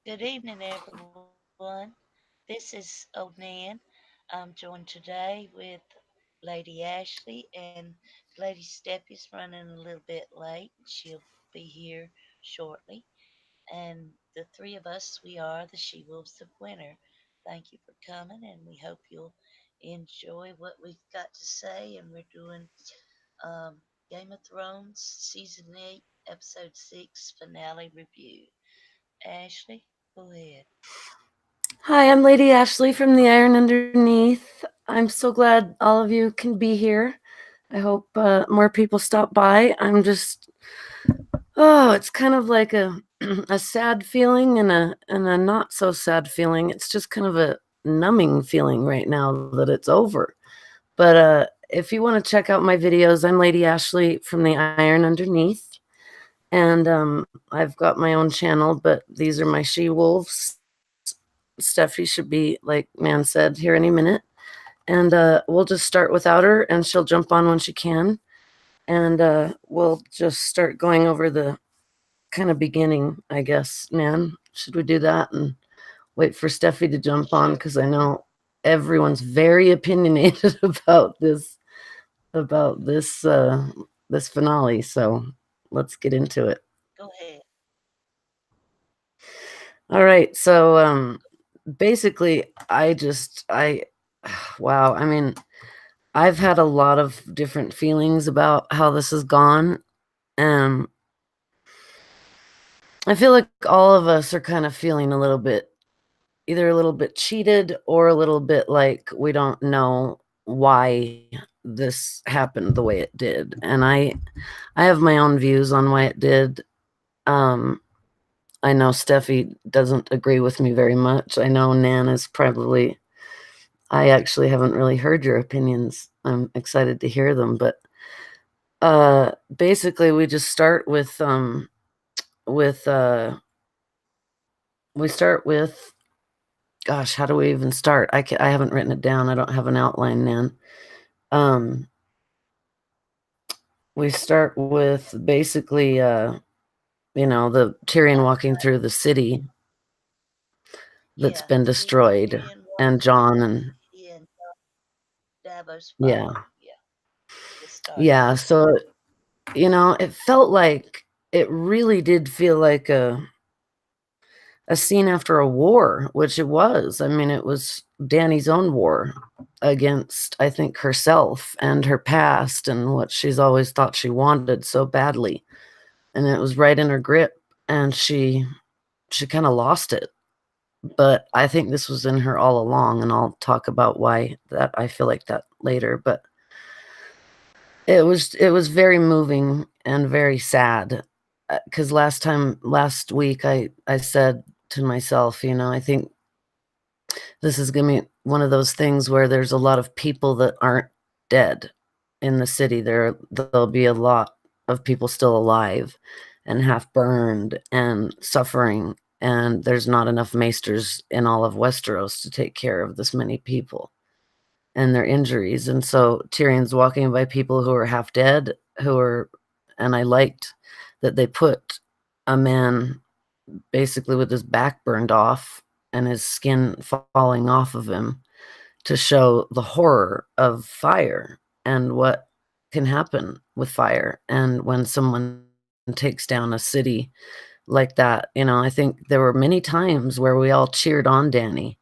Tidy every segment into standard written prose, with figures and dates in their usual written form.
Good evening, everyone. This is Old Nan. I'm joined today with Lady Ashley, and Lady Steffi's running a little bit late. She'll be here shortly. And the three of us, we are the She Wolves of Winter. Thank you for coming, and we hope you'll enjoy what we've got to say. And we're doing um, Game of Thrones Season 8, Episode 6 finale review. Ashley, go ahead. Hi, I'm Lady Ashley from the Iron Underneath. I'm so glad all of you can be here. I hope more people stop by. It's kind of like a a sad feeling and a not so sad feeling. It's just kind of a numbing feeling right now that it's over. But if you want to check out my videos, I'm Lady Ashley from the Iron Underneath. And I've got my own channel, but these are my she wolves. Steffi should be, like Man said, here any minute. And we'll just start without her, and she'll jump on when she can. And we'll just start going over the kind of beginning, I guess. Man, should we do that and wait for Steffi to jump on? Sure. Because I know everyone's very opinionated about this finale. So let's get into it. Go ahead. All right. So basically, I wow. I mean, I've had a lot of different feelings about how this has gone. Um, I feel like all of us are kind of feeling a little bit, either a little bit cheated or a little bit like we don't know why this happened the way it did. And I have my own views on why it did. Um, I know Steffi doesn't agree with me very much. I know Nan is probably. I actually haven't really heard your opinions. I'm excited to hear them, but basically we just start with we start with gosh, how do we even start? I haven't written it down. I don't have an outline, Nan. Um, we start with basically the Tyrion walking through the city that's Yeah, been destroyed, Tyrion and walking through John the and city and Davos yeah, following. Yeah, to start it. yeah. So it felt like it really did feel like a scene after a war, which it was. I mean, it was Dany's own war against, I think, herself and her past and what she's always thought she wanted so badly. And it was right in her grip, and she kind of lost it. But I think this was in her all along, and I'll talk about why that I feel like that later. But it was very moving and very sad because last week I said to myself, I think this is going to be one of those things where there's a lot of people that aren't dead in the city. There'll be a lot of people still alive and half burned and suffering, and there's not enough maesters in all of Westeros to take care of this many people and their injuries. And so Tyrion's walking by people who are half dead, and I liked that they put a man basically with his back burned off and his skin falling off of him to show the horror of fire and what can happen with fire. And when someone takes down a city like that, I think there were many times where we all cheered on Dany,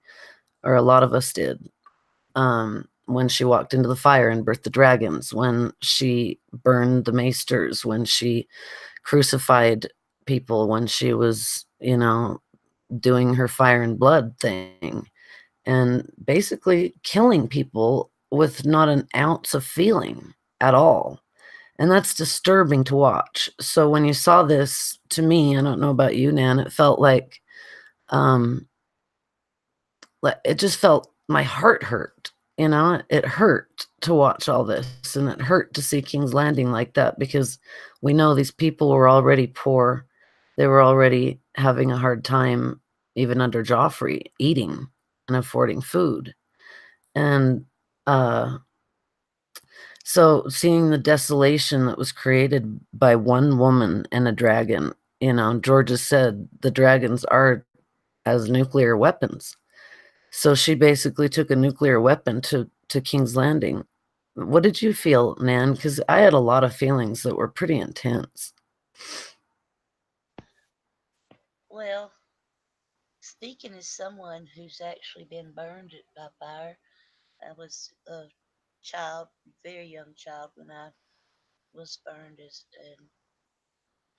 or a lot of us did, when she walked into the fire and birthed the dragons, when she burned the maesters, when she crucified people, when she was, doing her fire and blood thing and basically killing people with not an ounce of feeling at all. And that's disturbing to watch. So when you saw this, to me, I don't know about you, Nan, it felt um, like it just felt my heart hurt. It hurt to watch all this, and it hurt to see King's Landing like that because we know these people were already poor. They were already having a hard time, even under Joffrey, eating and affording food. And uh, so seeing the desolation that was created by one woman and a dragon, George has said the dragons are as nuclear weapons. So she basically took a nuclear weapon to King's Landing. What did you feel, Nan? Because I had a lot of feelings that were pretty intense. Well, speaking as someone who's actually been burned by fire, I was a child, very young child, when I was burned and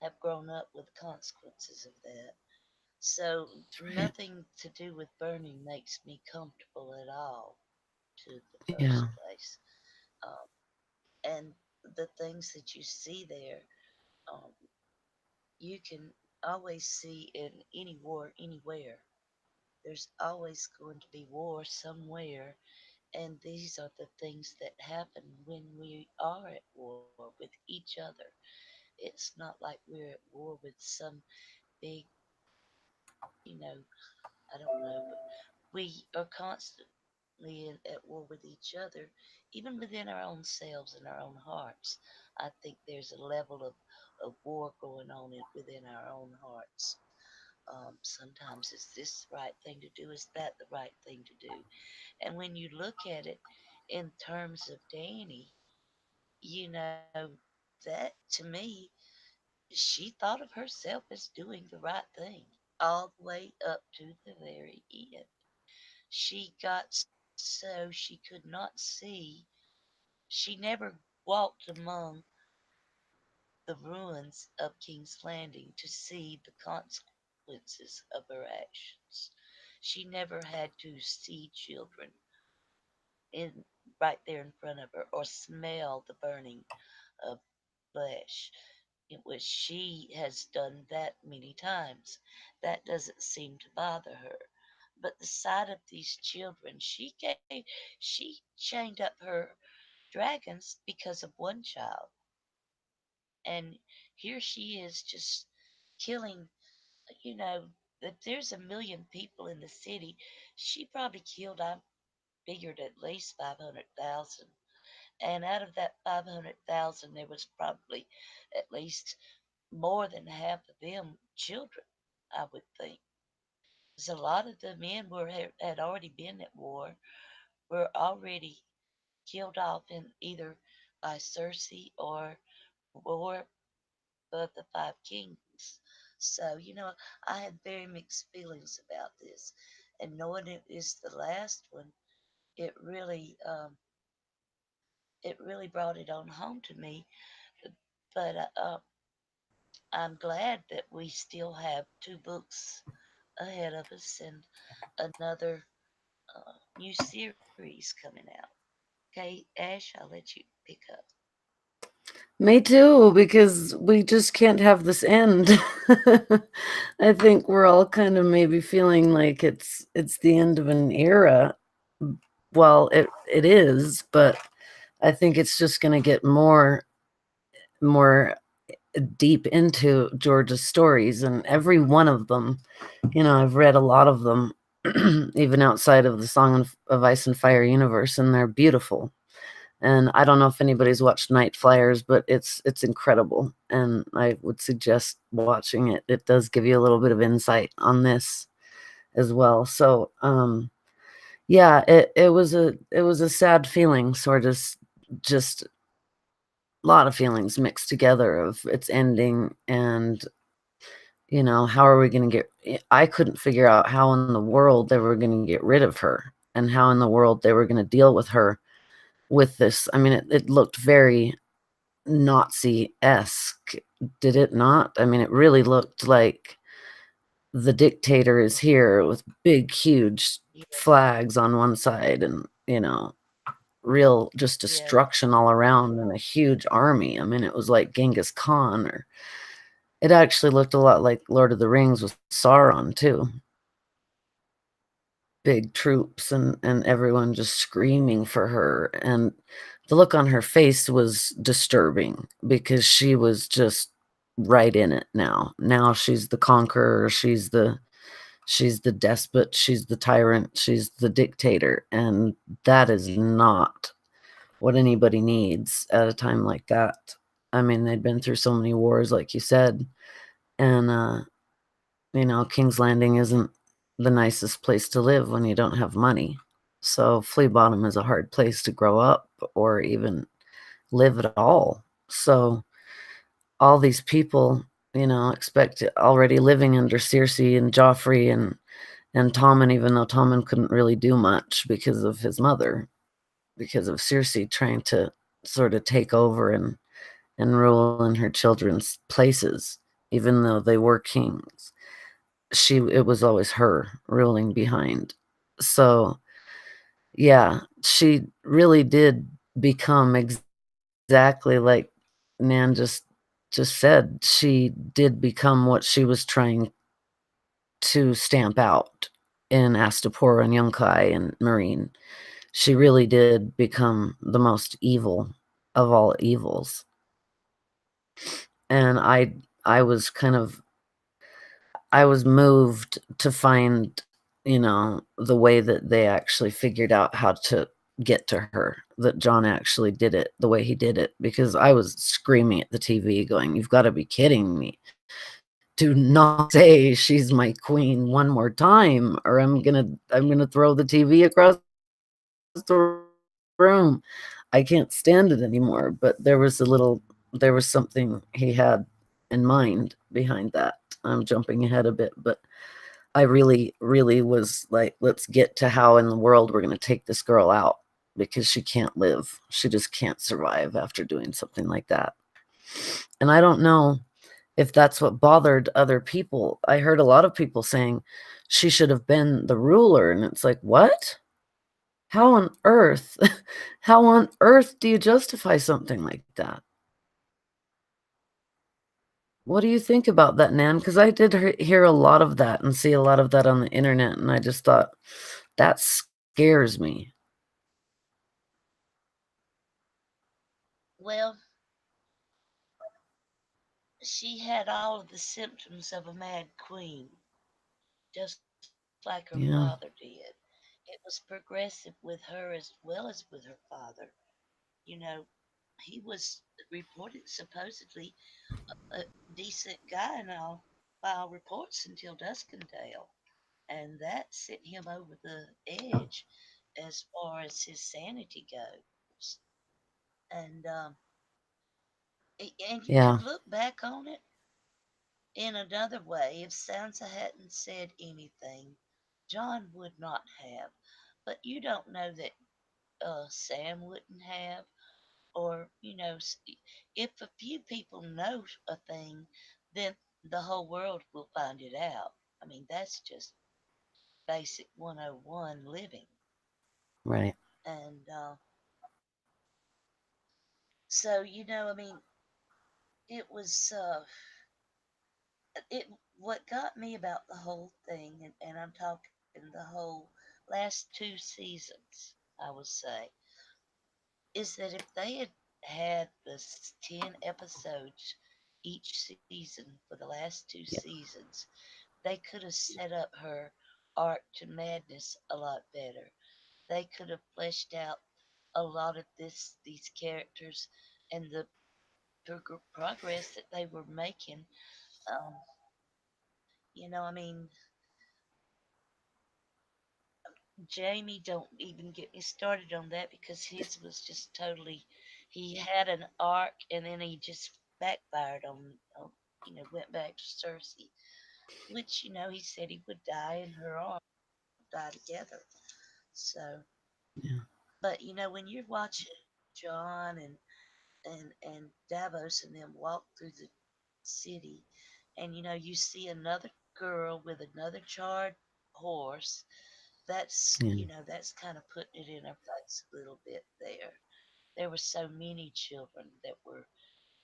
have grown up with the consequences of that. So Right. nothing to do with burning makes me comfortable at all to the Yeah. first place. Um, and the things that you see there, um, you can always see in any war anywhere. There's always going to be war somewhere, and these are the things that happen when we are at war with each other. It's not like we're at war with some big, you know, I don't know, but we are constantly at war with each other, even within our own selves and our own hearts. I think there's a level of war going on within our own hearts. Sometimes is this the right thing to do? Is that the right thing to do? And when you look at it in terms of Danny, you know, that to me, she thought of herself as doing the right thing all the way up to the very end. She got so she could not see, she never walked among the ruins of King's Landing to see the consequences of her actions. She never had to see children in right there in front of her or smell the burning of flesh. Which she has done that many times. That doesn't seem to bother her. But the sight of these children, she chained up her dragons because of one child. And here she is just killing, you know, if there's a million people in the city, she probably killed, I figured, at least 500,000. And out of that 500,000, there was probably at least more than half of them children, I would think. Because a lot of the men had already been at war, were already killed off in either by Cersei or war of the Five Kings. So, I had very mixed feelings about this. And knowing it is the last one, it really, um, it really brought it on home to me. But I'm glad that we still have two books ahead of us and another new series coming out. Okay, Ash, I'll let you pick up. Me too, because we just can't have this end. I think we're all kind of maybe feeling like it's the end of an era. Well, it is, but I think it's just going to get more deep into George's stories, and every one of them, I've read a lot of them, even outside of the of Ice and Fire universe, and they're beautiful. And I don't know if anybody's watched Night Flyers, but it's incredible, and I would suggest watching it. It does give you a little bit of insight on this as well. So, yeah, it was a sad feeling, sort of just a lot of feelings mixed together of its ending and how are we going to I couldn't figure out how in the world they were going to get rid of her and how in the world they were going to deal with her with this. I mean, it looked very Nazi-esque, did it not? I mean, it really looked like the dictator is here with big, huge Yeah, flags on one side and, real just yeah, destruction all around and a huge army. I mean, it was like Genghis Khan, or it actually looked a lot like Lord of the Rings with Sauron too. Big troops and everyone just screaming for her, and the look on her face was disturbing because she was just right in it now she's the conqueror, she's the despot, she's the tyrant, she's the dictator, and that is not what anybody needs at a time like that. I mean, they'd been through so many wars, like you said, and King's Landing isn't. the nicest place to live when you don't have money. So Flea Bottom is a hard place to grow up or even live at all. So all these people, expect already living under Cersei and Joffrey and Tommen, even though Tommen couldn't really do much because of his mother, because of Cersei trying to sort of take over and rule in her children's places, even though they were kings. It was always her ruling behind. So yeah, she really did become exactly like Nan just said. She did become what she was trying to stamp out in Astapor and Yunkai and Marine. She really did become the most evil of all evils. And I was kind of I was moved to find, the way that they actually figured out how to get to her, that John actually did it the way he did it, because I was screaming at the TV going, "You've got to be kidding me. Do not say she's my queen one more time or I'm going to throw the TV across the room." I can't stand it anymore, but there was something he had in mind behind that. I'm jumping ahead a bit, but I really was like, let's get to how in the world we're going to take this girl out because she can't live. She just can't survive after doing something like that. And I don't know if that's what bothered other people. I heard a lot of people saying she should have been the ruler. And it's like, what? How on earth? How on earth do you justify something like that? What do you think about that, Nan? Because I did hear a lot of that and see a lot of that on the internet, and I just thought, that scares me. Well, she had all of the symptoms of a mad queen, just like her father Yeah, did. It was progressive with her as well as with her father. You know, he was reported supposedly a decent guy and all by all reports until Duskendale. And that sent him over the edge as far as his sanity goes. And you yeah, could look back on it in another way. If Sansa hadn't said anything, John would not have. But you don't know that Sam wouldn't have, or if a few people know a thing, then the whole world will find it out. I mean, that's just basic 101 living. right. And so, I mean, it was it what got me about the whole thing, and I'm talking the whole last two seasons, I would say, is that if they had had the 10 episodes each season for the last two Yeah, seasons, they could have set up her arc to madness a lot better. They could have fleshed out a lot of these characters and the progress that they were making. Um, I mean, Jamie, don't even get me started on that because his was just totally. He had an arc and then he just backfired went back to Cersei, which he said he would die in her arms, die together. So, yeah, but when you're watching John and Davos and them walk through the city, and you see another girl with another charred horse. yeah, That's kind of putting it in our face a little bit there. There were so many children that were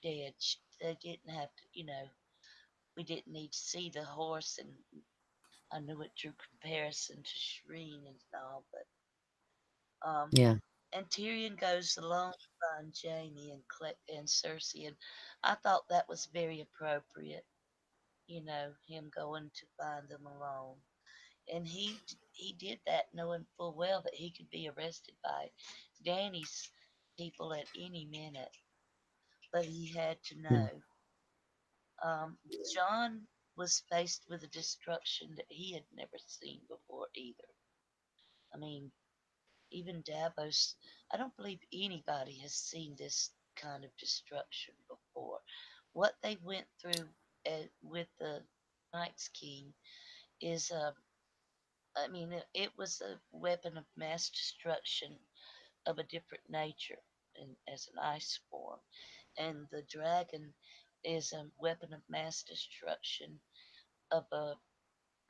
dead. They didn't have to, we didn't need to see the horse, and I knew it drew comparison to Shireen and all, but um, yeah, and Tyrion goes alone to find Jamie and Cersei, and I thought that was very appropriate. Him going to find them alone, and he did that knowing full well that he could be arrested by Danny's people at any minute, but he had to yeah, know. John was faced with a destruction that he had never seen before either. I mean, even Davos, I don't believe anybody has seen this kind of destruction before. What they went through with the Night's King is, I mean, it was a weapon of mass destruction of a different nature and as an ice form. And the dragon is a weapon of mass destruction of a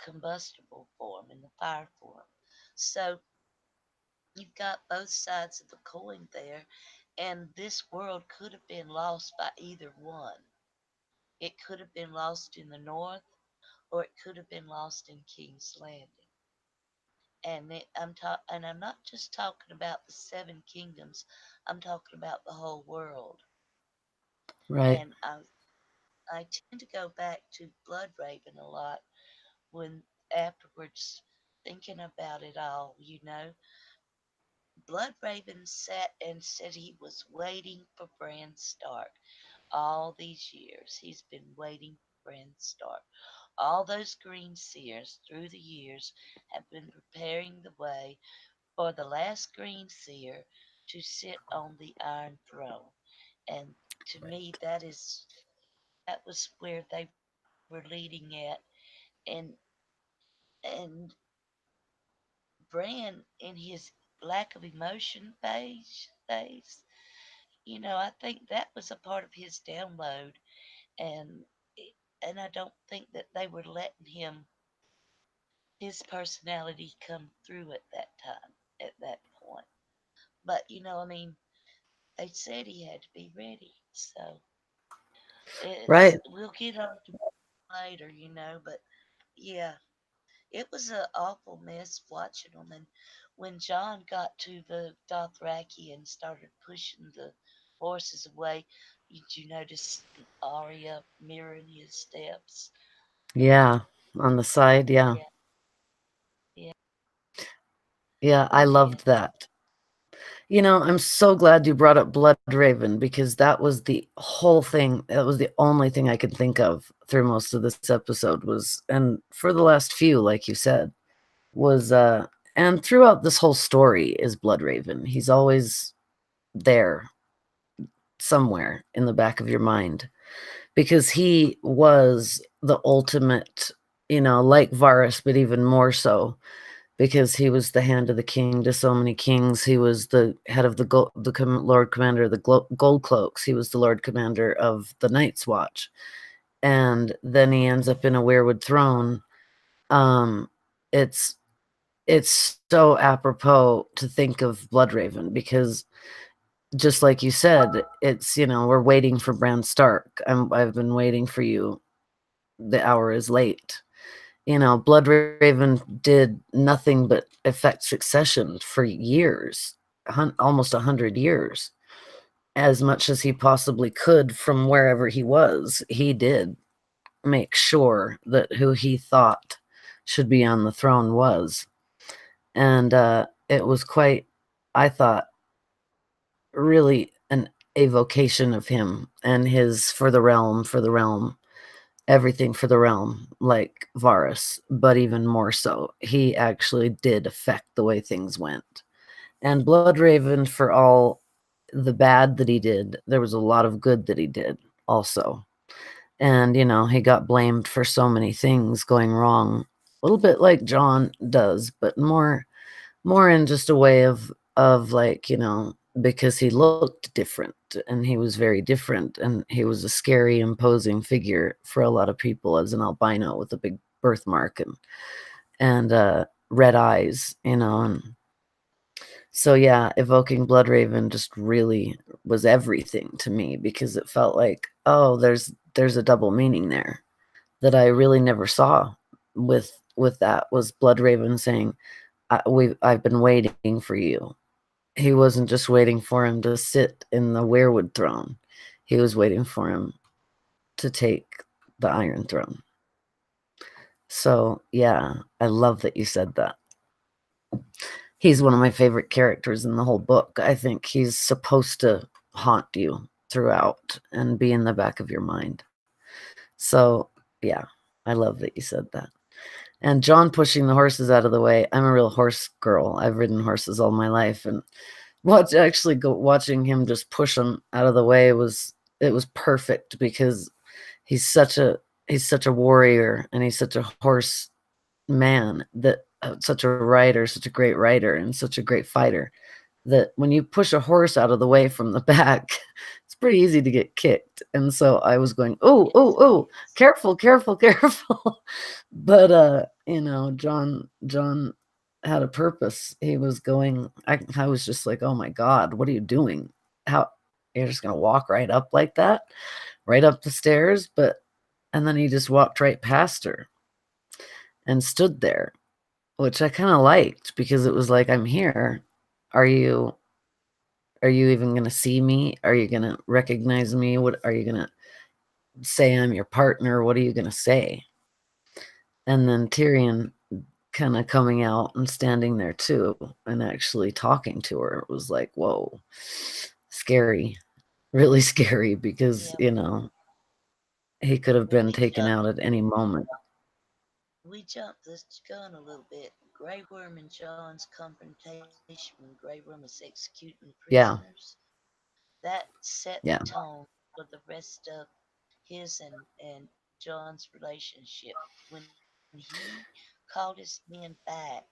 combustible form in the fire form. So you've got both sides of the coin there, and this world could have been lost by either one. It could have been lost in the north, or it could have been lost in King's Landing. And I'm not just talking about the seven kingdoms. I'm talking about the whole world. Right. And I tend to go back to Bloodraven a lot when afterwards thinking about it all. Bloodraven sat and said he was waiting for Bran Stark. All these years, he's been waiting for Bran Stark. All those green seers through the years have been preparing the way for the last green seer to sit on the Iron Throne. And to me, that was where they were leading at. And and Bran, in his lack of emotion phase, I think that was a part of his download, and and I don't think that they were letting his personality come through at that time, at that point. But I mean, they said he had to be ready, so it's Right. we'll get on to later, but yeah, it was an awful mess watching them. And when John got to the Dothraki and started pushing the horses away, did you notice Arya mirroring his steps? Yeah. On the side, yeah. Yeah, yeah, Yeah, I yeah. loved that. I'm so glad you brought up Bloodraven because that was the whole thing. That was the only thing I could think of through most of this episode was, and for the last few, like you said, was, and throughout this whole story is Bloodraven. He's always there somewhere in the back of your mind because he was the ultimate, like Varys, but even more so because he was the hand of the king to so many kings. He was the head of Lord Commander of the Gold Cloaks. He was the Lord Commander of the Night's Watch, and then he ends up in a weirwood throne. Um, it's it's so apropos to think of Bloodraven because just like you said, it's we're waiting for Bran Stark. I've been waiting for you. The hour is late. Bloodraven did nothing but affect succession for years, almost 100 years, as much as he possibly could from wherever he was. He did make sure that who he thought should be on the throne was. And it was quite, I thought, really an evocation of him and his for the realm, everything for the realm, like Varus, but even more so. He actually did affect the way things went. And Bloodraven, for all the bad that he did, there was a lot of good that he did also. And, he got blamed for so many things going wrong, a little bit like John does, but more in just a way of like, because he looked different and he was very different and he was a scary, imposing figure for a lot of people as an albino with a big birthmark and red eyes, and so yeah, evoking Bloodraven just really was everything to me because it felt like, oh, there's a double meaning there that I really never saw with that was Bloodraven saying, I've been waiting for you. He wasn't just waiting for him to sit in the weirwood throne. He was waiting for him to take the Iron Throne. So, yeah, I love that you said that. He's one of my favorite characters in the whole book. I think he's supposed to haunt you throughout and be in the back of your mind. So, yeah, I love that you said that. And John pushing the horses out of the way. I'm a real horse girl. I've ridden horses all my life, and watching him just push them out of the way was perfect because he's such a he's such a warrior and he's such a horse man that such a rider, such a great rider, and such a great fighter that when you push a horse out of the way from the back, it's pretty easy to get kicked. And so I was going, oh, oh, Yes, oh, it is. careful, careful, careful. But John had a purpose. He was going, I was just like, oh my God, what are you doing? How you're just gonna walk right up like that, right up the stairs? But and then he just walked right past her and stood there, which I kind of liked because it was like, I'm here. Are you are you even going to see me? Are you going to recognize me? What are you going to say? I'm your partner. What are you going to say? And then Tyrion kind of coming out and standing there too and actually talking to her. It was like, whoa, scary, really scary because, Yeah, he could have been we taken out jumped at any moment. we jumped this gun a little bit. Grey Worm and John's confrontation when Grey Worm was executing Yeah. prisoners, that set the Yeah. tone for the rest of his and John's relationship. When he called his men back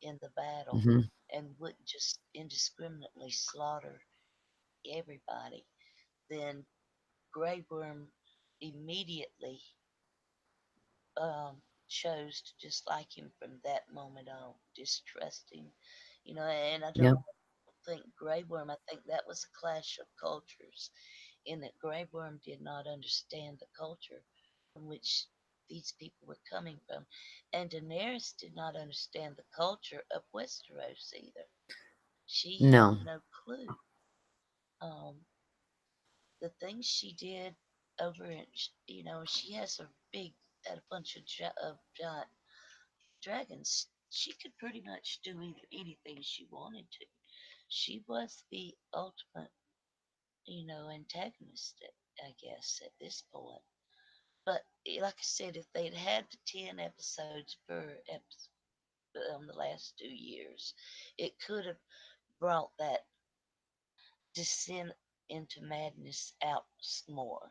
in the battle Hmm. and wouldn't just indiscriminately slaughter everybody, then Grey Worm immediately chose to dislike him from that moment on, distrust him. And I don't Yep. think Grey Worm, I think that was a clash of cultures in that Grey Worm did not understand the culture from which these people were coming from. And Daenerys did not understand the culture of Westeros either. She had No. no clue. Um, the things she did over in, she has a big, had a bunch of giant dragons. She could pretty much do anything she wanted to. She was the ultimate, antagonist, I guess, at this point. But like I said, if they'd had the 10 episodes per episode the last 2 years, it could have brought that descent into madness out more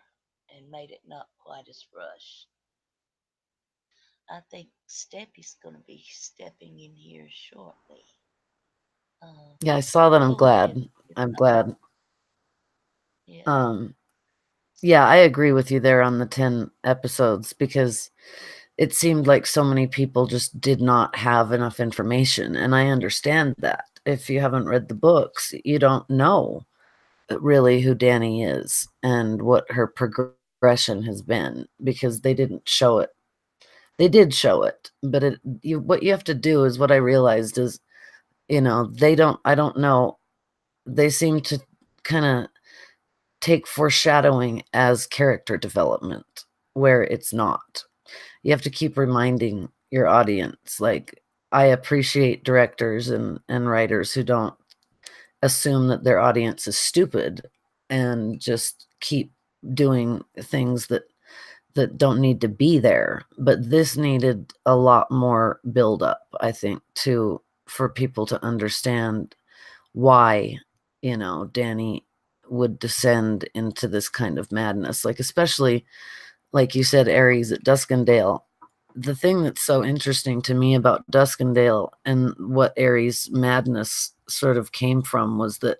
and made it not quite as rushed. I think Steffi's going to be stepping in here shortly. Yeah, I saw that. I'm Go ahead. glad. I'm glad. Yeah. Um, yeah, I agree with you there on the 10 episodes because it seemed like so many people just did not have enough information. And I understand that. If you haven't read the books, you don't know really who Danny is and what her progression has been because they didn't show it. They did show it, but what you have to do is what I realized is, they don't, I don't know, they seem to kind of take foreshadowing as character development where it's not. You have to keep reminding your audience, like, I appreciate directors and writers who don't assume that their audience is stupid and just keep doing things that don't need to be there. But this needed a lot more build up, I think, to for people to understand why, Danny would descend into this kind of madness. Like, especially like you said, Aries at Duskendale. The thing that's so interesting to me about Duskendale and what Aries' madness sort of came from was that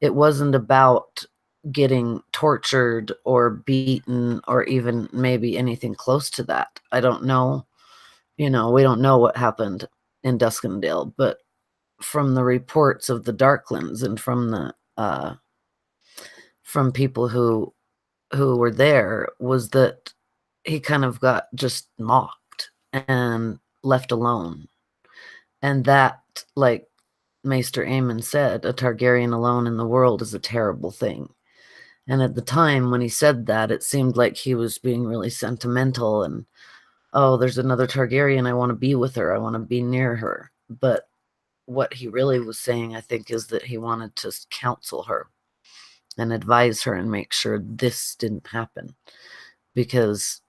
it wasn't about getting tortured or beaten or even maybe anything close to that. I don't know. We don't know what happened in Duskendale, but from the reports of the Darklands and from people who were there was that he kind of got just mocked and left alone. And that, like Maester Aemon said, a Targaryen alone in the world is a terrible thing. And at the time when he said that, it seemed like he was being really sentimental and, oh, there's another Targaryen. I want to be with her. I want to be near her. But what he really was saying, I think, is that he wanted to counsel her and advise her and make sure this didn't happen. Because,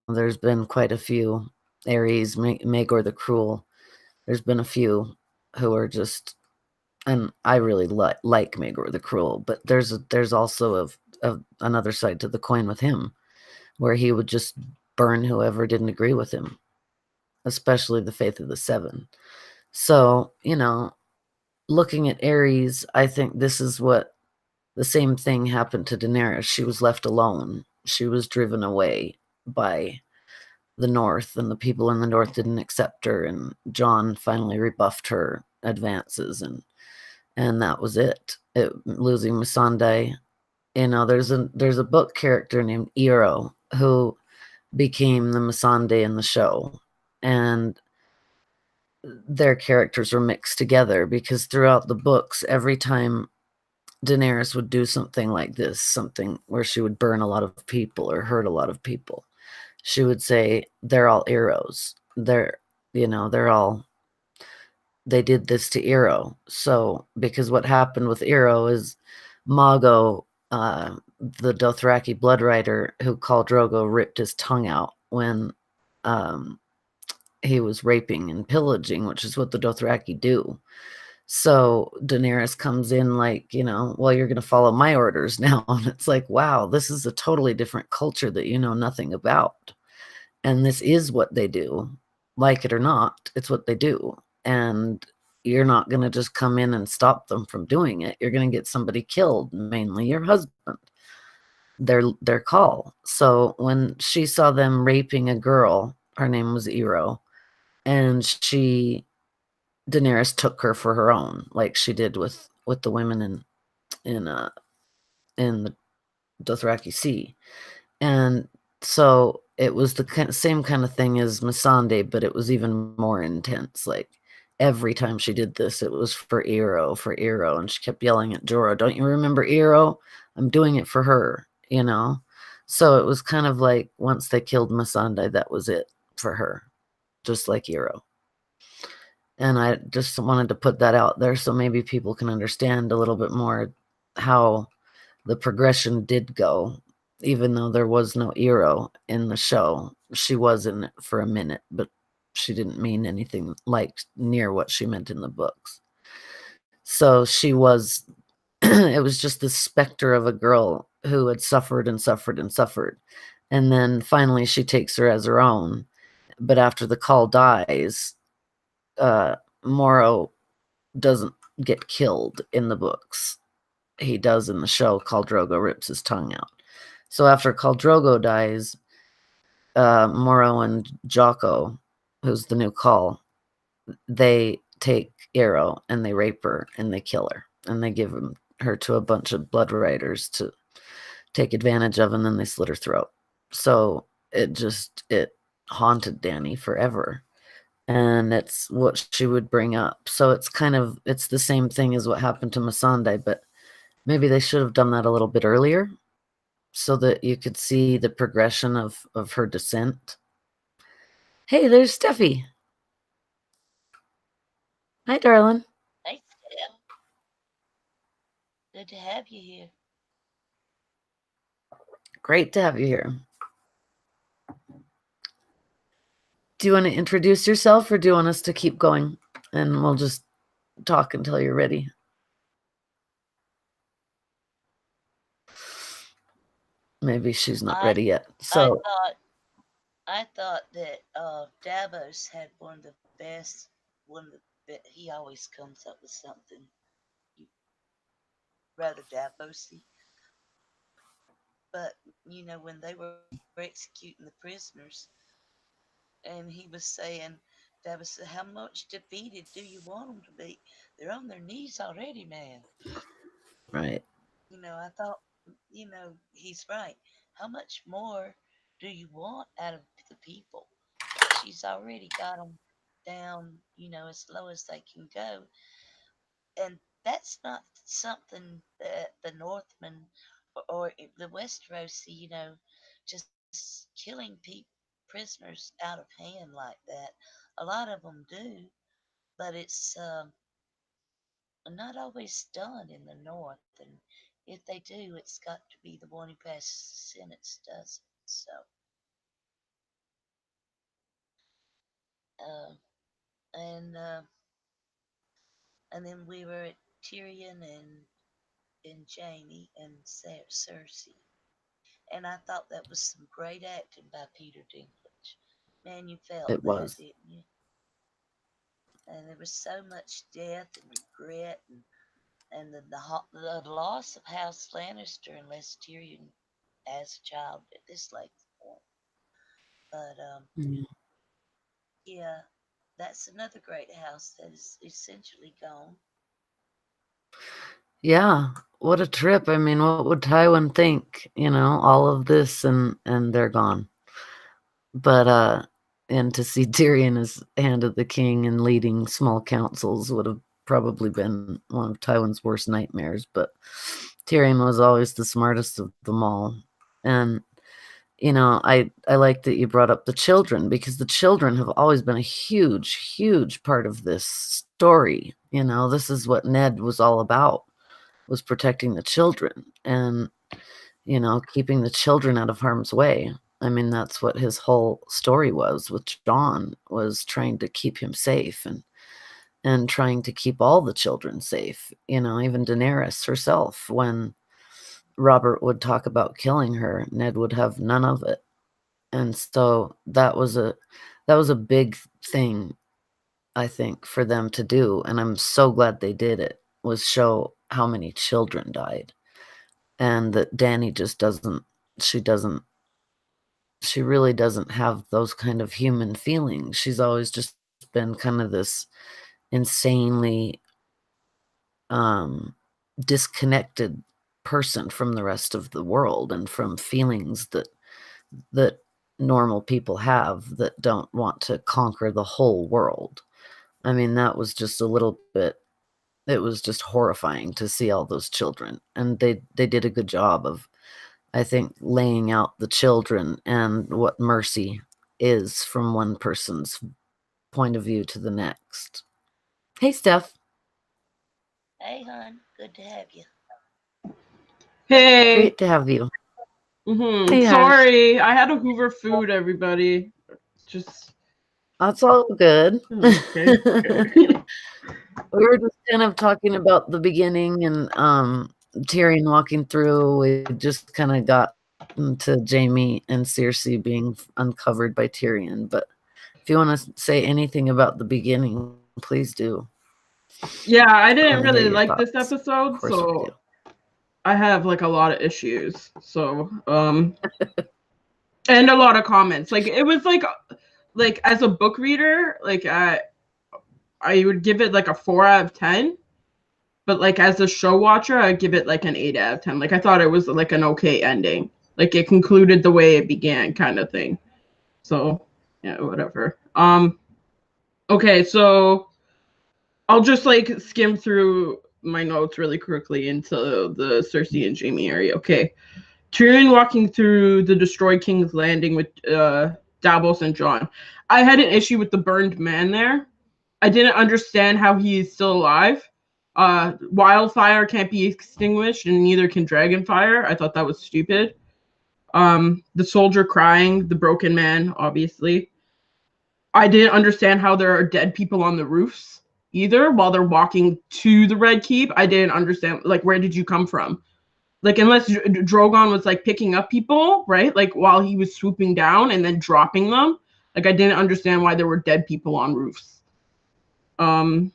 there's been quite a few Ares, Magor the Cruel. There's been a few who are just, and I really like Magor the Cruel, but there's also another side to the coin with him, where he would just burn whoever didn't agree with him, especially the Faith of the Seven. So, looking at Ares, I think this is what the same thing happened to Daenerys. She was left alone. She was driven away by the North, and the people in the North didn't accept her. And Jon finally rebuffed her advances, and that was it. Losing Missandei. There's a book character named Ero who became the Missandei in the show, and their characters were mixed together because throughout the books, every time Daenerys would do something like this, something where she would burn a lot of people or hurt a lot of people, she would say, they're all heroes. They're all, they did this to Ero. So, because what happened with Ero is Mago, the Dothraki blood rider who Khal Drogo ripped his tongue out when um, he was raping and pillaging, which is what the Dothraki do. So Daenerys comes in like, well, you're going to follow my orders now. And it's like, wow, this is a totally different culture that you know nothing about. And this is what they do. Like it or not, it's what they do. And you're not going to just come in and stop them from doing it. You're going to get somebody killed, mainly your husband. Their call. So when she saw them raping a girl, her name was Ero, and Daenerys took her for her own, like she did with the women in uh in the Dothraki Sea. And so it was the same kind of thing as Missandei, but it was even more intense. Like every time she did this, it was for Ero, and she kept yelling at Jorah, "Don't you remember Ero? I'm doing it for her." So it was kind of like once they killed Missandei, that was it for her, just like Ero. And I just wanted to put that out there so maybe people can understand a little bit more how the progression did go, even though there was no Ero in the show. She was in it for a minute, but she didn't mean anything like near what she meant in the books. So she was, it was just the specter of a girl who had suffered and suffered and suffered. And then finally she takes her as her own. But after the call dies, Moro doesn't get killed in the books. He does in the show. Khal Drogo rips his tongue out. So after Khal Drogo dies, Moro and Jocko, who's the new Khal, they take Ero and they rape her and they kill her and they give her to a bunch of blood riders to take advantage of, and then they slit her throat. So it haunted Danny forever, and it's what she would bring up. So it's the same thing as what happened to Missandei, but maybe they should have done that a little bit earlier so that you could see the progression of her descent. Hey, there's Steffi. Hi, darling. Hey, Steph. Good to have you here. Great to have you here. Do you want to introduce yourself, or do you want us to keep going and we'll just talk until you're ready? Maybe she's not I ready yet. I So, thought I thought that Davos had one of the best. One of the he always comes up with something rather Davosy. But when they were executing the prisoners, and he was saying, Davos said, "How much defeated do you want them to be? They're on their knees already, man." right. I thought, he's right. How much more do you want out of the people? She's already got them down, as low as they can go. And that's not something that the Northmen or the Westerosi, just killing prisoners out of hand like that. A lot of them do, but it's not always done in the North. And if they do, it's got to be the one who passes the sentence does it. So Um, and and then we were at Tyrion and Jamie and Cersei, and I thought that was some great acting by Peter Dinklage. Man, you felt It that, was. didn't you? And there was so much death and regret and the loss of House Lannister unless Tyrion as a child at this late point. But Mm. yeah, that's another great house that is essentially gone. Yeah, what a trip. I mean, what would Tywin think? All of this and they're gone. But and to see Tyrion as hand of the king and leading small councils would have probably been one of Tywin's worst nightmares. But Tyrion was always the smartest of them all. And I like that you brought up the children because the children have always been a huge, huge part of this story. This is what Ned was all about, was protecting the children and, keeping the children out of harm's way. I mean, that's what his whole story was with John, was trying to keep him safe and trying to keep all the children safe. Even Daenerys herself, when Robert would talk about killing her, Ned would have none of it. And so that was a big thing, I think, for them to do, and I'm so glad they did it, was show how many children died, and that Dany just doesn't she doesn't she really doesn't have those kind of human feelings. She's always just been kind of this insanely um disconnected person from the rest of the world and from feelings that normal people have that don't want to conquer the whole world. I mean, that was just a little bit it was just horrifying to see all those children. And they did a good job of, I think, laying out the children and what mercy is from one person's point of view to the next. Hey, Steph. Hey, hon, good to have you. Hey. Great to have you. Mm-hmm. Hey, Hash. Sorry, I had to Hoover food, everybody. Just That's all good. okay. Okay. We were just kind of talking about the beginning and Tyrion walking through. We just kind of got to Jamie and Cersei being uncovered by Tyrion. But if you want to say anything about the beginning, please do. Yeah, I I want to didn't hear your really like this thoughts. Of episode, course we do. so I have like a lot of issues. So and a lot of comments. Like it was like as a book reader, like I would give it like a 4 out of 10. But like as a show watcher, I'd give it like an 8 out of 10. Like I thought it was like an okay ending. Like it concluded the way it began, kind of thing. So yeah, whatever. Okay, so I'll just like skim through my notes really quickly into the Cersei and Jamie area. Okay. Tyrion walking through the destroyed King's Landing with Davos and Jon. I had an issue with the burned man there. I didn't understand how he is still alive. Wildfire can't be extinguished, and neither can Dragonfire. I thought that was stupid. The soldier crying, the broken man, obviously. I didn't understand how there are dead people on the roofs either while they're walking to the Red Keep. I didn't understand, like, where did you come from? Like, unless Drogon was like picking up people, right? Like while he was swooping down and then dropping them. Like, I didn't understand why there were dead people on roofs. Um,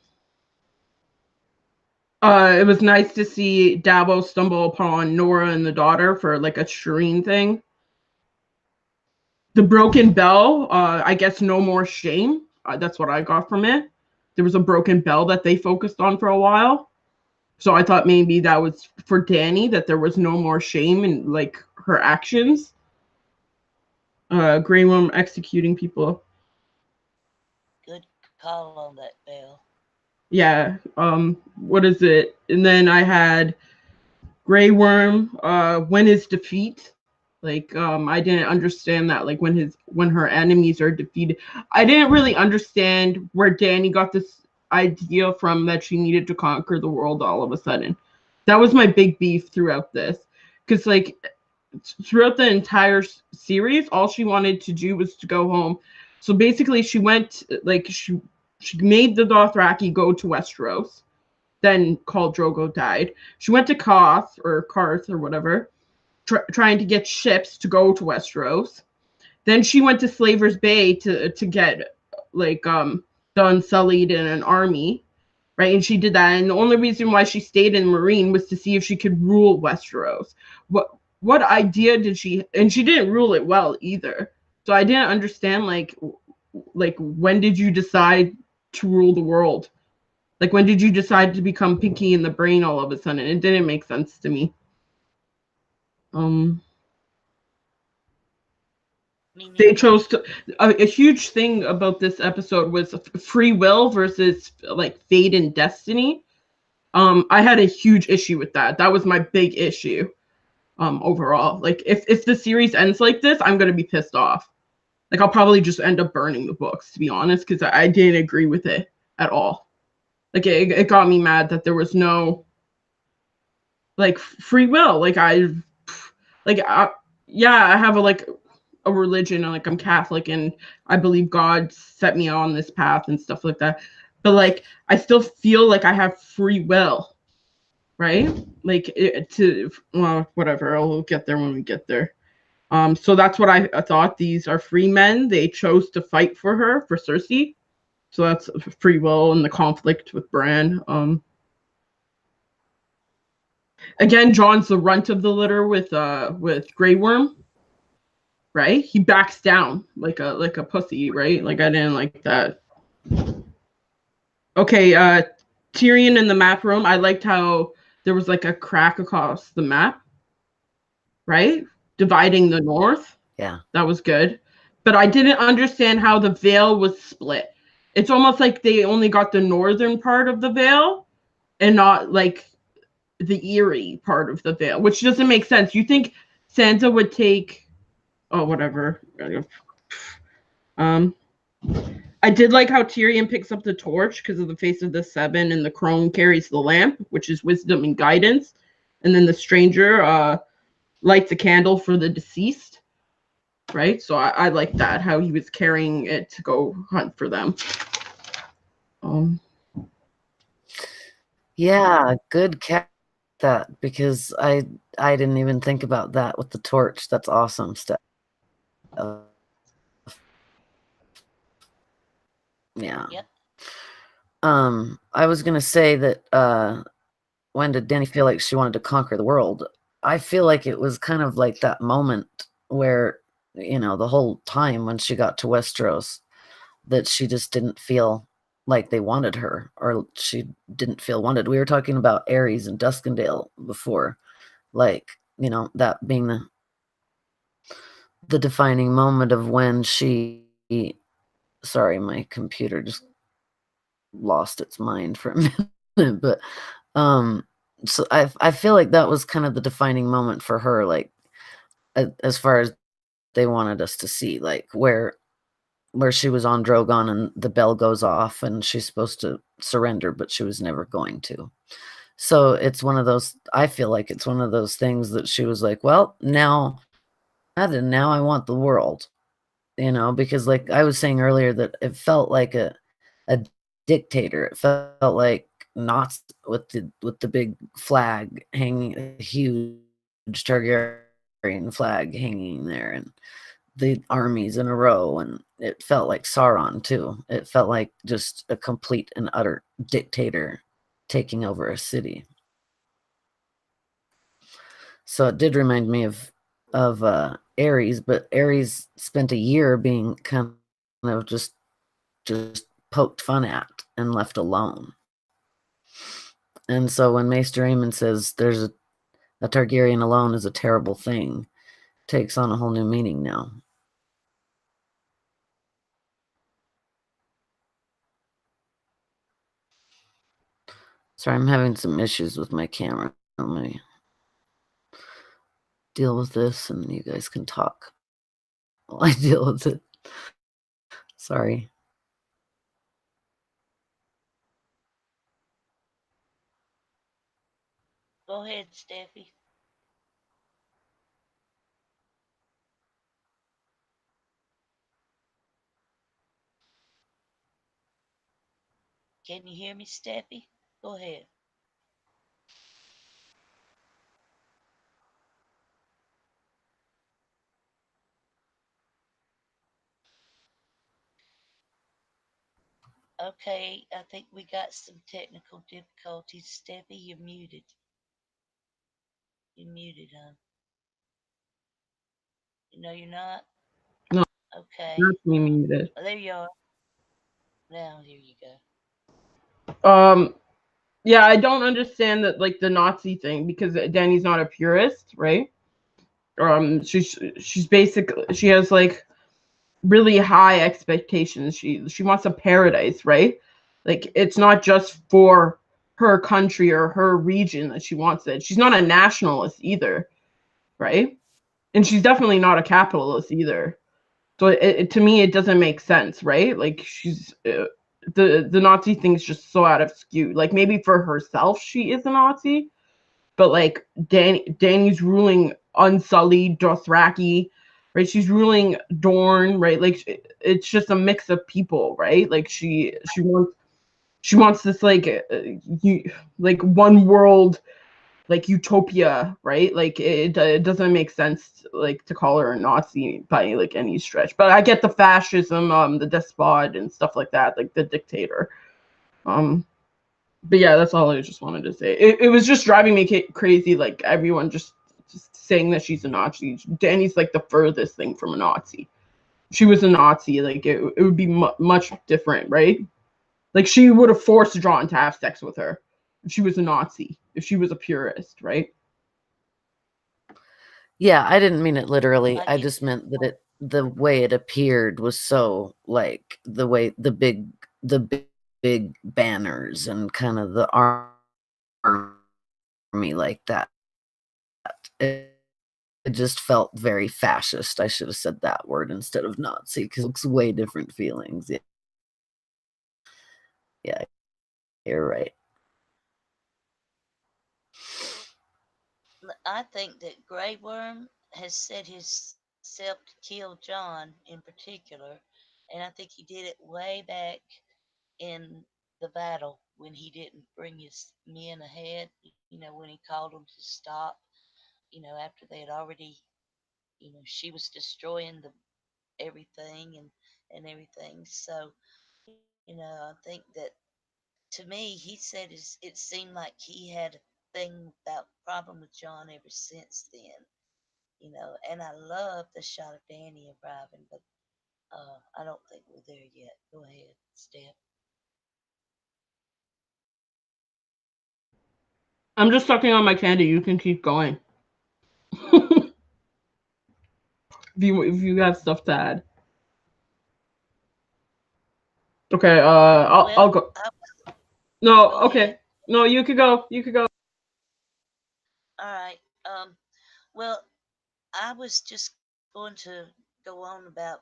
it was nice to see Davos stumble upon Nora and the daughter for like a Shireen thing. The broken bell, I guess no more shame. That's what I got from it. There was a broken bell that they focused on for a while. So I thought maybe that was for Dany, that there was no more shame in like her actions. Grey Worm executing people. Good call on that bell. Yeah. What is it? And then I had Grey Worm, when his defeat. Like, I didn't understand that. Like when her enemies are defeated, I didn't really understand where Dany got this idea from that she needed to conquer the world all of a sudden. That was my big beef throughout this, because like throughout the entire series, all she wanted to do was to go home So basically, she went like she made the Dothraki go to Westeros. Then Khal Drogo died. She went to Karth or whatever, trying to get ships to go to Westeros. Then she went to Slaver's Bay to get like the Unsullied and an army, right? And she did that. And the only reason why she stayed in Marine was to see if she could rule Westeros. What idea did she? And she didn't rule it well either. So I didn't understand like when did you decide to rule the world? Like when did you decide to become Pinky in the Brain all of a sudden? It didn't make sense to me. Um, Me they neither. chose to a huge thing about this episode was free will versus like fate and destiny. I had a huge issue with that. That was my big issue. Overall, like if the series ends like this, I'm gonna be pissed off. Like I'll probably just end up burning the books, to be honest, because I didn't agree with it at all. Like it got me mad that there was no like free will. Like yeah, I have a religion, and like I'm Catholic, and I believe God set me on this path and stuff like that. But like I still feel like I have free will, right? Like to well, whatever. I'll get there when we get there. So that's what I thought. These are free men. They chose to fight for her, for Cersei. So that's free will and the conflict with Bran. Again, John's the runt of the litter with Grey Worm, right? He backs down like a pussy, right? Like I didn't like that. Okay, Tyrion in the map room. I liked how there was like a crack across the map, right? Dividing the north. Yeah. That was good. But I didn't understand how the Vale was split. It's almost like they only got the northern part of the Vale and not like the Erie part of the Vale, which doesn't make sense. You think Sansa would take oh whatever. Um I did like how Tyrion picks up the torch because of the face of the seven, and the crone carries the lamp, which is wisdom and guidance. And then the stranger lights a candle for the deceased, right? So I like that, how he was carrying it to go hunt for them. Um, Yeah, good catch that because I didn't even think about that with the torch. That's awesome stuff. Yeah. Yep. I was gonna say that when did Dany feel like she wanted to conquer the world? I feel like it was kind of like that moment where, the whole time when she got to Westeros, that she just didn't feel like they wanted her, or she didn't feel wanted. We were talking about Ares and Duskendale before, like, that being the defining moment of when she sorry, my computer just lost its mind for a minute, but so I feel like that was kind of the defining moment for her, like as far as they wanted us to see, like where she was on Drogon and the bell goes off and she's supposed to surrender, but she was never going to. So it's one of those, I feel like it's one of those things that she was like, well, now and now I want the world, because like I was saying earlier that it felt like a dictator. It felt like Nazi with the big flag hanging, a huge Targaryen flag hanging there, and the armies in a row, and it felt like Sauron too. It felt like just a complete and utter dictator taking over a city. So it did remind me of Ares, but Ares spent a year being kind of just poked fun at and left alone. And so when Maester Aemon says there's a Targaryen alone is a terrible thing, takes on a whole new meaning now. Sorry, I'm having some issues with my camera. Let me deal with this and you guys can talk while I deal with it. Sorry. Go ahead, Steffi. Can you hear me, Steffi? Go ahead. Okay, I think we got some technical difficulties. Steffi, you're muted. You're muted, huh? You know you're not? No, Okay. not me muted. Oh, there you are. Now, here you go. Um, yeah, I don't understand that like the Nazi thing because Danny's not a purist, right? She's basically she has like really high expectations. She wants a paradise, right? Like it's not just for her country or her region that she wants it. She's not a nationalist either, right? And she's definitely not a capitalist either. So to me, it doesn't make sense, right? Like she's the Nazi thing's just so out of skew. Like maybe for herself, she is a Nazi, but like Danny's ruling Unsullied Dothraki, right? She's ruling Dorne, right? Like it's just a mix of people, right? Like she wants this like one world like utopia, right? Like it doesn't make sense like to call her a Nazi by like any stretch. But I get the fascism, the despot and stuff like that, like the dictator. Um, but yeah, that's all I just wanted to say. It was just driving me crazy, like everyone just saying that she's a Nazi. Danny's like the furthest thing from a Nazi. If she was a Nazi, like it would be much different, right? Like she would have forced John to have sex with her if she was a Nazi, if she was a purist, right? Yeah, I didn't mean it literally. I I get just meant that the way it appeared was so like the big banners and kind of the army like that. It just felt very fascist. I should have said that word instead of Nazi because it looks way different feelings. Yeah, yeah, you're right. I think that Grey Worm has set himself to kill John in particular, and I think he did it way back in the battle when he didn't bring his men ahead. When he called them to stop. After they had already, she was destroying the everything and everything. So, I think that to me, he said it seemed like he had a thing about problem with John ever since then. And I love the shot of Danny arriving, but I don't think we're there yet. Go ahead, Steph. I'm just sucking on my candy. You can keep going. if you have stuff to add. Okay, I'll Well, go. No, go okay. ahead. No, you could go. You could go. All right. Well, I was just going to go on about,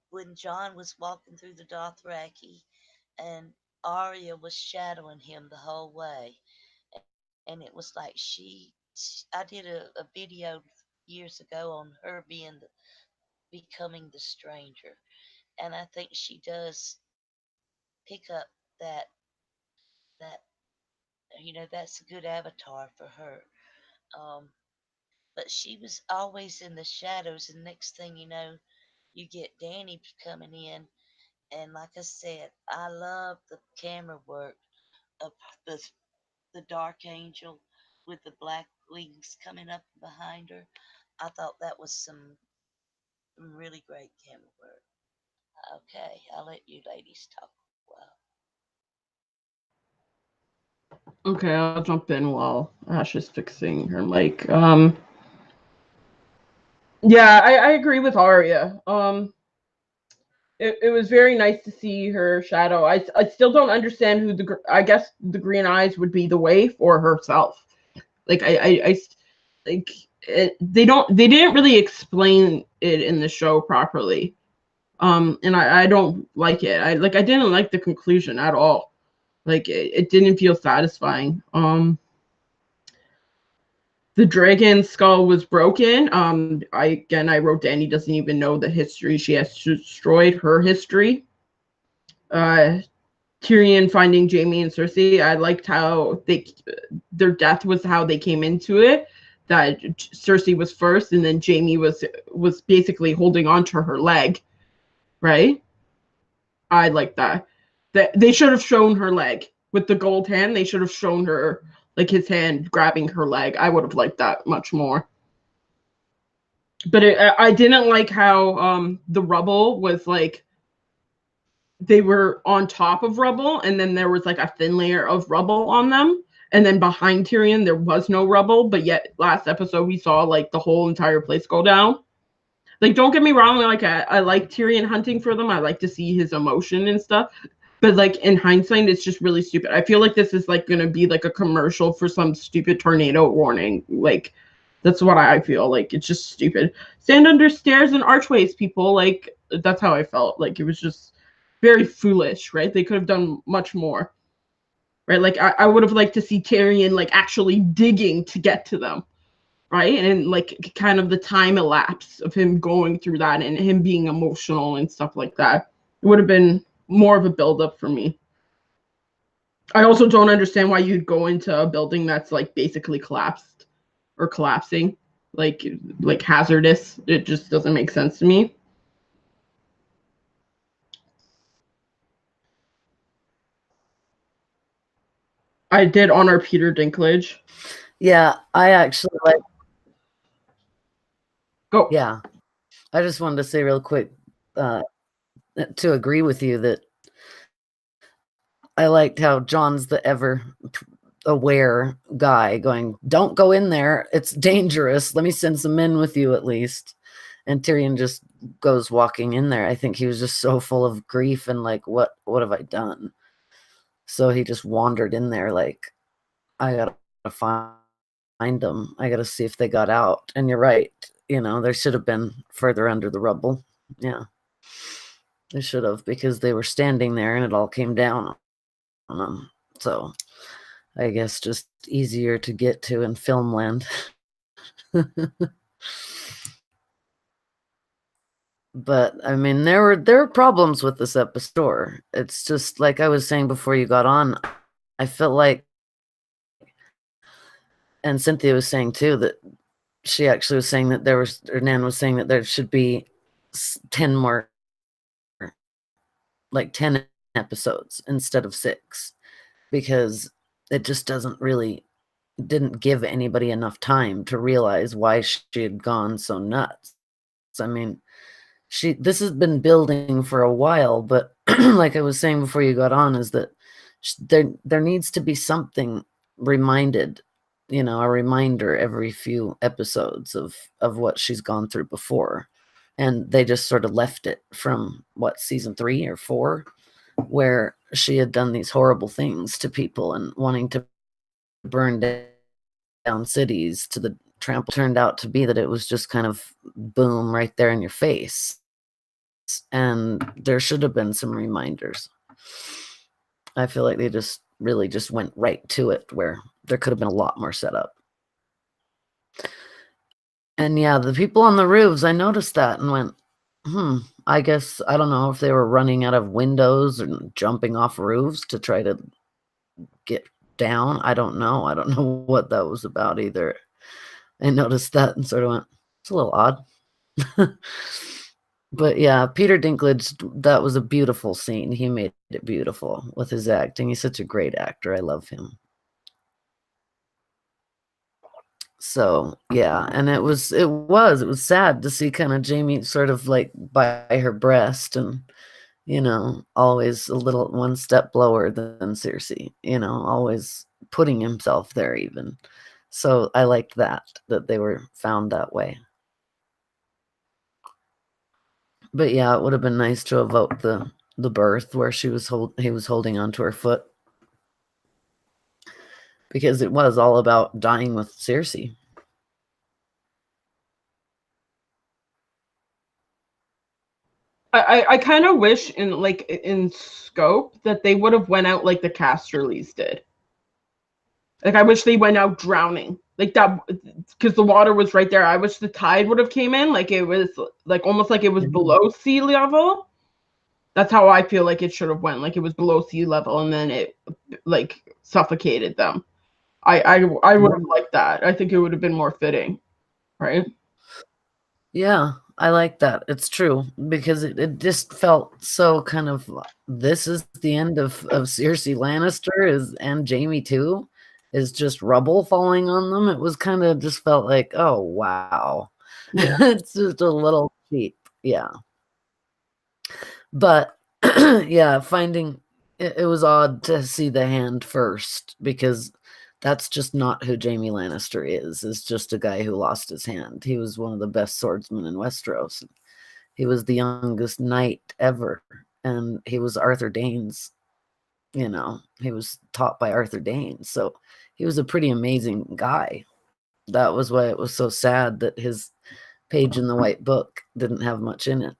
when John was walking through the Dothraki and Arya was shadowing him the whole way. And it was like I did a video years ago on her being becoming the stranger. And I think she does pick up that, that, that's a good avatar for her. Um, but she was always in the shadows, and next thing you know, you get Danny coming in, and like I said, I love the camera work of the the dark angel with the black wings coming up behind her. I thought that was some really great camera work. Okay, I'll let you ladies talk a while. Okay, I'll jump in while Ash is fixing her mic. Yeah, I agree with Arya. It was very nice to see her shadow. I still don't understand who I guess the green eyes would be the waif or herself. Like I like they didn't really explain it in the show properly. And I don't like it. I didn't like the conclusion at all. Like it didn't feel satisfying. The dragon skull was broken. I wrote Danny doesn't even know the history. She has destroyed her history. Uh, Tyrion finding Jaime and Cersei. I liked how their death was how they came into it. That Cersei was first, and then Jaime was basically holding on to her leg, right? I like that. That they should have shown her leg with the gold hand. They should have shown her like his hand grabbing her leg. I would have liked that much more. But I didn't like how the rubble was like they were on top of rubble, and then there was like a thin layer of rubble on them. And then behind Tyrion, there was no rubble, but yet last episode we saw like the whole entire place go down. Like, don't get me wrong, like I like Tyrion hunting for them. I like to see his emotion and stuff. But like in hindsight, it's just really stupid. I feel like this is like gonna be like a commercial for some stupid tornado warning. Like that's what I feel like. It's just stupid. Stand under stairs and archways, people. Like that's how I felt. Like it was just very foolish, right? They could have done much more. Right? Like I would have liked to see Tyrion like actually digging to get to them. Right? And like kind of the time elapse of him going through that and him being emotional and stuff like that. It would have been more of a buildup for me. I also don't understand why you'd go into a building that's like basically collapsed or collapsing, like hazardous. It just doesn't make sense to me. I did honor Peter Dinklage. Yeah, I actually like. Go. Yeah, I just wanted to say real quick to agree with you that I liked how John's the ever aware guy going, don't go in there. It's dangerous. Let me send some men with you at least. And Tyrion just goes walking in there. I think he was just so full of grief and like, what have I done? So he just wandered in there like, I gotta find them. I gotta see if they got out. And you're right. There should have been further under the rubble. Yeah. They should have, because they were standing there and it all came down on them. So I guess just easier to get to in filmland. But I mean, there were problems with this episode. It's just like I was saying before you got on. I felt like, and Cynthia was saying too, that she actually was saying that Nan was saying that there should be 10 more, like 10 episodes instead of 6, because it just didn't give anybody enough time to realize why she had gone so nuts. I mean, this has been building for a while, but like I was saying before you got on, is that there needs to be something reminded, a reminder every few episodes of what she's gone through before. And they just sort of left it from season 3 or 4, where she had done these horrible things to people and wanting to burn down cities to the trample. Turned out to be that it was just kind of boom right there in your face. And there should have been some reminders. I feel like they just really just went right to it, where there could have been a lot more setup. And yeah, the people on the roofs, I noticed that and went, I guess, I don't know if they were running out of windows and jumping off roofs to try to get down. I don't know. I don't know what that was about either. I noticed that and sort of went, it's a little odd. But yeah, Peter Dinklage, that was a beautiful scene. He made it beautiful with his acting. He's such a great actor. I love him. So yeah, and it was sad to see kind of Jaime sort of like by her breast and, always a little one step lower than Cersei, always putting himself there even. So I liked that they were found that way. But yeah, it would have been nice to evoke the birth where he was holding onto her foot, because it was all about dying with Cersei. I kind of wish in scope that they would have went out like the Casterlys did. Like I wish they went out drowning like that, because the water was right there. I wish the tide would have came in, like it was like almost like it was below sea level, That's how I feel like it should have went. Like it was below sea level, and then it like suffocated them. I would have liked that. I think it would have been more fitting, right? Yeah, I like that. It's true because it just felt so kind of this is the end of Cersei Lannister is and Jamie too is just rubble falling on them. It was kind of just felt like, oh wow. Yeah. It's just a little cheap. Yeah. But yeah, finding it was odd to see the hand first because that's just not who Jamie Lannister is. Is just a guy who lost his hand. He was one of the best swordsmen in Westeros. He was the youngest knight ever, and he was Arthur Dayne's. He was taught by Arthur Dayne, so he was a pretty amazing guy. That was why it was so sad that his page in the White Book didn't have much in it,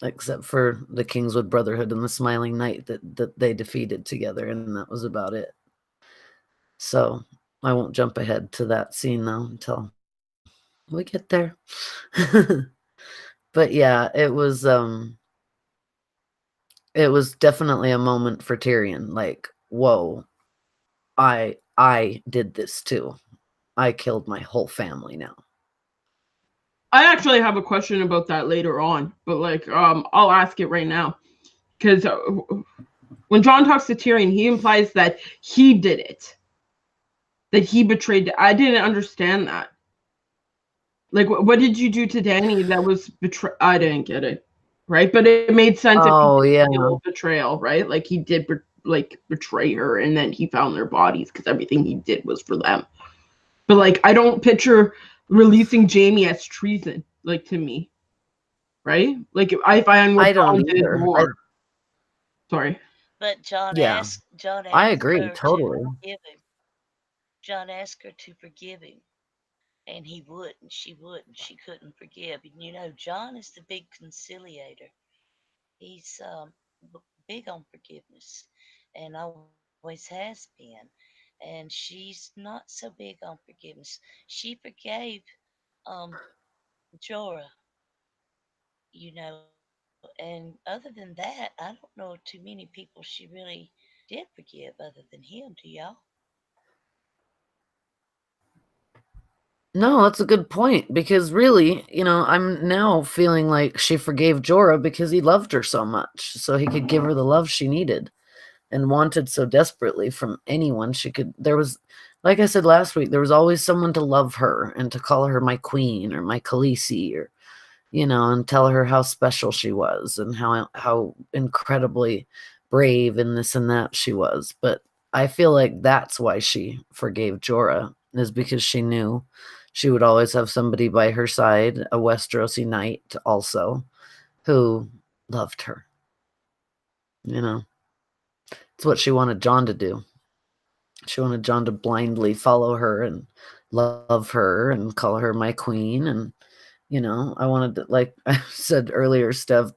except for the Kingswood Brotherhood and the Smiling Knight that they defeated together, and that was about it. So I won't jump ahead to that scene though until we get there. But yeah, it was definitely a moment for Tyrion. Like, whoa, I did this too. I killed my whole family now. I actually have a question about that later on, but like I'll ask it right now because when Jon talks to Tyrion, he implies that he did it, that he betrayed. I didn't understand that. Like, what did you do to Danny that was betray? I didn't get it, right? But it made sense if he Oh did yeah. feel betrayal, right? Like he did like betray her, and then he found their bodies because everything he did was for them. But like, I don't picture releasing Jamie as treason, like to me, right? Like I find what I don't Jon did either. more. Sorry. But Yeah, John I asked agree her to totally. forgive him. John asked her to forgive him, and he wouldn't. She wouldn't. She couldn't forgive. And John is the big conciliator. He's big on forgiveness, and always has been. And she's not so big on forgiveness. She forgave um, Jorah, and other than that, I don't know too many people she really did forgive other than him. Do y'all? No, that's a good point because really, I'm now feeling like she forgave Jorah because he loved her so much, so he could give her the love she needed and wanted so desperately from anyone she could. There was, like I said last week, there was always someone to love her and to call her my queen or my Khaleesi or and tell her how special she was and how incredibly brave and this and that she was. But I feel like that's why she forgave Jorah, is because she knew she would always have somebody by her side, a Westerosi knight also, who loved her. It's what she wanted Jon to do. She wanted Jon to blindly follow her and love her and call her my queen. And I wanted to, like I said earlier, Steph,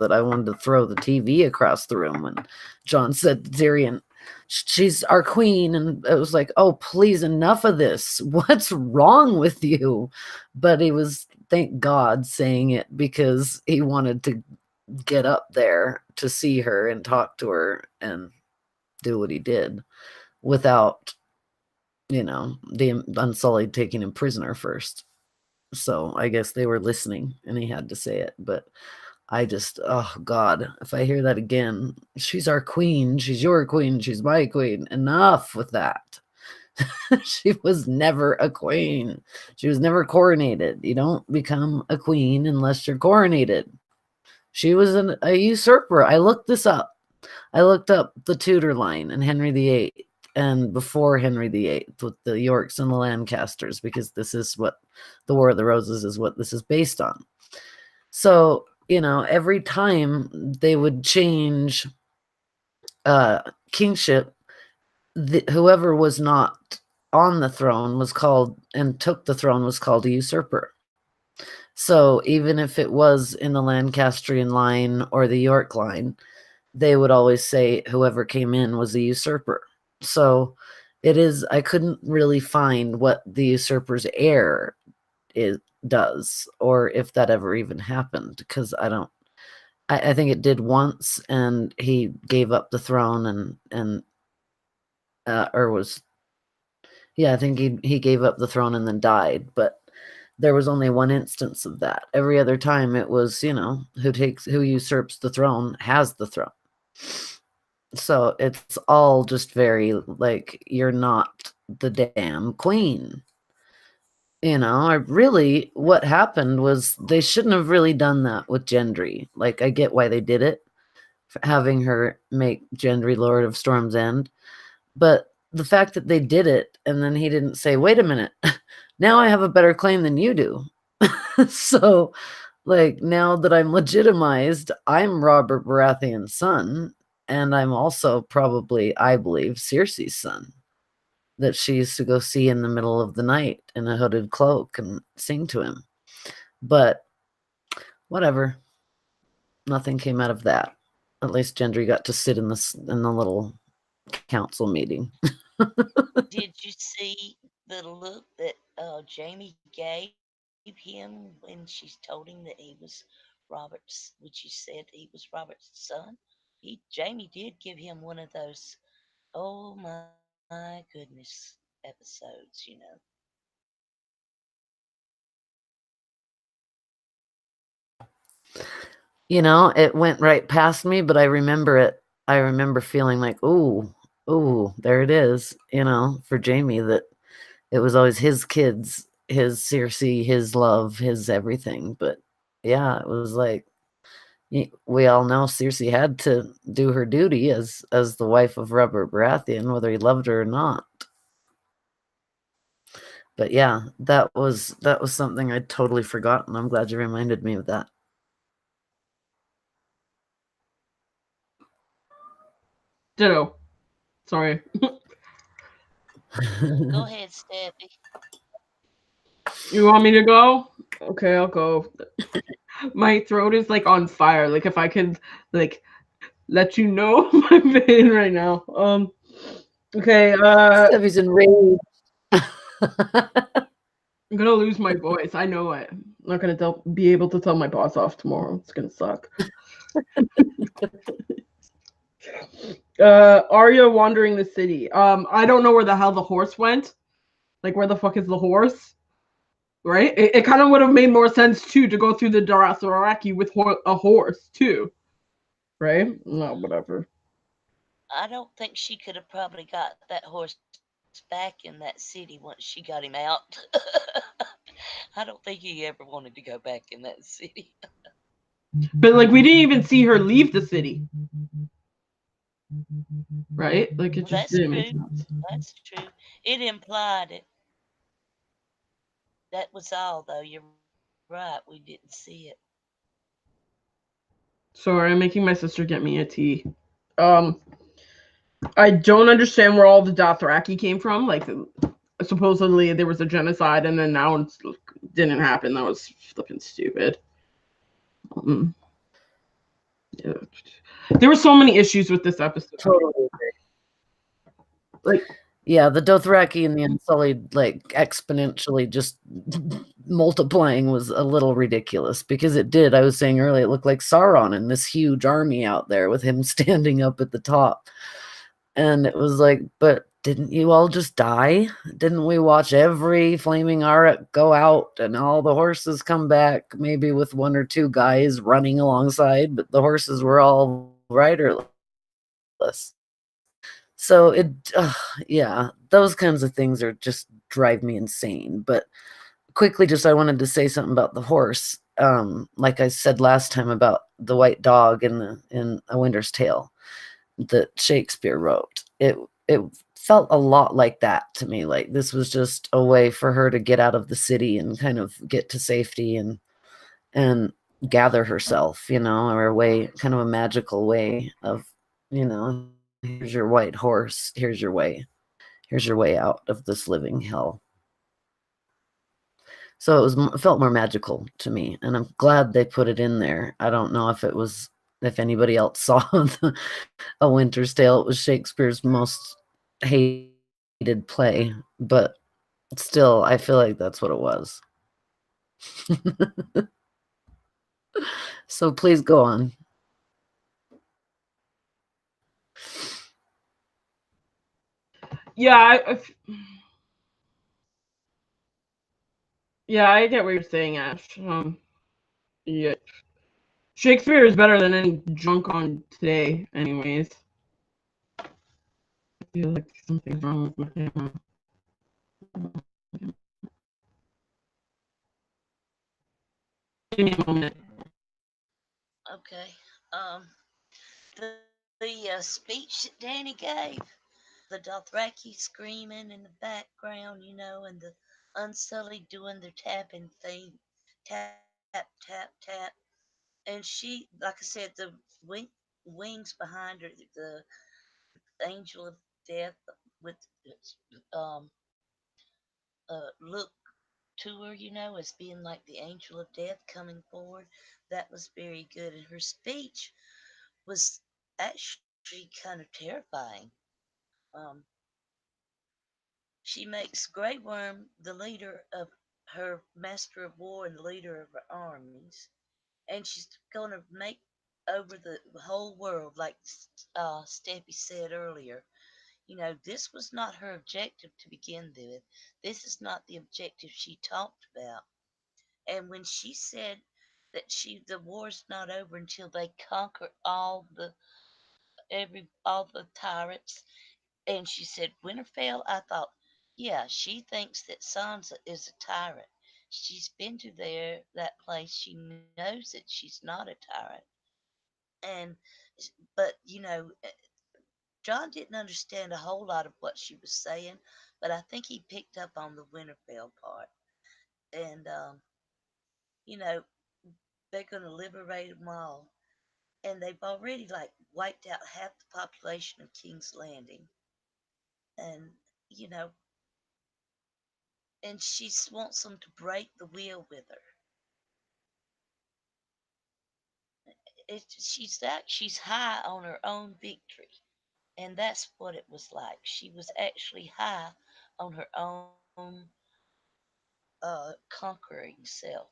that I wanted to throw the TV across the room when Jon said to Tyrion, she's our queen. And it was like, oh, please, enough of this. What's wrong with you? But he was, thank God, saying it because he wanted to get up there to see her and talk to her and do what he did without, the Unsullied taking him prisoner first. So I guess they were listening and he had to say it. But I just, oh God, if I hear that again, she's our queen, she's your queen, she's my queen. Enough with that. She was never a queen. She was never coronated. You don't become a queen unless you're coronated. She was a usurper. I looked this up. I looked up the Tudor line and Henry VIII and before Henry VIII with the Yorks and the Lancasters, because this is what the War of the Roses is what this is based on. So, every time they would change kingship, whoever was not on the throne was called and took the throne was called a usurper. So even if it was in the Lancastrian line or the York line, they would always say whoever came in was a usurper. So I couldn't really find what the usurper's heir does, or if that ever even happened, because I think it did once, and he gave up the throne, or was, yeah, I think he gave up the throne and then died. But there was only one instance of that. Every other time it was, who usurps the throne has the throne. So it's all just very like, you're not the damn queen. Really, what happened was they shouldn't have really done that with Gendry. Like, I get why they did it, having her make Gendry Lord of Storm's End. But the fact that they did it and then he didn't say, wait a minute, now I have a better claim than you do. So, like, now that I'm legitimized, I'm Robert Baratheon's son, and I'm also probably, I believe, Cersei's son, that she used to go see in the middle of the night in a hooded cloak and sing to him. But whatever, nothing came out of that. At least Gendry got to sit in the little council meeting. Did you see the look that Jamie gave him when she told him that he was Robert's? Which you said he was Robert's son. Jamie did give him one of those. Oh my goodness, episodes. It went right past me, but I remember it. I remember feeling like, ooh, there it is, for Jamie, that it was always his kids, his Cersei, his love, his everything. But yeah, it was like, we all know Cersei had to do her duty as the wife of Robert Baratheon, whether he loved her or not. But yeah, that was something I'd totally forgotten. I'm glad you reminded me of that. Ditto. Sorry. Go ahead, Steffi. You want me to go? Okay, I'll go. My throat is like on fire. Like if I could like let you know my pain right now. Okay, Steffi's enraged. I'm gonna lose my voice. I know it. I'm not gonna be able to tell my boss off tomorrow. It's gonna suck. Arya wandering the city. I don't know where the hell the horse went. Like, where the fuck is the horse? Right? It kind of would have made more sense too to go through the Dothraki with a horse too. Right? No, whatever. I don't think she could have probably got that horse back in that city once she got him out. I don't think he ever wanted to go back in that city. But like, we didn't even see her leave the city. Right? Like, it Well, just that's didn't make true. sense. That's true. It implied it. That was all, though. You're right. We didn't see it. Sorry, I'm making my sister get me a tea. Um, I don't understand where all the Dothraki came from. Like, supposedly there was a genocide, and then now it didn't happen. That was flipping stupid. Um, yeah. There were so many issues with this episode. Totally. Like, yeah, the Dothraki and the Unsullied, like, exponentially just multiplying was a little ridiculous, because it did. I was saying earlier, it looked like Sauron and this huge army out there with him standing up at the top. And it was like, but didn't you all just die? Didn't we watch every flaming Arak go out and all the horses come back, maybe with one or two guys running alongside, but the horses were all riderless? So yeah, those kinds of things are just drive me insane. But quickly, just I wanted to say something about the horse. Like I said last time about the white dog in A Winter's Tale that Shakespeare wrote. It felt a lot like that to me. Like, this was just a way for her to get out of the city and kind of get to safety and gather herself, or a way, kind of a magical way of, here's your white horse, here's your way out of this living hell. So it felt more magical to me, and I'm glad they put it in there. I don't know if anybody else saw A Winter's Tale. It was Shakespeare's most hated play, but still, I feel like that's what it was. So please go on. Yeah, yeah, I get what you're saying, Ash. Yeah, Shakespeare is better than any junk on today, anyways. I feel like something's wrong with my camera. Give me a moment. Okay. Um, the speech that Danny gave, the Dothraki screaming in the background, and the Unsullied doing their tapping thing, tap, tap, tap. And she, like I said, the wing, wings behind her, the angel of death with um look to her, as being like the angel of death coming forward. That was very good, and her speech was actually kind of terrifying. Um, she makes Grey Worm the leader of her master of war and the leader of her armies, and she's going to make over the whole world, like Steffi said earlier. This was not her objective to begin with. This is not the objective she talked about. And when she said that the war's not over until they conquer all the tyrants, and she said Winterfell, I thought, yeah, she thinks that Sansa is a tyrant. She's been to that place. She knows that she's not a tyrant. And but John didn't understand a whole lot of what she was saying, but I think he picked up on the Winterfell part. And you know, they're going to liberate them all. And they've already like wiped out half the population of King's Landing. And you know, and she wants them to break the wheel with her. She's high on her own victory, and that's what it was like. She was actually high on her own conquering self.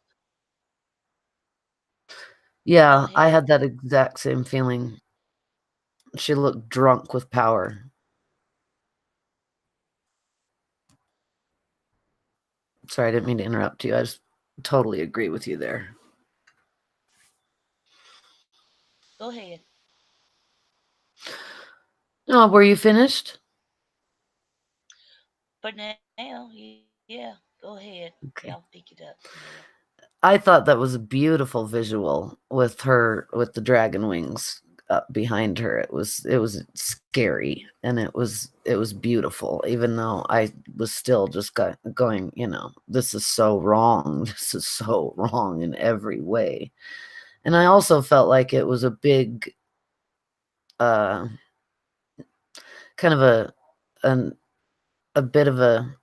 Go Yeah, I ahead. had that exact same feeling. She looked drunk with power. Sorry, I didn't mean to interrupt you. I just totally agree with you there. Go ahead. Oh, were you finished? For now, yeah. Go ahead. Y'all pick it Okay. up from there. I thought that was a beautiful visual with her with the dragon wings up behind her. It was scary and it was beautiful. Even though I was still just going, this is so wrong. This is so wrong in every way. And I also felt like it was a big, uh, kind of an, a bit of a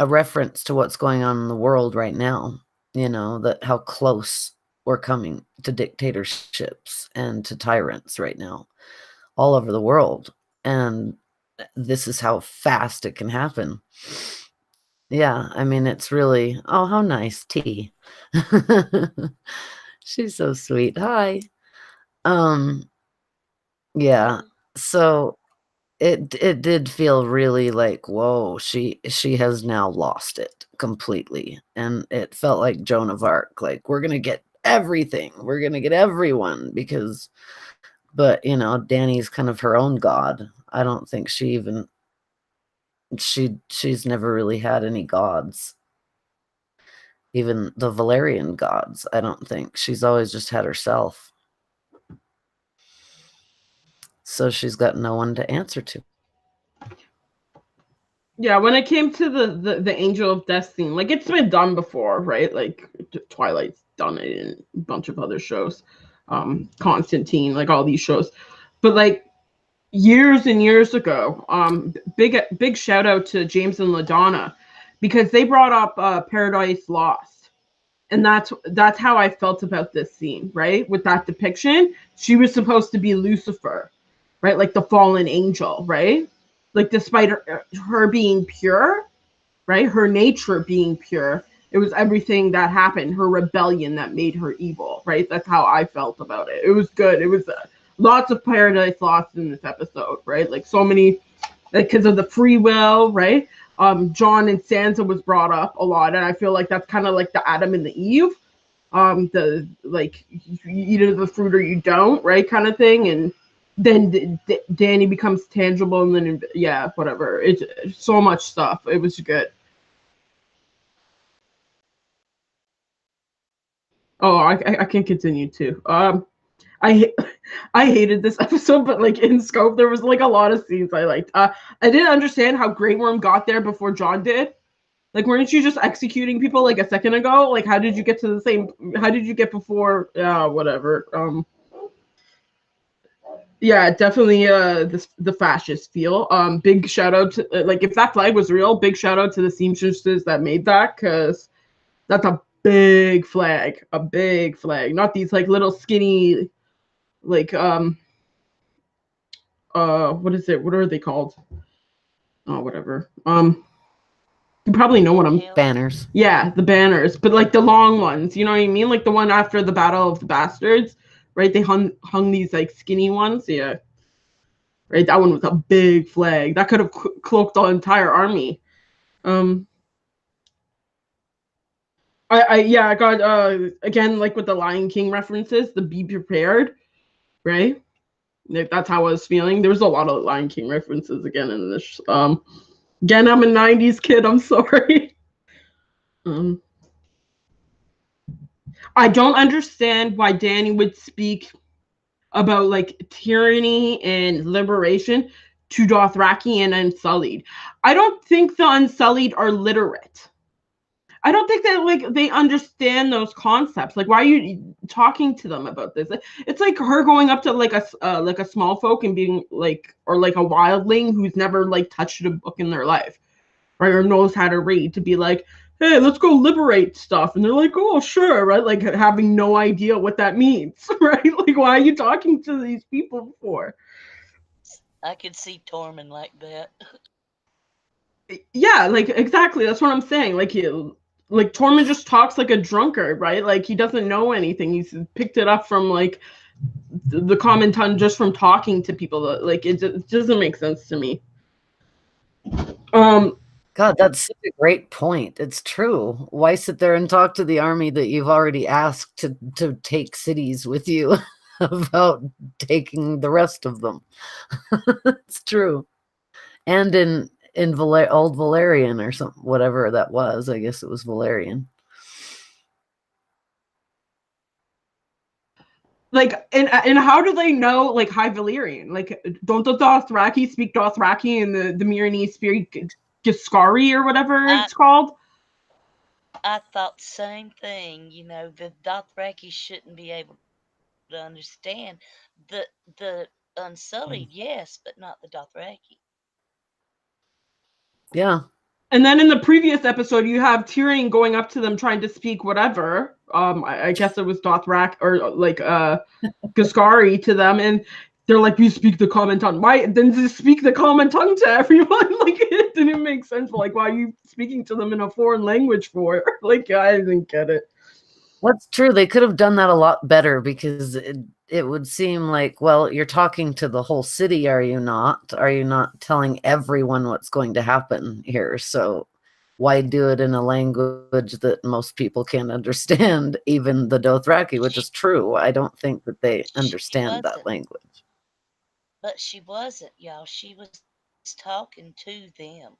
reference to what's going on in the world right now, that how close we're coming to dictatorships and to tyrants right now all over the world. And this is how fast it can happen. Yeah, I mean, it's really, oh, how nice, T. She's so sweet. Hi. Um, yeah. Hello. So it did feel really like, whoa, she has now lost it completely. And it felt like Joan of Arc, like we're gonna get everything. We're gonna get everyone but Danny's kind of her own god. I don't think she's never really had any gods. Even the Valerian gods, I don't think. She's always just had herself. So she's got no one to answer to. Yeah, when it came to the Angel of Death scene, like it's been done before, right? Like Twilight's done it in a bunch of other shows, Constantine, like all these shows, but like years and years ago, big shout out to James and LaDonna because they brought up Paradise Lost, and that's how I felt about this scene, right? With that depiction, she was supposed to be Lucifer, right? Like the fallen angel, right? Like despite her being pure, right? Her nature being pure, it was everything that happened, her rebellion that made her evil, right? That's how I felt about it. It was good. It was lots of Paradise Lost in this episode, right? Like so many because of the free will, right? John and Sansa was brought up a lot, and I feel like that's kind of like the Adam and the Eve, the like either the fruit or you don't, right, kind of thing, and then Danny becomes tangible, and then yeah, whatever. It's so much stuff. It was good. Oh, I can continue too. I I hated this episode, but like in scope, there was like a lot of scenes I liked. I didn't understand how Grey Worm got there before John did. Like, weren't you just executing people like a second ago? Like, how did you get to the same? How did you get before? Whatever. Yeah, definitely. The fascist feel. Big shout out to like if that flag was real. Big shout out to the seamstresses that made that, because that's a big flag. A big flag. Not these like little skinny like what is it? What are they called? Oh, whatever. You probably know what I'm. Banners. Yeah, the banners, but like the long ones. You know what I mean? Like the one after the Battle of the Bastards, right? They hung these like skinny ones. Yeah, right. That one was a big flag. That could have cloaked the entire army. Um, I got again like with the Lion King references, the be prepared, right? Like, that's how I was feeling. There was a lot of Lion King references again in this. Again, I'm a '90s kid. I'm sorry. Um, I don't understand why Danny would speak about like tyranny and liberation to Dothraki and Unsullied. I don't think the Unsullied are literate. I don't think that like they understand those concepts. Like, why are you talking to them about this? It's like her going up to like a small folk and being like, or like a wildling who's never like touched a book in their life, right? Or knows how to read, to be like, hey, let's go liberate stuff. And they're like, oh, sure, right? Like having no idea what that means, right? Like, why are you talking to these people for? I could see Tormund like that. Yeah, like exactly. That's what I'm saying. Like Tormund just talks like a drunkard, right? Like he doesn't know anything. He's picked it up from like the common tongue just from talking to people. Like it doesn't make sense to me. Um, God, that's such a great point. It's true. Why sit there and talk to the army that you've already asked to take cities with you about taking the rest of them? It's true. And in old Valerian or something, whatever that was. I guess it was Valerian. like and how do they know like High Valyrian? Like, don't the Dothraki speak Dothraki and the Myronese speak Giscari or whatever I it's called? I thought the same thing. You know, the Dothraki shouldn't be able to understand the Unsullied, yes, but not the Dothraki. Yeah. And then in the previous episode, you have Tyrion going up to them trying to speak whatever. I guess it was Dothrak or like Giscari to them, and they're like, "You speak the common tongue." Why then just speak the common tongue to everyone? Like, it didn't make sense. Like, why are you speaking to them in a foreign language for? Like, I didn't get it. That's true. They could have done that a lot better, because it would seem like, well, you're talking to the whole city, are you not? Are you not telling everyone what's going to happen here? So why do it in a language that most people can't understand, even the Dothraki, which She is true. I don't think that they she understand that wasn't, language. but she wasn't, y'all. She was talking to them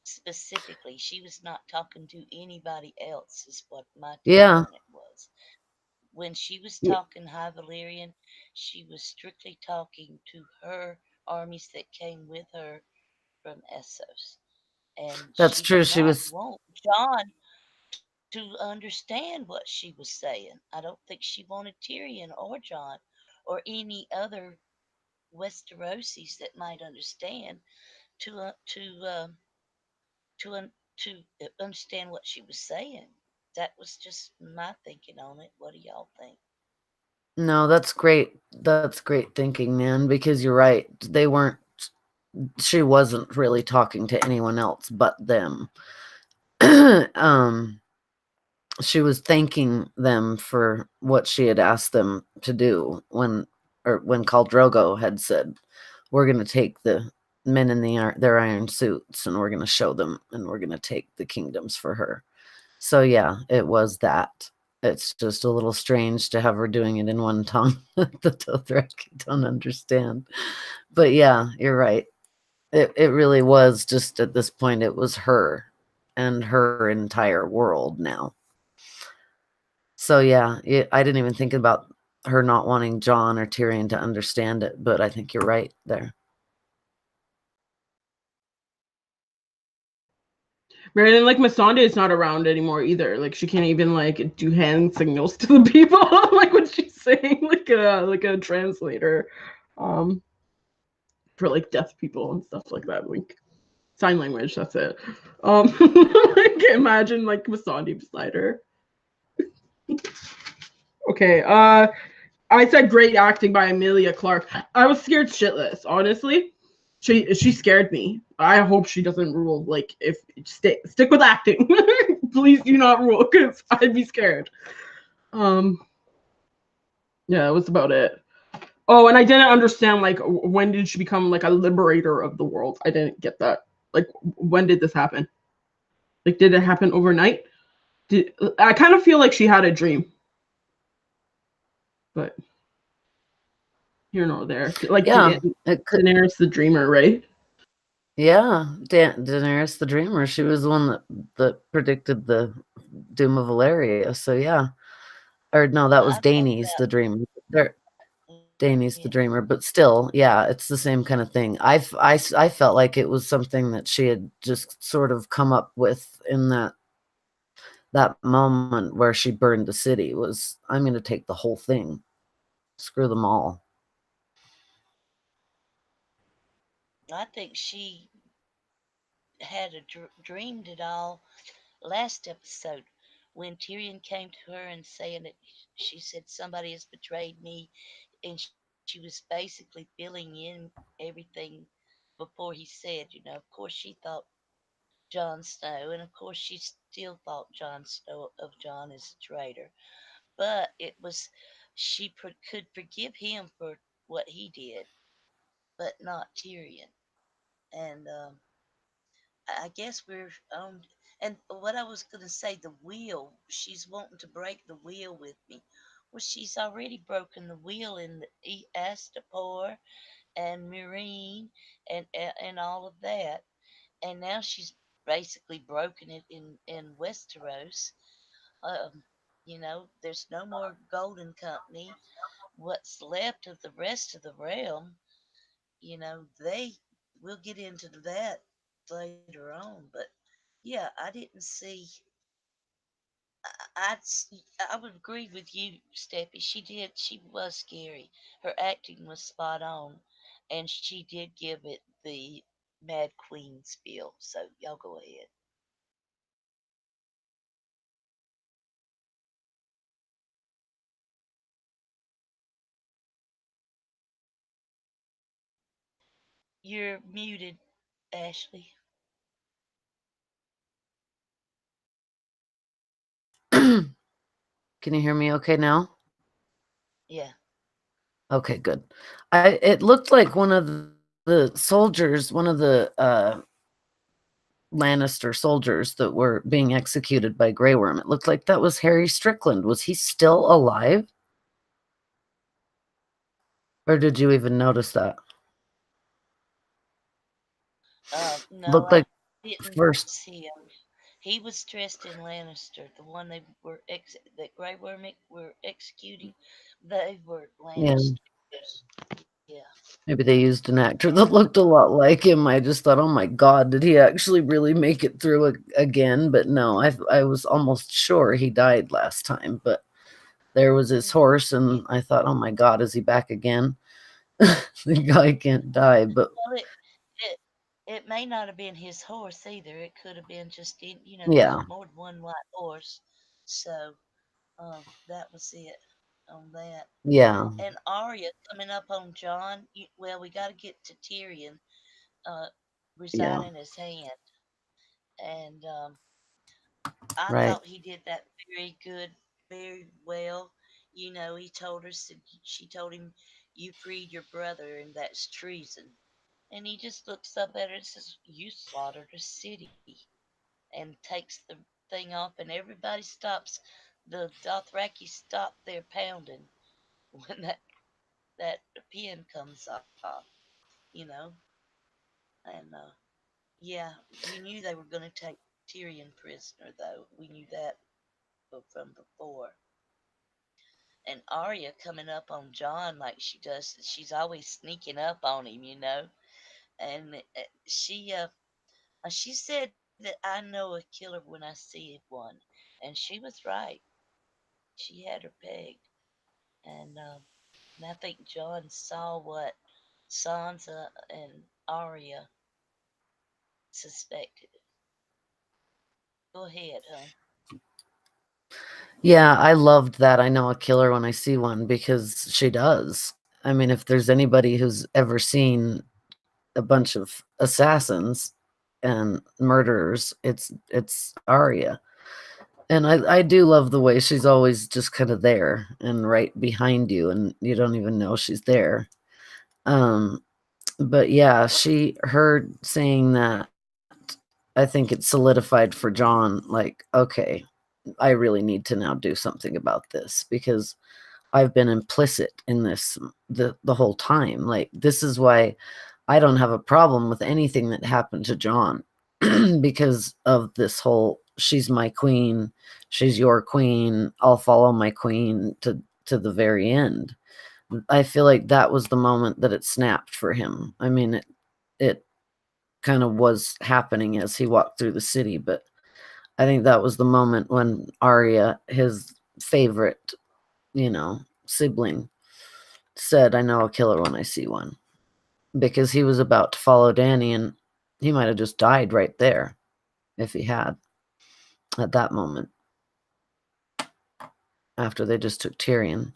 specifically. She was not talking to anybody else. Is what my take on Yeah. it was. When she was y- talking High Valyrian, she was strictly talking to her armies that came with her from Essos. And That's she did true. She not was, want John to understand what she was saying. I don't think she wanted Tyrion or John or any other Westerosis that might understand to to understand what she was saying. That was just my thinking on it. What do y'all think? no, that's great. That's great thinking, man, because you're right. She wasn't really talking to anyone else but them. um, she was thanking them for what she had asked them to do when Khal Drogo had said, "We're going to take men in their iron suits, and we're going to show them, and we're going to take the kingdoms for her. So yeah, it was that. It's just a little strange to have her doing it in one tongue that the Dothraki don't understand. But yeah, you're right. It really was just at this point, it was her and her entire world now. So yeah, I didn't even think about her not wanting John or Tyrion to understand it, but I think you're right there. Right, and like Masonde is not around anymore either. Like she can't even like do hand signals to the people like when she's saying like a translator um for like deaf people and stuff like that. Like sign language, that's it. Like imagine like Masonde beside her. Okay, I said great acting by Emilia Clarke. I was scared shitless, honestly. She scared me. I hope she doesn't rule. Like if stick with acting. Please do not rule because I'd be scared. Um yeah, that was about it. Oh, and I didn't understand like when did she become like a liberator of the world? I didn't get that. Like when did this happen? Like did it happen overnight? I kind of feel like she had a dream, but here nor there. Like Yeah, it could. Daenerys the dreamer, right? Yeah, Daenerys the Dreamer. She was the one that predicted the doom of Valeria. So yeah, or no, that was I thought Daenerys the about Dreamer. Daenerys the yeah. Dreamer, but still, yeah, it's the same kind of thing. I felt like it was something that she had just sort of come up with in that moment where she burned the city. Was I'm going to take the whole thing, screw them all. I think she had dreamed it all last episode when Tyrion came to her and saying that she said somebody has betrayed me, and she was basically filling in everything before he said, of course she thought Jon Snow, and of course she still thought Jon Snow of Jon as a traitor, but it was she could forgive him for what he did, but not Tyrion, and I guess we're on. And what I was going to say, the wheel, she's wanting to break the wheel with me. Well, she's already broken the wheel in the Astapor and Marine and all of that. And now she's basically broken it in Westeros. Um, there's no more Golden Company. What's left of the rest of the realm, they we'll get into that later on. But yeah, I didn't see. I I would agree with you, Steffi. She did. She was scary. Her acting was spot on, and she did give it the Mad Queen spiel. So y'all go ahead. You're muted, Ashley. Can you hear me okay now? Yeah. Okay, good. It looked like one of the soldiers, one of the Lannister soldiers that were being executed by Grey Worm. It looked like that was Harry Strickland. Was he still alive? Or did you even notice that? No, Looked I like didn't first, see him. He was dressed in Lannister, the one they were that Grey Worm were executing. They were yeah, Lannisters. Yeah. maybe they used an actor that looked a lot like him. I just thought, oh my God, did he actually really make it through again? But no, I was almost sure he died last time. But there was his Mm, horse, and I thought, oh my God, is he back again? The guy can't die, but well, it it may not have been his horse either. It could have been just there's yeah, more than one white horse. So that was it on that. yeah, And Arya coming up on John. Well, we got to get to Tyrion uh, yeah, resigning his hand, and I right, thought he did that very good, very well. He told her, she told him, "You freed your brother, and that's treason." And he just looks up at her and says, "You slaughtered a city," and takes the thing off, and everybody stops. The Dothraki stop their pounding when that pin comes off, you know. And yeah, we knew they were going to take Tyrion prisoner, though. We knew that from before. And Arya coming up on John like she does, she's always sneaking up on him, you know. And she said that I know a killer when I see one, and she was right. She had her pegged, and I think John saw what Sansa and Arya suspected. Go ahead, hon. Yeah, I loved that. I know a killer when I see one because she does. I mean, if there's anybody who's ever seen a bunch of assassins and murderers, it's Arya. And I do love the way she's always just kind of there and right behind you, and you don't even know she's there. Um, but yeah, she heard saying that. I think it solidified for John, like, okay, I really need to now do something about this because I've been implicit in this the whole time. Like, this is why I don't have a problem with anything that happened to John because of this whole she's my queen, she's your queen, I'll follow my queen to the very end. I feel like that was the moment that it snapped for him. I mean, it kind of was happening as he walked through the city, but I think that was the moment when Arya, his favorite, sibling, said, I know a killer when I see one. Because he was about to follow Danny and he might have just died right there if he had at that moment after they just took Tyrion.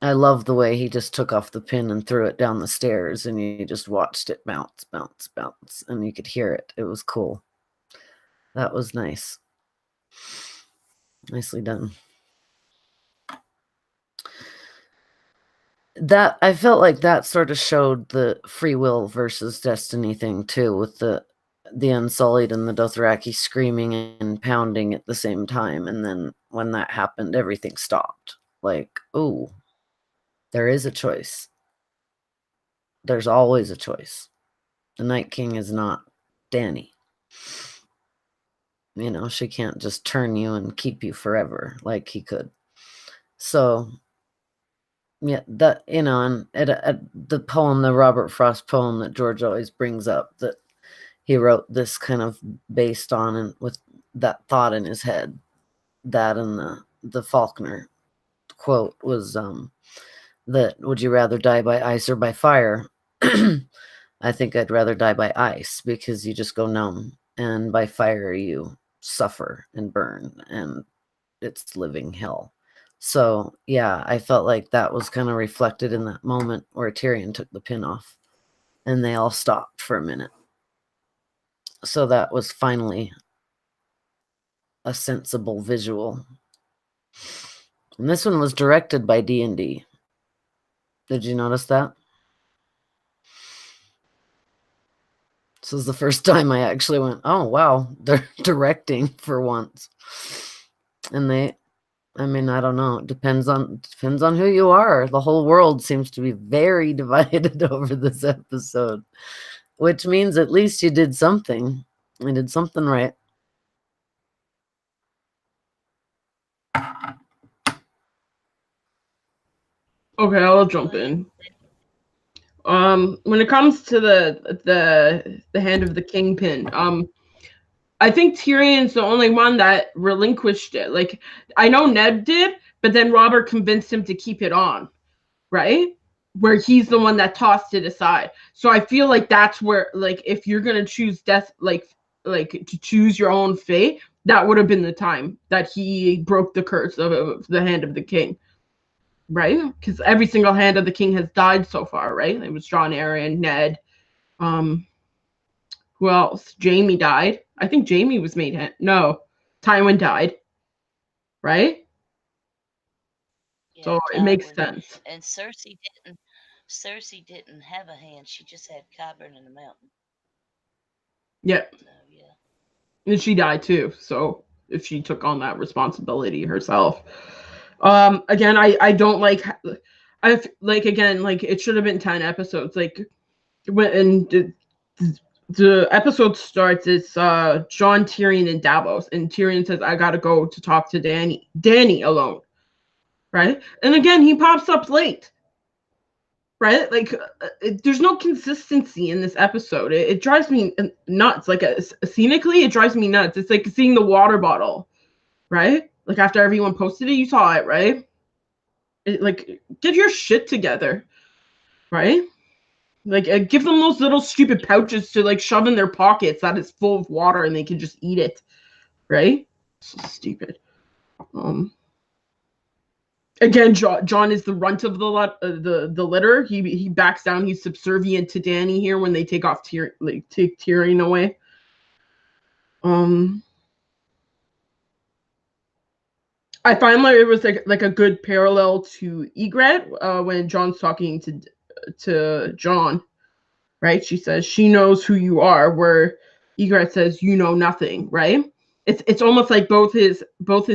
I love the way he just took off the pin and threw it down the stairs and you just watched it bounce, bounce, bounce, and you could hear it. It was cool. That was nice. Nicely done. That I felt like that sort of showed the free will versus destiny thing too, with the Unsullied and the Dothraki screaming and pounding at the same time, and then when that happened, everything stopped. Like, oh, there is a choice. There's always a choice. The Night King is not Danny. She can't just turn you and keep you forever like he could. So yeah, that and at the poem, the Robert Frost poem that George always brings up, that he wrote this kind of based on and with that thought in his head. That and the Faulkner quote was that would you rather die by ice or by fire? I think I'd rather die by ice because you just go numb, and by fire you suffer and burn, and it's living hell. So yeah, I felt like that was kind of reflected in that moment where Tyrion took the pin off and they all stopped for a minute. So that was finally a sensible visual. And this one was directed by D&D. Did you notice that? This was the first time I actually went, oh wow, they're directing for once. And I don't know. It depends on who you are. The whole world seems to be very divided over this episode, which means at least you did something. I did something right. Okay, I'll Go jump ahead. in. When it comes to the hand of the kingpin, I think Tyrion's the only one that relinquished it. Like, I know Ned did, but then Robert convinced him to keep it on, right? Where he's the one that tossed it aside. So I feel like that's where, like, if you're gonna choose death, like to choose your own fate, that would have been the time that he broke the curse of the hand of the king, right? Because every single hand of the king has died so far, right? It was Jon Arryn, Ned, um, who else? Jamie died. I think Jamie was made no, Tywin died, right? Yeah, So it makes Tywin. sense. And Cersei didn't. Cersei didn't have a hand. She just had Qyburn in the mountain. Yeah. So yeah. And she died too. So if she took on that responsibility herself. Again, I don't like, I like, again, like it should have been 10 episodes. Like when the episode starts, it's Jon, Tyrion, and Davos, and Tyrion says, "I gotta go to talk to Danny alone," right? And again, he pops up late, right? Like, there's no consistency in this episode. It drives me nuts. Like, scenically, it drives me nuts. It's like seeing the water bottle, right? Like after everyone posted it, you saw it, right? Like, get your shit together, right? Like, give them those little stupid pouches to like shove in their pockets that is full of water and they can just eat it, right? So stupid. Again, Jon is the runt of the litter. He backs down. He's subservient to Danny here when they take off take Tyrion away. I find like it was like a good parallel to Egret when Jon's talking to Jon, right? She says she knows who you are, where Egret says you know nothing, right? It's almost like both his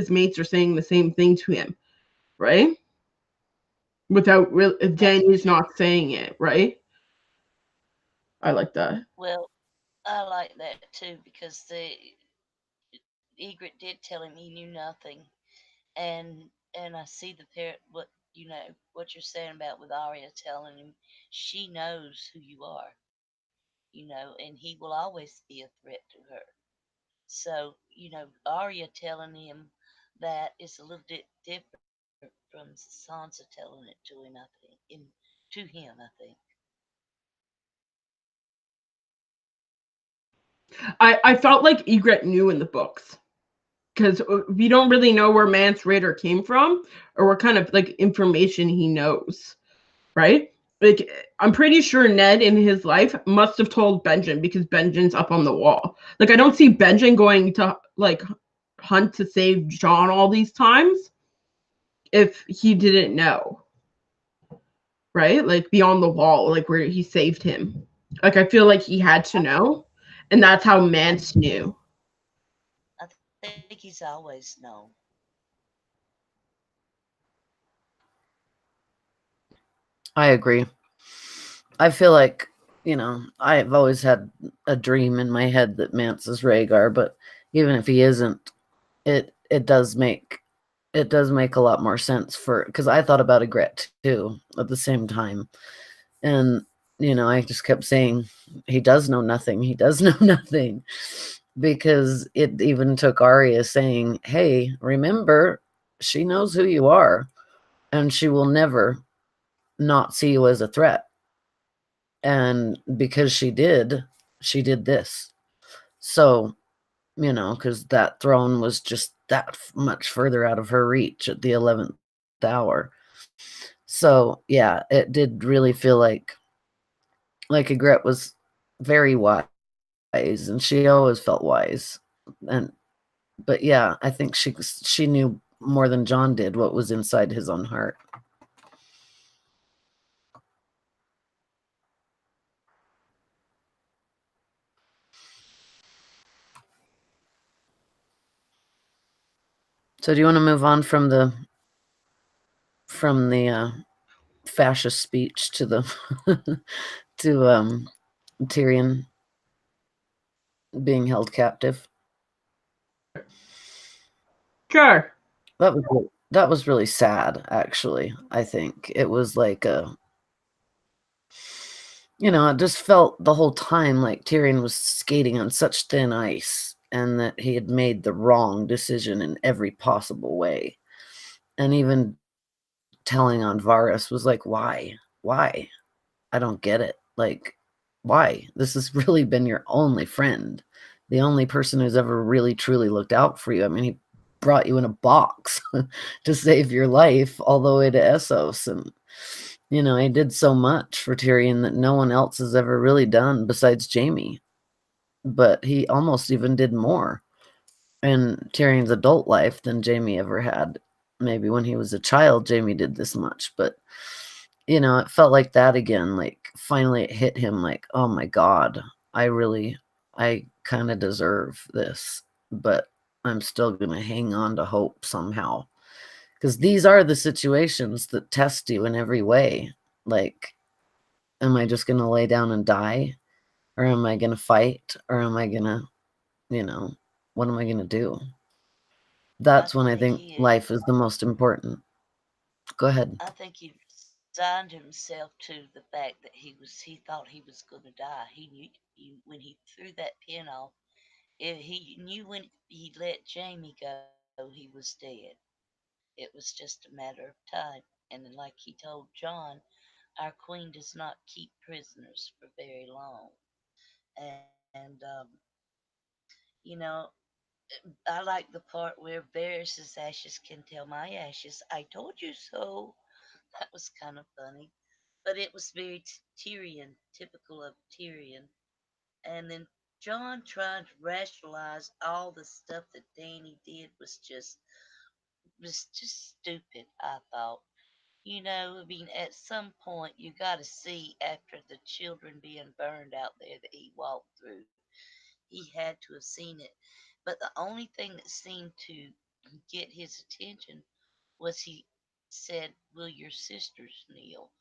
mates are saying the same thing to him, right? Without Danny's not saying it, right? I like that. Well, I like that too because the Egret did tell him he knew nothing, and I see the what what you're saying about with Arya telling him she knows who you are, and he will always be a threat to her. So Arya telling him that is a little bit different from Sansa telling it to him. I think to him, I think. I felt like Egret knew in the books because we don't really know where Mance Rayder came from or what kind of like information he knows, right? Like I'm pretty sure Ned in his life must have told Benjen because Benjen's up on the wall. Like I don't see Benjen going to like hunt to save Jon all these times if he didn't know, right? Like beyond the wall, like where he saved him. Like I feel like he had to know, and that's how Mance knew. I think he's always known. I agree. I feel like, I've always had a dream in my head that Mance is Rhaegar, but even if he isn't, it does make a lot more sense because I thought about Egret too at the same time. And, I just kept saying, he does know nothing. He does know nothing. Because it even took Arya saying, hey, remember, she knows who you are, and she will never not see you as a threat. And because she did this. So, because that throne was just that much further out of her reach at the 11th hour. So, yeah, it did really feel like Egret was very wise, and she always felt wise. And but yeah, I think she knew more than Jon did what was inside his own heart. So do you want to move on from the fascist speech to the to Tyrion being held captive? Sure. That was really sad, actually. I think it was like it just felt the whole time like Tyrion was skating on such thin ice and that he had made the wrong decision in every possible way. And even telling on Varys was like, why? Why? I don't get it. Like, why? This has really been your only friend, the only person who's ever really truly looked out for you. I mean, he brought you in a box to save your life all the way to Essos. And, he did so much for Tyrion that no one else has ever really done besides Jaime. But he almost even did more in Tyrion's adult life than Jaime ever had. Maybe when he was a child, Jaime did this much, but it felt like that again. Like finally it hit him like, oh my God, I kind of deserve this, but I'm still going to hang on to hope somehow. Because these are the situations that test you in every way. Like, am I just going to lay down and die? Or am I going to fight? Or am I going to, what am I going to do? I That's when I think think he life is the most important. Go ahead. I think he resigned himself to the fact that he thought he was going to die. He knew when he threw that pin off. He knew when he let Jamie go, he was dead. It was just a matter of time. And then, like he told John, our queen does not keep prisoners for very long. And you know, I like the part where Varys's ashes can tell my ashes, "I told you so." That was kind of funny, but it was very Tyrion, typical of Tyrion. And then John trying to rationalize all the stuff that Danny did was just stupid. I thought, I mean, at some point you got to see after the children being burned out there that he walked through, he had to have seen it. But the only thing that seemed to get his attention was he said, "Will your sisters kneel?"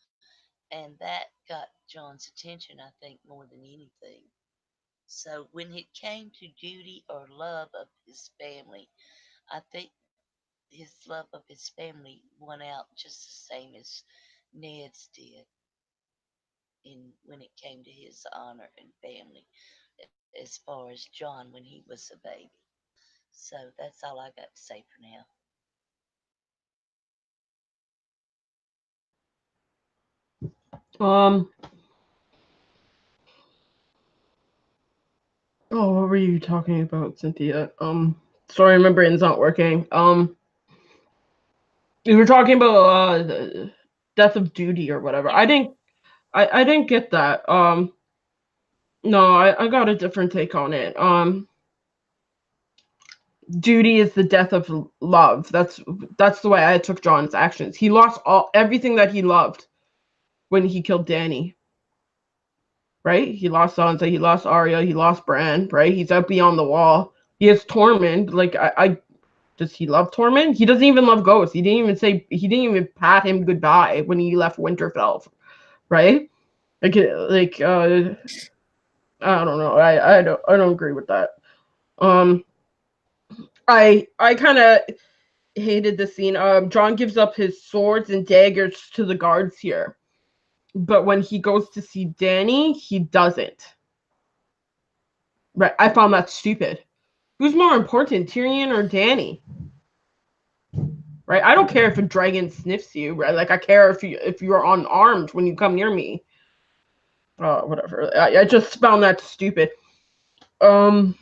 And that got John's attention, I think, more than anything. So when it came to duty or love of his family, I think his love of his family won out just the same as Ned's did in when it came to his honor and family, as far as John when he was a baby. So that's all I got to say for now. Um. Oh, what were you talking about, Cynthia? Sorry, my brain's not working. You were talking about the death of duty or whatever. You I didn't get that. No, I got a different take on it. Duty is the death of love. That's the way I took John's actions. He lost everything that he loved when he killed Danny. Right? He lost Sansa, he lost Arya, he lost Bran. Right? He's out beyond the wall. He has Tormund. Like I does he love Tormund? He doesn't even love Ghost. He didn't even pat him goodbye when he left Winterfell. Right? Like I don't know. I don't agree with that. Um I kind of hated the scene. John gives up his swords and daggers to the guards here, but when he goes to see Danny, he doesn't. Right? I found that stupid. Who's more important, Tyrion or Danny? Right? I don't care if a dragon sniffs you. Right? Like I care if you're unarmed when you come near me. Whatever. I just found that stupid. Um,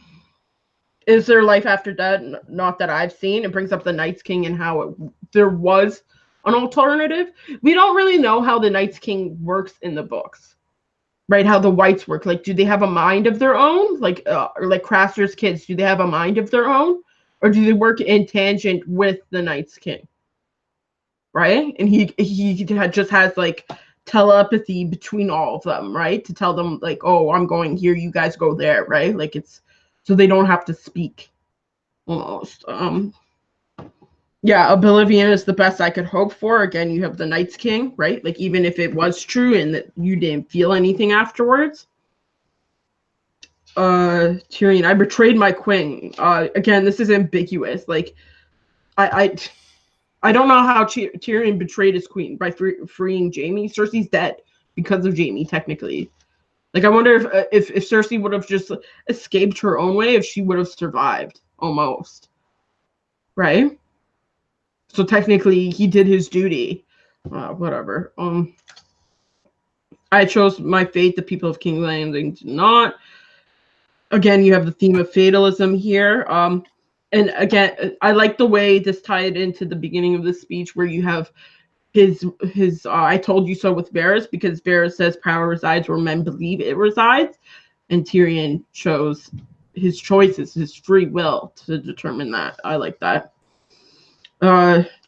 is there life after death? Not that I've seen. It brings up the Night's King and how there was an alternative. We don't really know how the Night's King works in the books, right? How the Whites work. Like, do they have a mind of their own? Or like Craster's kids, do they have a mind of their own, or do they work in tangent with the Night's King? Right, and he just has like telepathy between all of them, right? To tell them like, oh, I'm going here, you guys go there, right? Like it's so they don't have to speak almost. Yeah, Oblivion is the best I could hope for. Again, you have the Night's King, right? Like even if it was true and that you didn't feel anything afterwards. Tyrion, I betrayed my queen. Again, this is ambiguous. Like I I don't know how Tyrion betrayed his queen by freeing Jaime. Cersei's dead because of Jaime, technically. Like I wonder if Cersei would have just escaped her own way, if she would have survived almost, right? So technically, he did his duty. Whatever. I chose my fate. The people of King's Landing did not. Again, you have the theme of fatalism here. And again, I like the way this tied into the beginning of the speech, where you have his I told you so with Varys, because Varys says power resides where men believe it resides, and Tyrion chose his choices, his free will to determine that. I like that.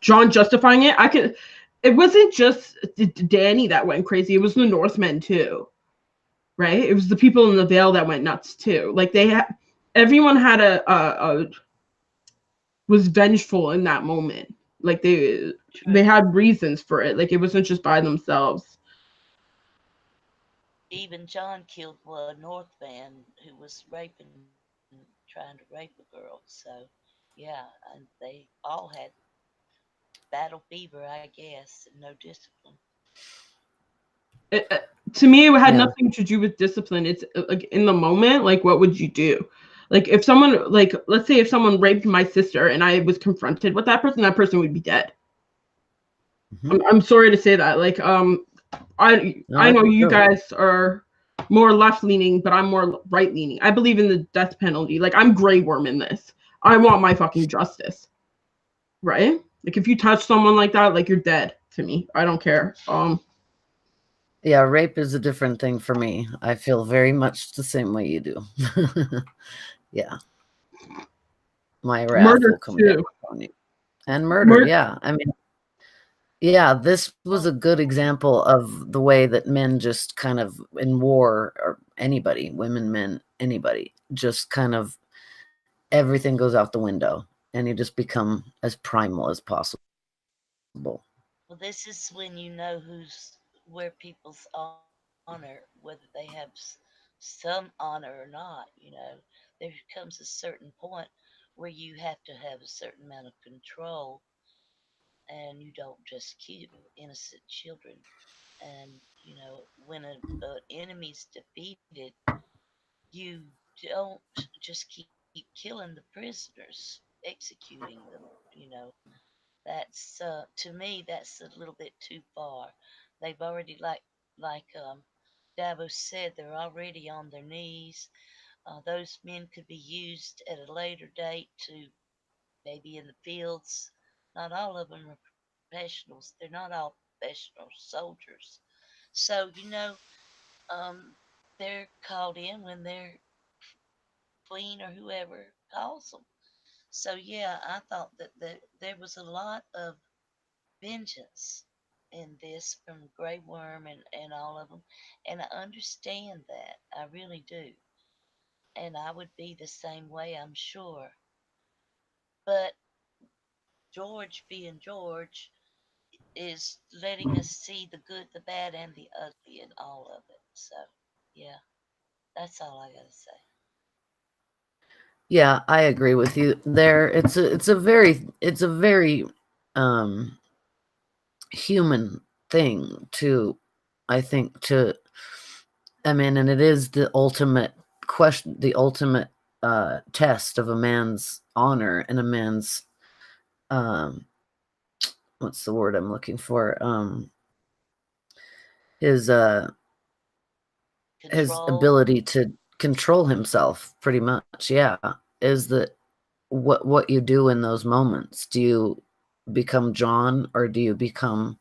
John justifying it. it wasn't just Danny that went crazy. It was the Northmen too, right? It was the people in the Vale that went nuts too. Like everyone had a was vengeful in that moment. Like they True. had reasons for it. Like it wasn't just by themselves. Even John killed one Northman who was trying to rape a girl. So, yeah, and they all had battle fever, I guess, and no discipline. It, to me, it had Yeah. nothing to do with discipline. It's like in the moment, like what would you do? Like if someone, like let's say if someone raped my sister and I was confronted with that person would be dead. Mm-hmm. I'm sorry to say that. Like No, I I know you concur. guys are more left leaning, but I'm more right leaning. I believe in the death penalty. Like I'm gray worm in this. I want my fucking justice, right? Like if you touch someone like that, like you're dead to me. I don't care. Yeah, rape is a different thing for me. I feel very much the same way you do. Yeah, my wrath will Murder come down too. on you. And murder, Murder. yeah. I mean, yeah, this was a good example of the way that men just kind of in war, or anybody, women, men, anybody, just kind of everything goes out the window and you just become as primal as possible. Well, this is when you know where people's honor, whether they have some honor or not. There comes a certain point where you have to have a certain amount of control, and you don't just kill innocent children. And when an enemy's defeated, you don't just keep killing the prisoners, executing them. You know, that's to me that's a little bit too far. They've already like Davos said, they're already on their knees. Those men could be used at a later date to maybe in the fields. Not all of them are professionals. They're not all professional soldiers. So um, they're called in when their queen or whoever calls them. So yeah, I thought that there was a lot of vengeance in this from Grey Worm and all of them. And I understand that. I really do. And I would be the same way, I'm sure. But George being George is letting us see the good, the bad, and the ugly in all of it. So, yeah, that's all I got to say. Yeah, I agree with you there. It's a very um human thing to, I think, to, I mean, and it is the ultimate question, the ultimate test of a man's honor and a man's um what's the word I'm looking for? His his Control. ability to control himself pretty much. Yeah. Is that what you do in those moments? Do you become John or do you become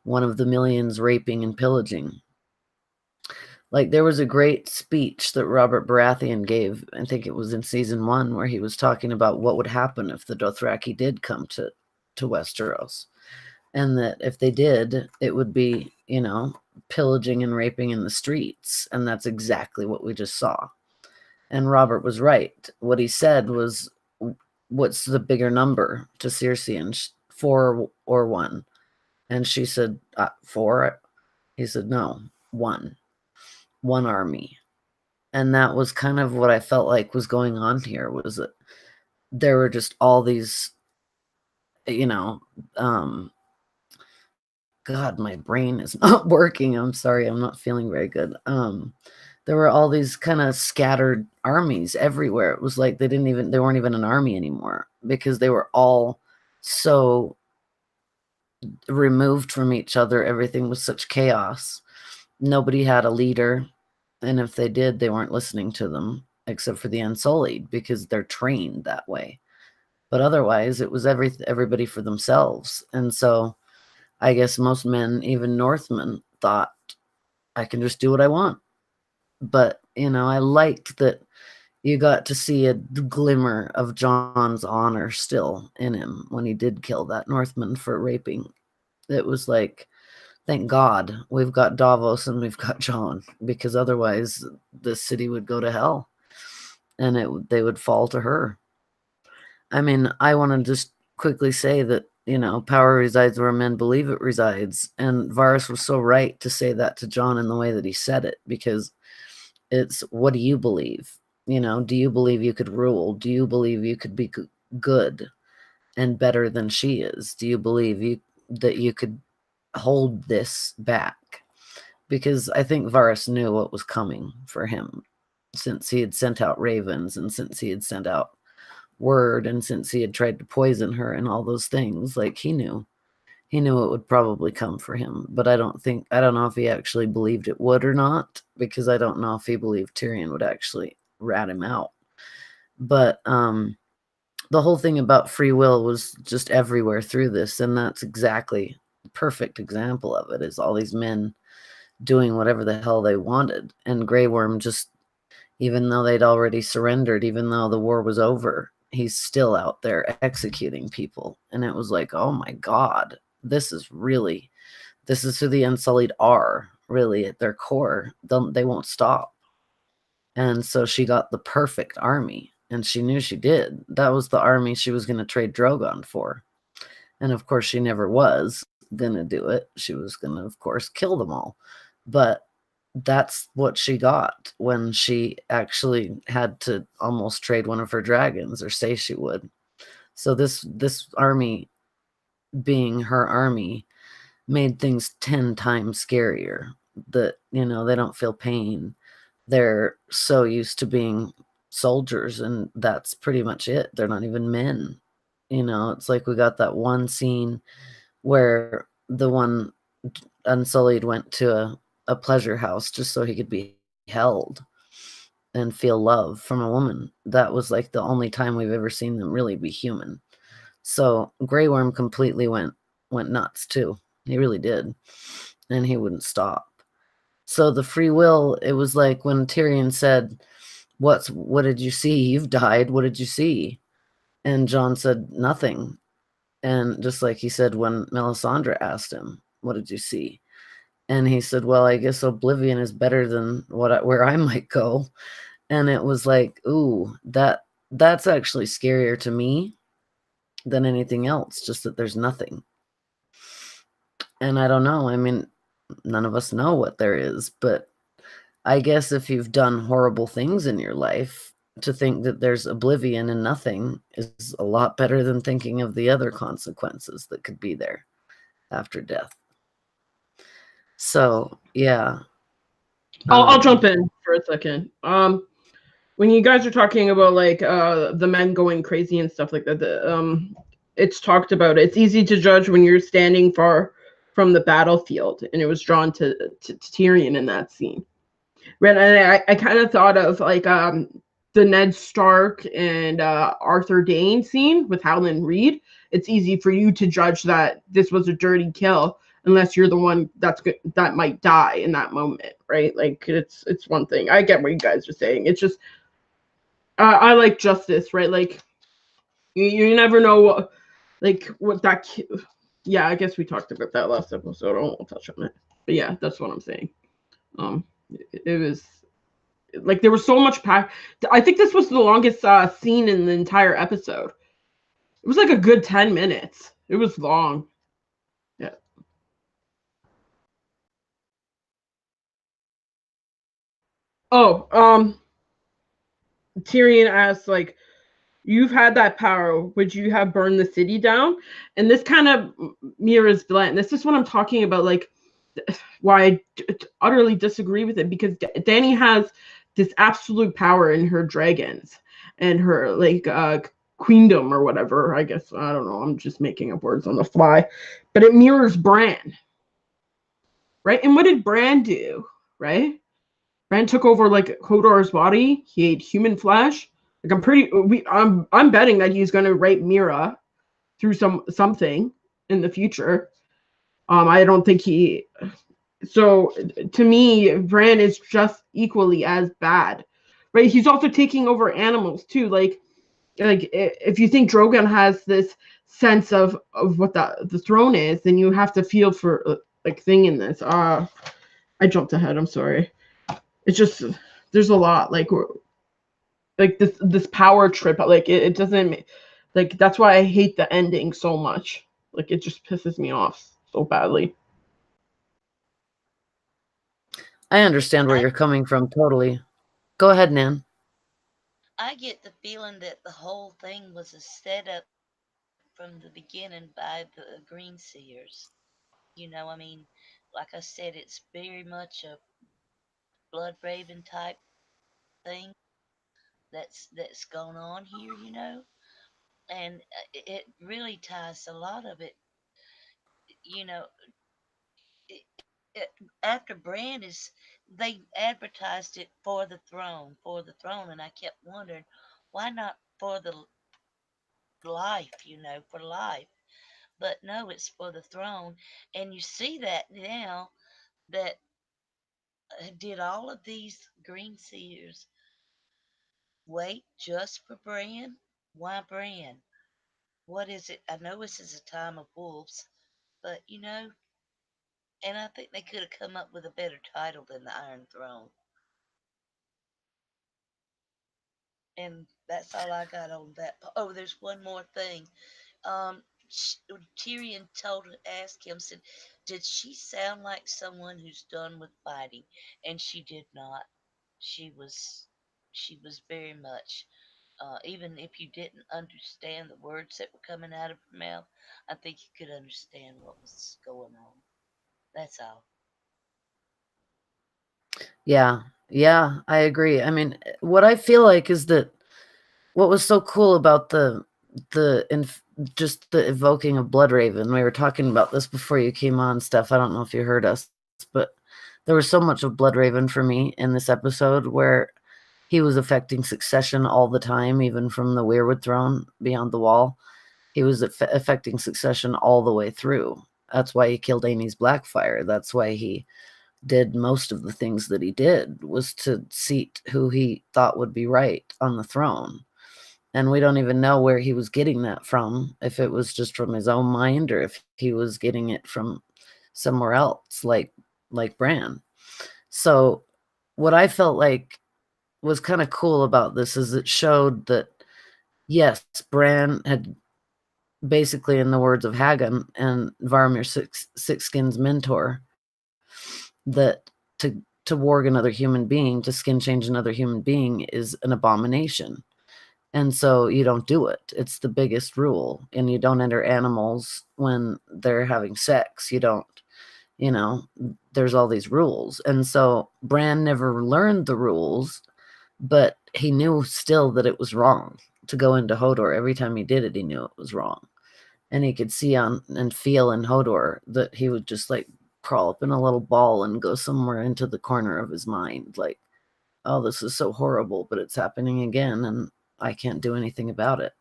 one of the millions raping and pillaging? Like there was a great speech that Robert Baratheon gave, I think it was in season 1, where he was talking about what would happen if the Dothraki did come to Westeros. And that if they did, it would be, pillaging and raping in the streets. And that's exactly what we just saw. And Robert was right. What he said was, what's the bigger number to Cersei? And 4 or 1? And she said, 4. He said, no, 1 army. And that was kind of what I felt like was going on here, was that there were just all these, you know, God, my brain is not working. I'm sorry, I'm not feeling very good. There were all these kind of scattered armies everywhere. It was like they weren't even an army anymore because they were all so removed from each other. Everything was such chaos. Nobody had a leader. And if they did, they weren't listening to them, except for the Unsullied, because they're trained that way. But otherwise, it was everybody for themselves. And so I guess most men, even Northmen, thought, I can just do what I want. But, I liked that you got to see a glimmer of John's honor still in him when he did kill that Northman for raping It was like, thank God we've got Davos and we've got Jon, because otherwise the city would go to hell and they would fall to her. I mean, I want to just quickly say that, power resides where men believe it resides. And Varys was so right to say that to Jon in the way that he said it, because it's, what do you believe? Do you believe you could rule? Do you believe you could be good and better than she is? Do you believe that you could hold this back? Because I think Varys knew what was coming for him, since he had sent out ravens and since he had sent out word and since he had tried to poison her and all those things. Like, he knew it would probably come for him, but I don't know if he actually believed it would or not, because I don't know if he believed Tyrion would actually rat him out. But the whole thing about free will was just everywhere through this, and that's exactly the perfect example of it, is all these men doing whatever the hell they wanted, and Grey Worm just, even though they'd already surrendered, even though the war was over, he's still out there executing people. And it was like, oh my God, this is who the Unsullied are, really, at their core. They won't stop. And so she got the perfect army, and she knew she did. That was the army she was going to trade Drogon for. And of course, she never was going to do it. She was going to, of course, kill them all. But that's what she got when she actually had to almost trade one of her dragons, or say she would. So this army, being her army, made things 10 times scarier. That, they don't feel pain. They're so used to being soldiers, and that's pretty much it. They're not even men. It's like we got that one scene where the one Unsullied went to a pleasure house just so he could be held and feel love from a woman. That was like the only time we've ever seen them really be human. So Grey Worm completely went nuts too. He really did. And he wouldn't stop. So the free will, it was like when Tyrion said, what did you see? You've died. What did you see? And Jon said, nothing. And just like he said when Melisandre asked him, what did you see? And he said, well, I guess oblivion is better than where I might go. And it was like, ooh, that's actually scarier to me than anything else, just that there's nothing. And I don't know. I mean, none of us know what there is, but I guess if you've done horrible things in your life, to think that there's oblivion and nothing is a lot better than thinking of the other consequences that could be there after death. So, yeah. I'll jump in for a second. When you guys are talking about like the men going crazy and stuff like that, it's talked about. It's easy to judge when you're standing far from the battlefield, and it was drawn to Tyrion in that scene. Right, and I kind of thought of like the Ned Stark and Arthur Dayne scene with Howland Reed. It's easy for you to judge that this was a dirty kill, unless you're the one that might die in that moment, right? Like it's one thing. I get what you guys are saying. It's just I like justice, right? Like you never know what that. Yeah, I guess we talked about that last episode. I won't touch on it, but yeah, that's what I'm saying. It was like there was so much pack. I think this was the longest scene in the entire episode. It was like a good 10 minutes. It was long. Yeah. Oh, Tyrion asked, like, you've had that power. Would you have burned the city down? And this kind of mirrors Blunt. This is what I'm talking about, like, why I utterly disagree with it, because Dany has this absolute power in her dragons and her, like, queendom or whatever. I guess, I don't know. I'm just making up words on the fly. But it mirrors Bran. Right? And what did Bran do? Right? Bran took over like Hodor's body. He ate human flesh. Like I'm betting that he's going to rape Mira through something in the future. I don't think he. So to me, Bran is just equally as bad, right? He's also taking over animals too. Like if you think Drogon has this sense of what the throne is, then you have to feel for like thing in this. I jumped ahead. I'm sorry. It's just there's a lot like this power trip. Like it doesn't like that's why I hate the ending so much. Like it just pisses me off so badly. I understand where I you're coming from totally. Go ahead, Nan. I get the feeling that the whole thing was a setup from the beginning by the Green Seers. I mean, like I said, it's very much a blood raven type thing that's going on here, and it really ties a lot of it, you know. After Brand is, they advertised it for the throne, and I kept wondering why not for the life, for life. But no, it's for the throne, and you see that now that did all of these green seers wait just for Bran? Why Bran? What is it? I know this is a time of wolves, but and I think they could have come up with a better title than the Iron Throne. And that's all I got on that. Oh, there's one more thing. Um, Tyrion asked him, said, "Did she sound like someone who's done with fighting?" And she did not. She was, she was very much. Even if you didn't understand the words that were coming out of her mouth, I think you could understand what was going on. That's all. Yeah, yeah, I agree. I mean, what I feel like is that what was so cool about just the evoking of Bloodraven. We were talking about this before you came on, Steph. I don't know if you heard us, but there was so much of Bloodraven for me in this episode where he was affecting succession all the time, even from the Weirwood throne beyond the wall. He was affecting succession all the way through. That's why he killed Amy's Blackfire. That's why he did most of the things that he did, was to seat who he thought would be right on the throne. And we don't even know where he was getting that from, if it was just from his own mind or if he was getting it from somewhere else, like Bran. So what I felt like was kind of cool about this is it showed that yes, Bran had basically, in the words of Hagen and Varmir Sixskin's mentor, that to warg another human being, to skin change another human being is an abomination. And so you don't do it. It's the biggest rule. And you don't enter animals when they're having sex. You don't, you know, there's all these rules. And so Bran never learned the rules, but he knew still that it was wrong to go into Hodor. Every time he did it, he knew it was wrong. And he could see on and feel in Hodor that he would just like crawl up in a little ball and go somewhere into the corner of his mind, like, oh, this is so horrible, but it's happening again, and I can't do anything about it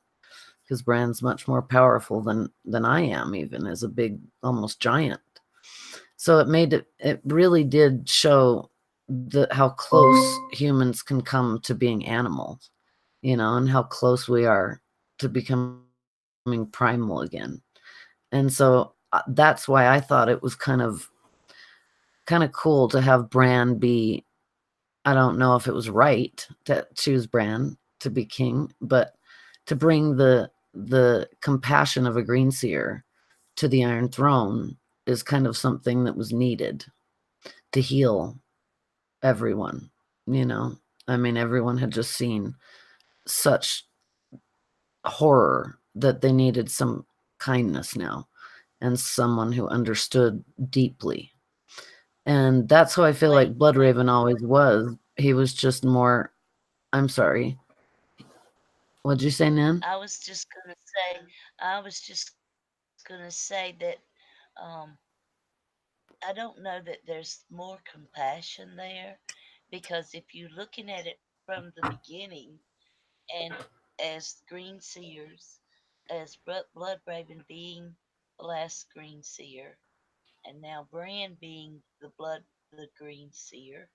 because Bran's much more powerful than I am, even as a big, almost giant. So it really did show how close humans can come to being animals, and how close we are to becoming primal again. And so that's why I thought it was kind of cool to have Bran be. I don't know if it was right to choose Bran to be king, but to bring the compassion of a Greenseer to the Iron Throne is kind of something that was needed to heal everyone. You know, I mean, everyone had just seen such horror that they needed some kindness now and someone who understood deeply. And that's how I feel like Wait, Bloodraven always was. He was just more. I'm sorry. What'd you say, Nan? I was just gonna say, I was just gonna say that, um, I don't know that there's more compassion there, because if you're looking at it from the beginning, and as green seers, as Bloodraven being the last green seer, and now Bran being the green seer,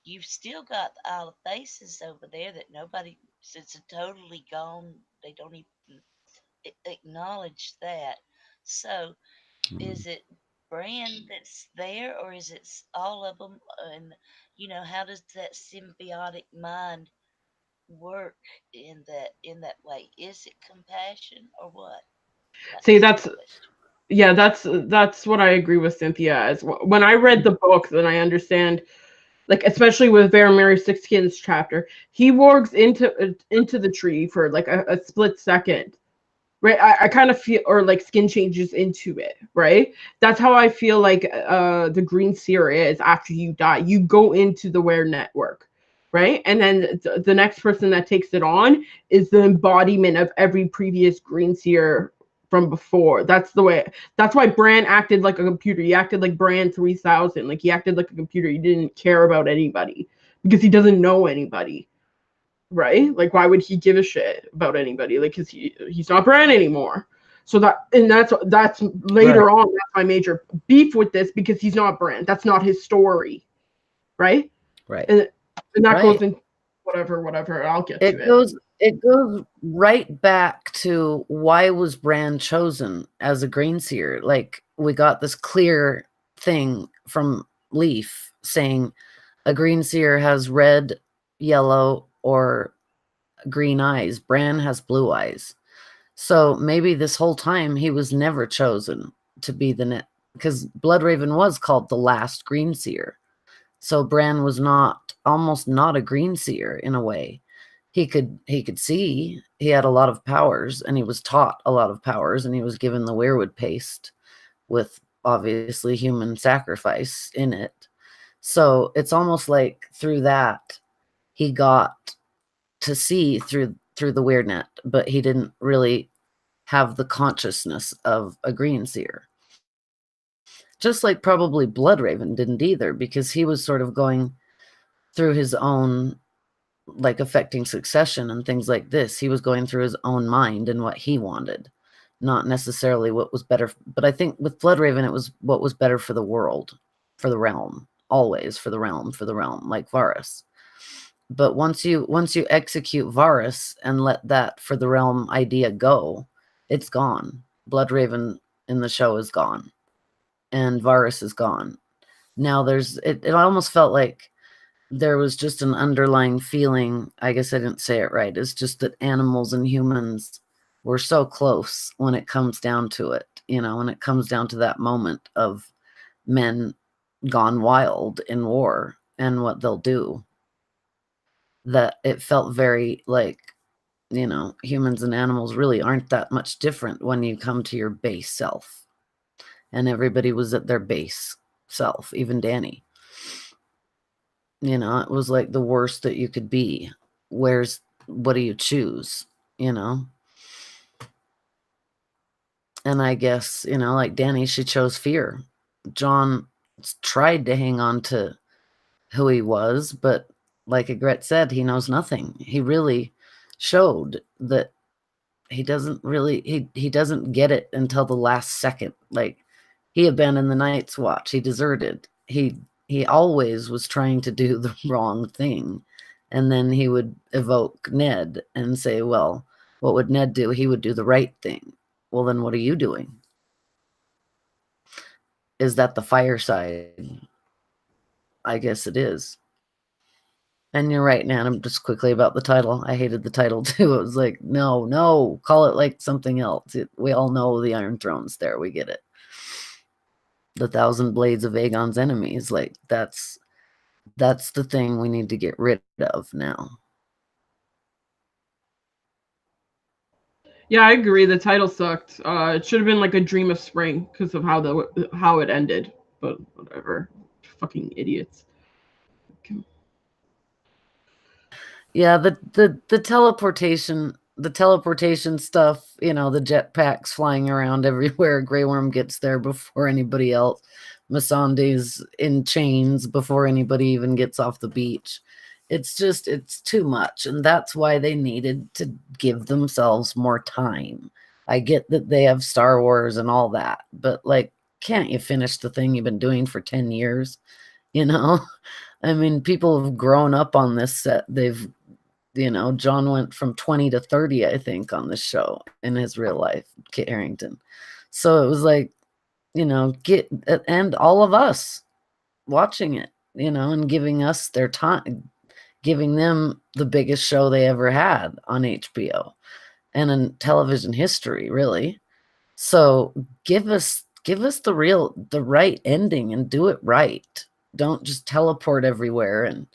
you've still got the Isle of Faces over there that nobody, it's a totally gone. They don't even. acknowledge that. So, is it Bran that's there, or is it all of them? And how does that symbiotic mind work in that way? Is it compassion or what? See, That's the that's question. yeah, that's what I agree with Cynthia as well. When I read the book, then I understand, like especially with Varamir Sixkin's chapter, he walks into the tree for like a split second, right? I kind of feel, or like skin changes into it, right? That's how I feel like the green seer is after you die. You go into the Ware network, right? And then the next person that takes it on is the embodiment of every previous green seer from before. That's the way. That's why Bran acted like a computer. He acted like Bran 3000. Like he acted like a computer. He didn't care about anybody because he doesn't know anybody, right? Like, why would he give a shit about anybody? Like, cause he's not Bran anymore. So that's Right. later on. That's my major beef with this, because he's not Bran. That's not his story, right? Right. And that goes Right. in whatever. I'll get to It it. goes right back to why was Bran chosen as a green seer? Like we got this clear thing from Leaf saying a green seer has red, yellow, or green eyes. Bran has blue eyes. So maybe this whole time he was never chosen to be the net, because Bloodraven was called the last green seer. So Bran was almost not a green seer in a way. He could see, he had a lot of powers, and he was taught a lot of powers, and he was given the weirwood paste with obviously human sacrifice in it. So it's almost like through that he got to see through the weird net, but he didn't really have the consciousness of a green seer. Just like probably Bloodraven didn't either, because he was sort of going through his own, like affecting succession and things like this. He was going through his own mind and what he wanted, not necessarily what was better. But I think with Bloodraven, it was what was better for the world, for the realm, always for the realm, like Varys. But once you execute Varys and let that for the realm idea go, it's gone. Bloodraven in the show is gone, and Varys is gone. Now it almost felt like there was just an underlying feeling. I guess I didn't say it right. It's just that animals and humans were so close when it comes down to it, when it comes down to that moment of men gone wild in war and what they'll do, that it felt very like, humans and animals really aren't that much different when you come to your base self. And everybody was at their base self, even Danny. It was like the worst that you could be. What do you choose? You know? And I guess, like Danny, she chose fear. John tried to hang on to who he was, but like Egret said, he knows nothing. He really showed that he doesn't really he doesn't get it until the last second. Like he abandoned the Night's Watch. He deserted. He always was trying to do the wrong thing. And then he would evoke Ned and say, well, what would Ned do? He would do the right thing. Well, then what are you doing? Is that the fireside? I guess it is. And you're right, Nan. I'm just quickly about the title. I hated the title too. It was like, no, call it like something else. We all know the Iron Throne's there. We get it. The Thousand Blades of Aegon's enemies. Like that's the thing we need to get rid of now. Yeah, I agree. The title sucked. It should have been like a Dream of Spring because of how it ended. But whatever. Fucking idiots. Yeah, the teleportation stuff, the jetpacks flying around everywhere. Grey Worm gets there before anybody else. Missandei's in chains before anybody even gets off the beach. It's too much, and that's why they needed to give themselves more time. I get that they have Star Wars and all that, but like, can't you finish the thing you've been doing for 10 years? You know? I mean, people have grown up on this set. They've John went from 20 to 30, I think, on this show in his real life, Kit Harington. So it was like, get and all of us watching it, and giving us their time, giving them the biggest show they ever had on HBO and in television history, really. So give us the right ending and do it right. Don't just teleport everywhere and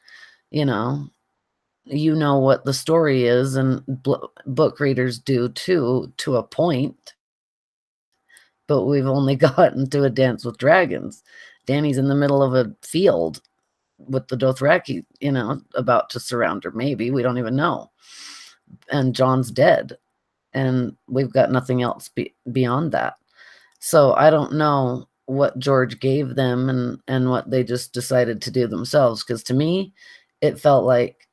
you know what the story is, and book readers do too, to a point, but we've only gotten to a Dance with Dragons. Danny's in the middle of a field with the Dothraki, about to surround her, maybe, we don't even know, and John's dead, and we've got nothing else beyond that. So I don't know what George gave them and what they just decided to do themselves, because to me it felt like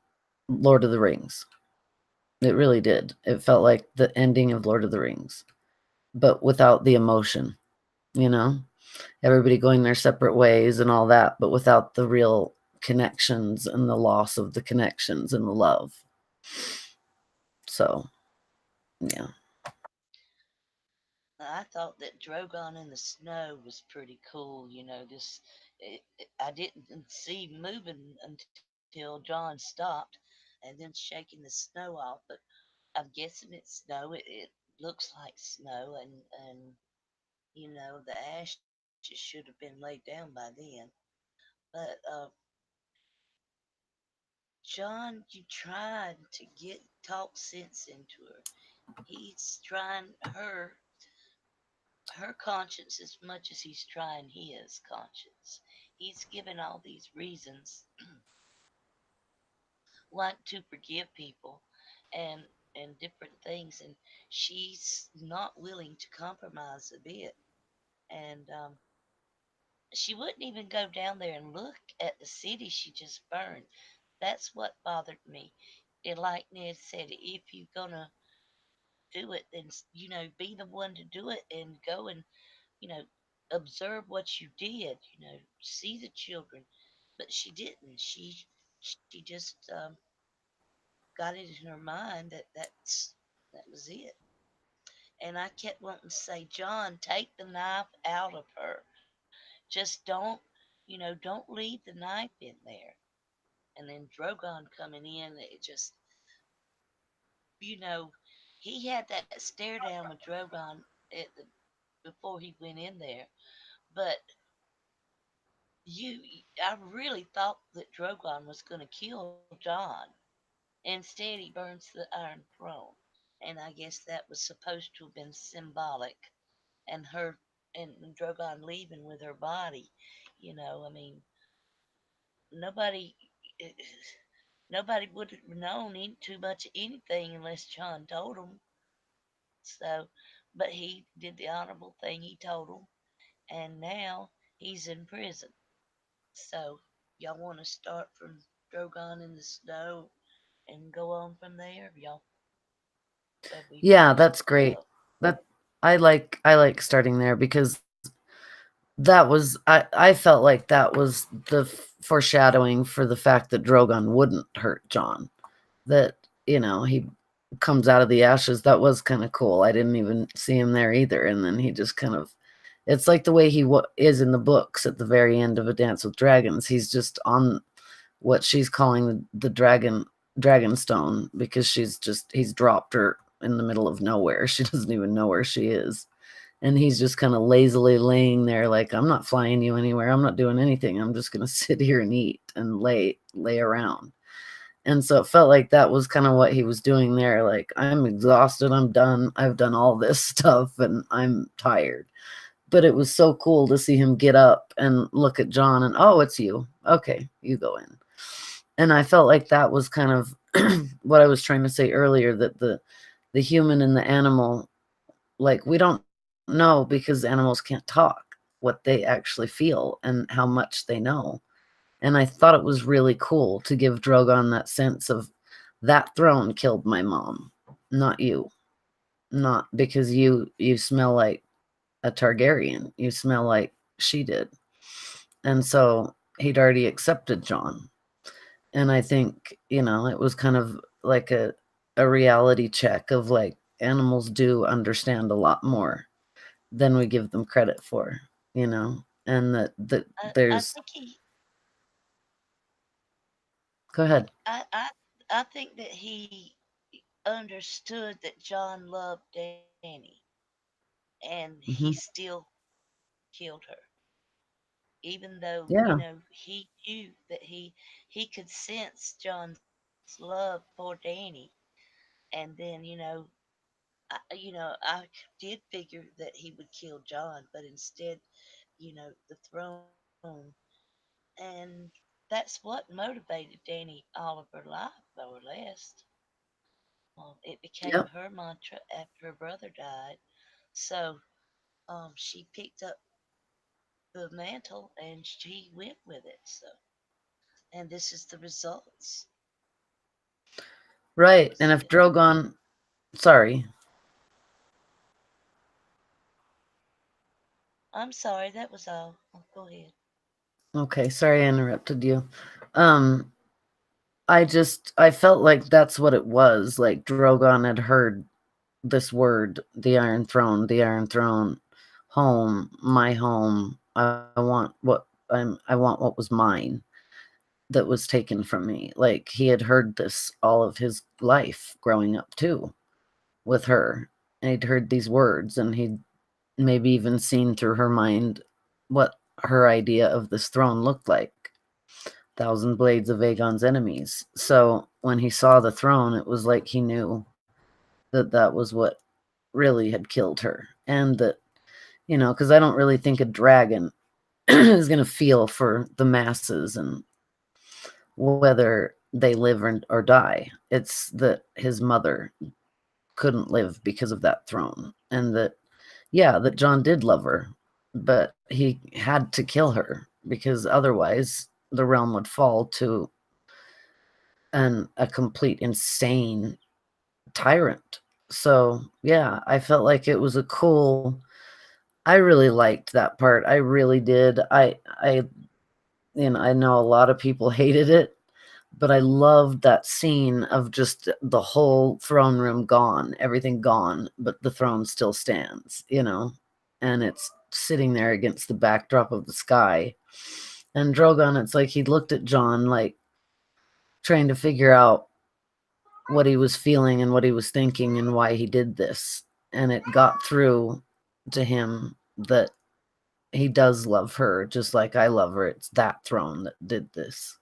Lord of the Rings. It really did. It felt like the ending of Lord of the Rings, but without the emotion, you know? Everybody going their separate ways and all that, but without the real connections and the loss of the connections and the love. So, yeah. I thought that Drogon in the snow was pretty cool. I didn't see moving until John stopped, and then shaking the snow off. But I'm guessing it's snow. It looks like snow, and the ashes should have been laid down by then. But John, you trying to get talk sense into her. He's trying her conscience as much as he's trying his conscience. He's given all these reasons like to forgive people and different things, and she's not willing to compromise a bit. And she wouldn't even go down there and look at the city she just burned. That's what bothered me. And like Ned said, if you're gonna do it, then be the one to do it and go and you know observe what you did. See the children, but she didn't. She just got it in her mind that was it. And I kept wanting to say, John, take the knife out of her. Just don't leave the knife in there. And then Drogon coming in, it just, you know, he had that stare down with Drogon before he went in there. But you, I really thought that Drogon was going to kill John. Instead, he burns the Iron Throne. And I guess that was supposed to have been symbolic. And her and Drogon leaving with her body. I mean, nobody nobody would have known too much of anything unless John told them. So, but he did the honorable thing. He told them, and now he's in prison. So, y'all want to start from Drogon in the snow and go on from there? Have we Yeah, finished? that's great. That I like starting there, because that was I felt like that was the foreshadowing for the fact that Drogon wouldn't hurt John. That, he comes out of the ashes. That was kind of cool. I didn't even see him there either, and then he just kind of, it's like the way he is in the books at the very end of A Dance with Dragons. He's just on what she's calling the dragon stone, because he's dropped her in the middle of nowhere. She doesn't even know where she is. And he's just kind of lazily laying there like, I'm not flying you anywhere. I'm not doing anything. I'm just going to sit here and eat and lay around. And so it felt like that was kind of what he was doing there. Like, I'm exhausted. I'm done. I've done all this stuff and I'm tired. But it was so cool to see him get up and look at John and, oh, it's you. Okay, you go in. And I felt like that was kind of what I was trying to say earlier, that the human and the animal, like, we don't know, because animals can't talk what they actually feel and how much they know. And I thought it was really cool to give Drogon that sense of, that throne killed my mom, not you. Not because you smell like a Targaryen. You smell like she did. And so he'd already accepted John. And I think, it was kind of like a reality check of like animals do understand a lot more than we give them credit for, you know, and that I there's think he go ahead. I think that he understood that John loved Danny, and he Hmm. still killed her, even though Yeah, he knew that he could sense John's love for Danny, and then I did figure that he would kill John, but instead, the throne, and that's what motivated Danny all of her life, more or less. It became yep. her mantra after her brother died. So she picked up the mantle and she went with it. And this is the results. That Right. was And if it. Drogon, sorry. I'm sorry, that was all. Go ahead. Okay, sorry I interrupted you. Um I felt like that's what it was. Like Drogon had heard this word, the Iron Throne, home, my home. I want what was mine that was taken from me. Like he had heard this all of his life growing up too with her. And he'd heard these words and he'd maybe even seen through her mind what her idea of this throne looked like. Thousand blades of Aegon's enemies. So when he saw the throne, it was like he knew that that was what really had killed her. And that, because I don't really think a dragon is going to feel for the masses and whether they live or die. It's that his mother couldn't live because of that throne. And that, yeah, that John did love her, but he had to kill her because otherwise the realm would fall to a complete insane tyrant. So, yeah, I felt like it was a cool. I really liked that part. I really did. I know a lot of people hated it, but I loved that scene of just the whole throne room gone, everything gone, but the throne still stands, and it's sitting there against the backdrop of the sky. And Drogon, it's like he looked at John, like trying to figure out what he was feeling and what he was thinking and why he did this. And it got through to him that he does love her just like I love her. It's that throne that did this.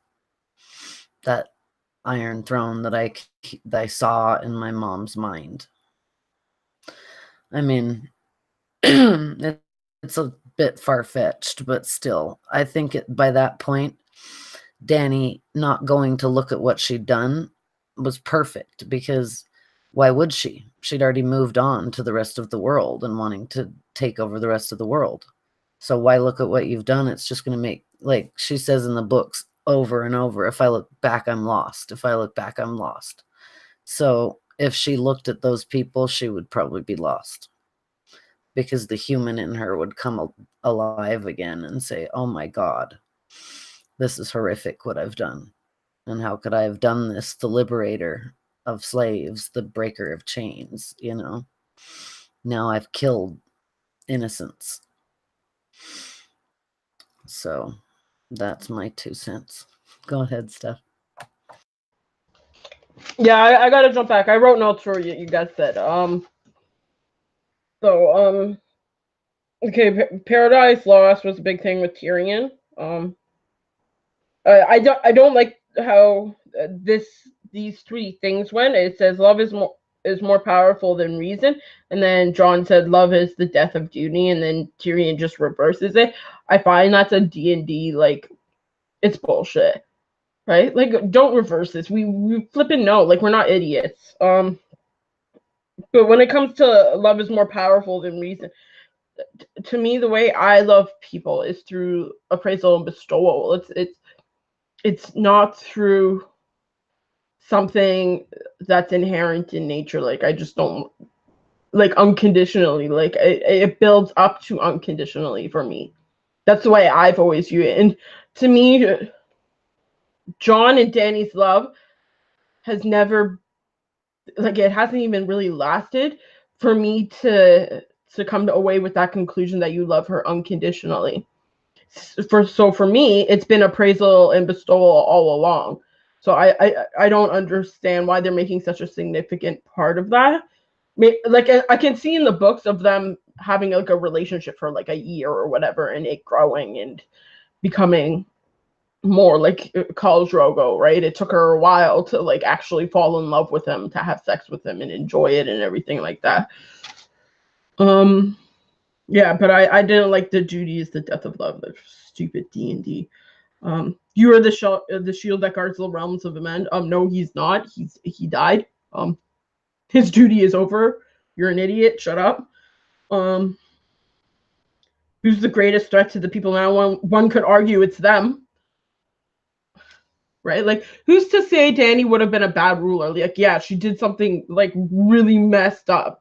That Iron Throne that I saw in my mom's mind. I mean, it's a bit far fetched, but still, I think by that point, Danny not going to look at what she'd done was perfect because why would she? She'd already moved on to the rest of the world and wanting to take over the rest of the world. So why look at what you've done? It's just going to make, like she says in the books over and over, if I look back, I'm lost. If I look back, I'm lost. So if she looked at those people, she would probably be lost because the human in her would come alive again and say, oh my God, this is horrific what I've done. And how could I have done this? The liberator of slaves, the breaker of chains. Now I've killed innocents. So that's my 2 cents. Go ahead, Steph. Yeah, I gotta jump back. I wrote notes for you. You guys said. So okay, Paradise Lost was a big thing with Tyrion. I don't like how these three things went. It says love is more powerful than reason, and then John said love is the death of duty, and then Tyrion just reverses it. I find that's a D&D, like, it's bullshit, right? Like, don't reverse this. We flipping know, like, we're not idiots. But when it comes to love is more powerful than reason, to me, the way I love people is through appraisal and bestowal. It's not through something that's inherent in nature. Like, I just don't like unconditionally. Like, it builds up to unconditionally for me. That's the way I've always viewed it. And to me, John and Danny's love has never like it hasn't even really lasted for me to come away with that conclusion that you love her unconditionally. For me, it's been appraisal and bestowal all along. So I don't understand why they're making such a significant part of that. Like I can see in the books of them having like a relationship for like a year or whatever, and it growing and becoming more like Khal Drogo, right? It took her a while to like actually fall in love with him, to have sex with him and enjoy it and everything like that. Yeah, but I didn't like the duty is the death of love, the stupid D&D. You are the shield that guards the realms of men. No, he's not. He died. His duty is over. You're an idiot. Shut up. Who's the greatest threat to the people now? One could argue it's them, right? Like, who's to say Dany would have been a bad ruler? Like, yeah, she did something like really messed up.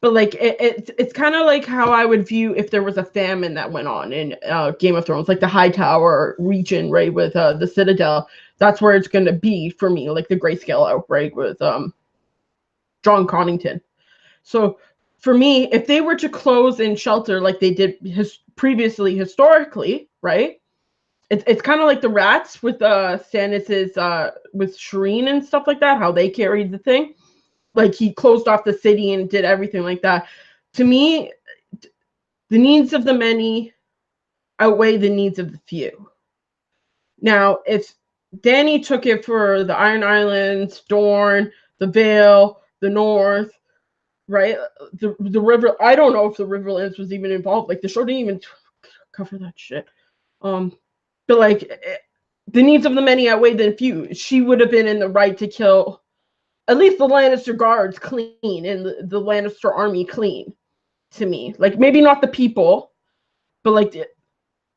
But like it's kind of like how I would view if there was a famine that went on in Game of Thrones, like the High Tower region, right, with the Citadel. That's where it's going to be for me, like the Grayscale outbreak with John Connington. So for me, if they were to close and shelter like they did previously historically, right? It's kind of like the rats with Stannis's with Shireen and stuff like that, how they carried the thing. Like he closed off the city and did everything like that. To me, the needs of the many outweigh the needs of the few. Now, if Dany took it for the Iron Islands, Dorne, the Vale, the North, right? The river. I don't know if the Riverlands was even involved. Like the show didn't even cover that shit. But like the needs of the many outweigh the few. She would have been in the right to kill at least the Lannister guards clean and the Lannister army clean, to me. Like maybe not the people, but like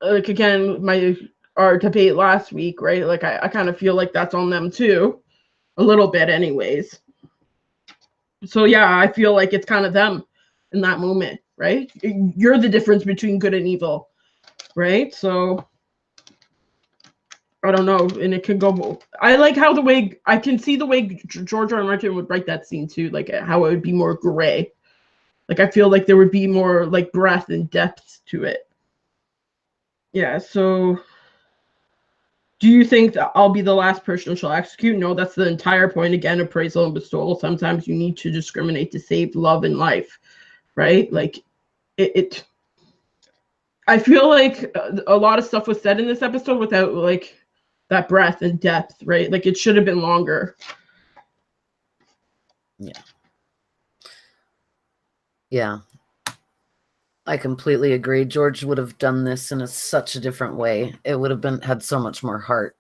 again, our debate last week, right? Like I kind of feel like that's on them too, a little bit, anyways. So yeah, I feel like it's kind of them in that moment, right? You're the difference between good and evil, right? So I don't know, and it could go. I like how the way I can see the way George R. R. Martin would write that scene too, like how it would be more gray. Like I feel like there would be more like breadth and depth to it. Yeah. So, do you think that I'll be the last person she'll execute? No, that's the entire point. Again, appraisal and bestowal. Sometimes you need to discriminate to save love and life, right? Like it I feel like a lot of stuff was said in this episode without like that breadth and depth, right? Like it should have been longer. Yeah. Yeah. I completely agree. George would have done this in such a different way. It would have had so much more heart.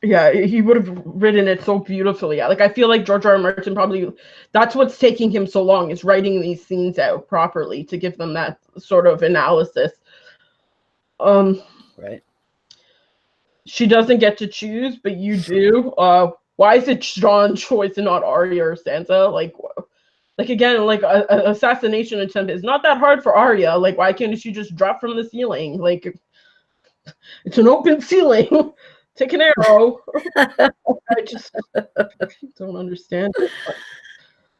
Yeah, he would have written it so beautifully. Like I feel like George R. R. Martin probably that's what's taking him so long, is writing these scenes out properly to give them that sort of analysis. Right. She doesn't get to choose, but you do. Why is it Jon's choice and not Arya or Sansa? Like again, like an assassination attempt is not that hard for Arya. Like, why can't she just drop from the ceiling? Like, it's an open ceiling. Take an arrow. I just don't understand it.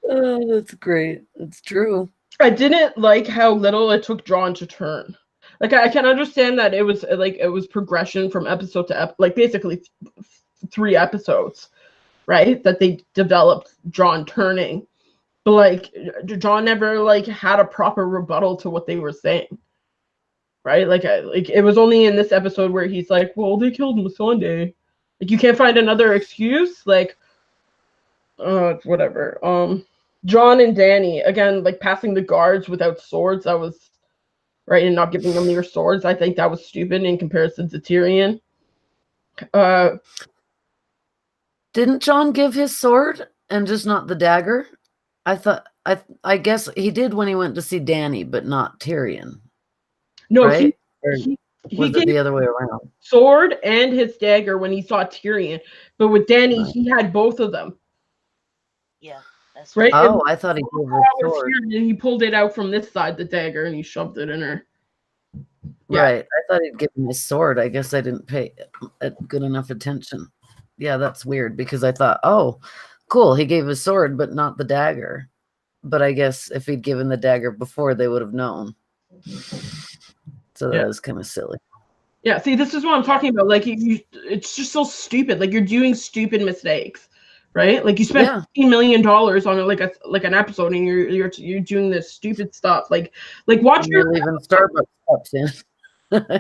Oh, that's great. It's true. I didn't like how little it took Jon to turn. Like, I can understand that it was progression from episode to like basically 3 episodes, right? That they developed Jon turning. But like Jon never like had a proper rebuttal to what they were saying, right? Like it was only in this episode where he's like, "Well, they killed Sunday." Like you can't find another excuse. Like, whatever. Jon and Dany again, like passing the guards without swords. That was right, and not giving them their swords. I think that was stupid in comparison to Tyrion. Didn't Jon give his sword and just not the dagger? I guess he did when he went to see Dany, but not Tyrion. No, right? he Was it the other way around? Sword and his dagger when he saw Tyrion, but with Dany, right. He had both of them. Yeah, that's right. Oh, I thought he gave her sword. And he pulled it out from this side, the dagger, and he shoved it in her. Yeah. Right. I thought he'd give him his sword. I guess I didn't pay good enough attention. yeah, that's weird because I thought, oh, cool, he gave his sword, but not the dagger. But I guess if he'd given the dagger before, they would have known. So Yeah. that is kind of silly. Yeah, see, this is what I'm Yeah. talking about. Like, it's just so stupid. Like, you're doing stupid mistakes, right? Like, you spent Yeah. $15 million on an episode, and you're doing this stupid stuff. Like watch And your you're leaving Starbucks cups in.